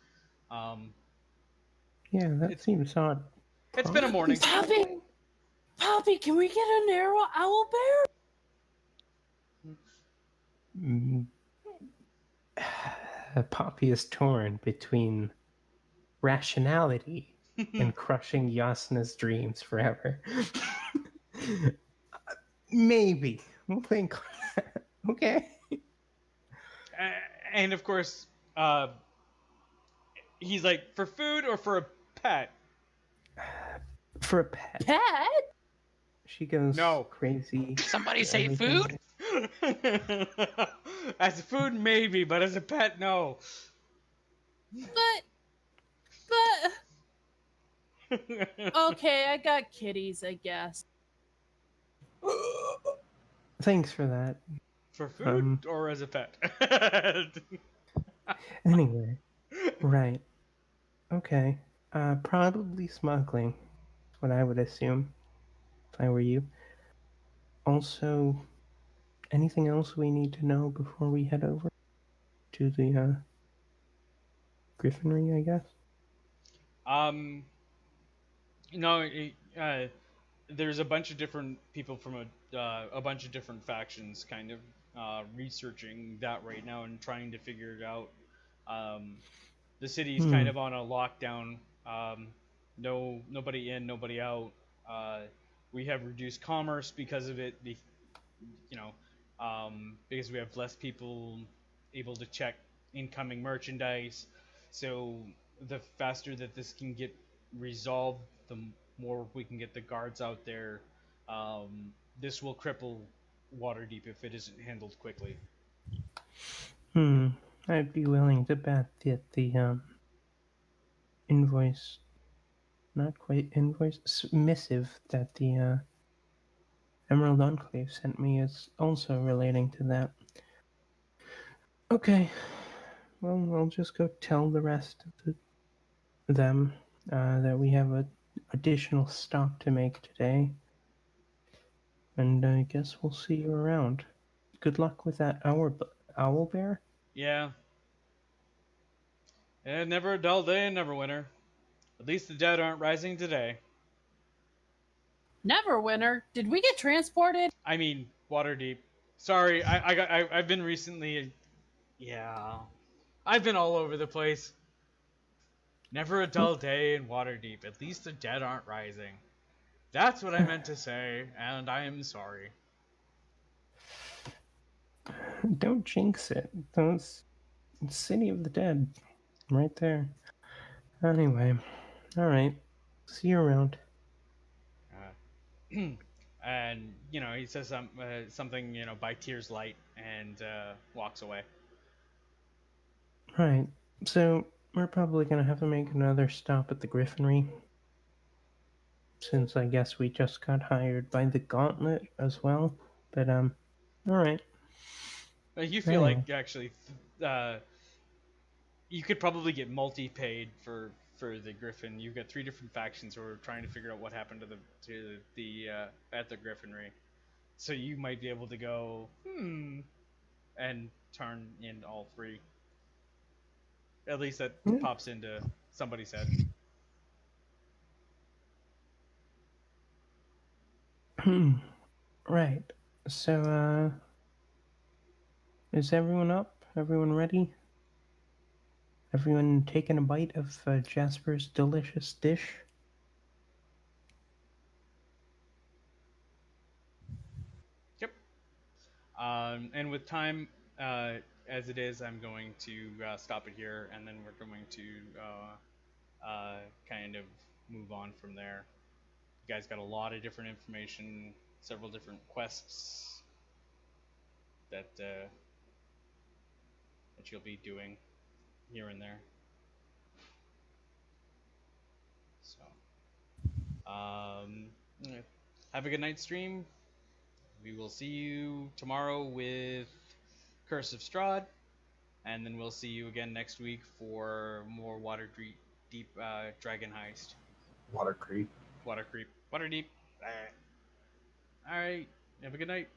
Um, Yeah, that it's seems odd. it's been a morning. Poppy, can we get an arrow owl bear? Mm. Poppy is torn between rationality and crushing Yasna's dreams forever. Maybe. We'll think on that. Okay. And of course, he's like, for food or for a pet? For a pet. Pet? She goes No. crazy. Somebody say everything. food? As a food, maybe, but as a pet, no. But okay, I got kitties, I guess. Thanks for that. For food or as a pet? Anyway, right. Okay. Probably smuggling. What I would assume if I were you. Also, anything else we need to know before we head over to the Griffinry, I guess? No, there's a bunch of different people from a bunch of different factions kind of researching that right now and trying to figure it out. The city's kind of on a lockdown. Nobody in, nobody out. We have reduced commerce because of it. Because we have less people able to check incoming merchandise. So the faster that this can get resolved, the more we can get the guards out there. This will cripple Waterdeep if it isn't handled quickly. I'd be willing to bet that the invoice, not quite invoice, missive that the Emerald Enclave sent me is also relating to that. Okay, well, I'll just go tell the rest of them that we have an additional stop to make today. And I guess we'll see you around. Good luck with that owl bear. Yeah. And never a dull day and never winter. At least the dead aren't rising today. Neverwinter, did we get transported? I mean, Waterdeep. Sorry, I've been recently. Yeah, I've been all over the place. Never a dull day in Waterdeep. At least the dead aren't rising. That's what I meant to say, and I am sorry. Don't jinx it. Those City of the Dead, right there. Anyway, all right. See you around. And he says something by Tears Light and walks away. Right. So we're probably gonna have to make another stop at the Griffinry, since I guess we just got hired by the Gauntlet as well. But all right. You feel like actually, you could probably get multi-paid for the Griffin. You've got 3 different factions who are trying to figure out what happened to the at the Griffinry, so you might be able to go and turn in all 3. At least that pops into somebody's head. Right. So is everyone up? Everyone ready? Everyone taking a bite of Jasper's delicious dish? Yep. And with time as it is, I'm going to stop it here, and then we're going to kind of move on from there. You guys got a lot of different information, several different quests that you'll be doing here and there. So, have a good night, stream. We will see you tomorrow with Curse of Strahd, and then we'll see you again next week for more Waterdeep Dragon Heist. Water creep. Waterdeep. All right. Have a good night.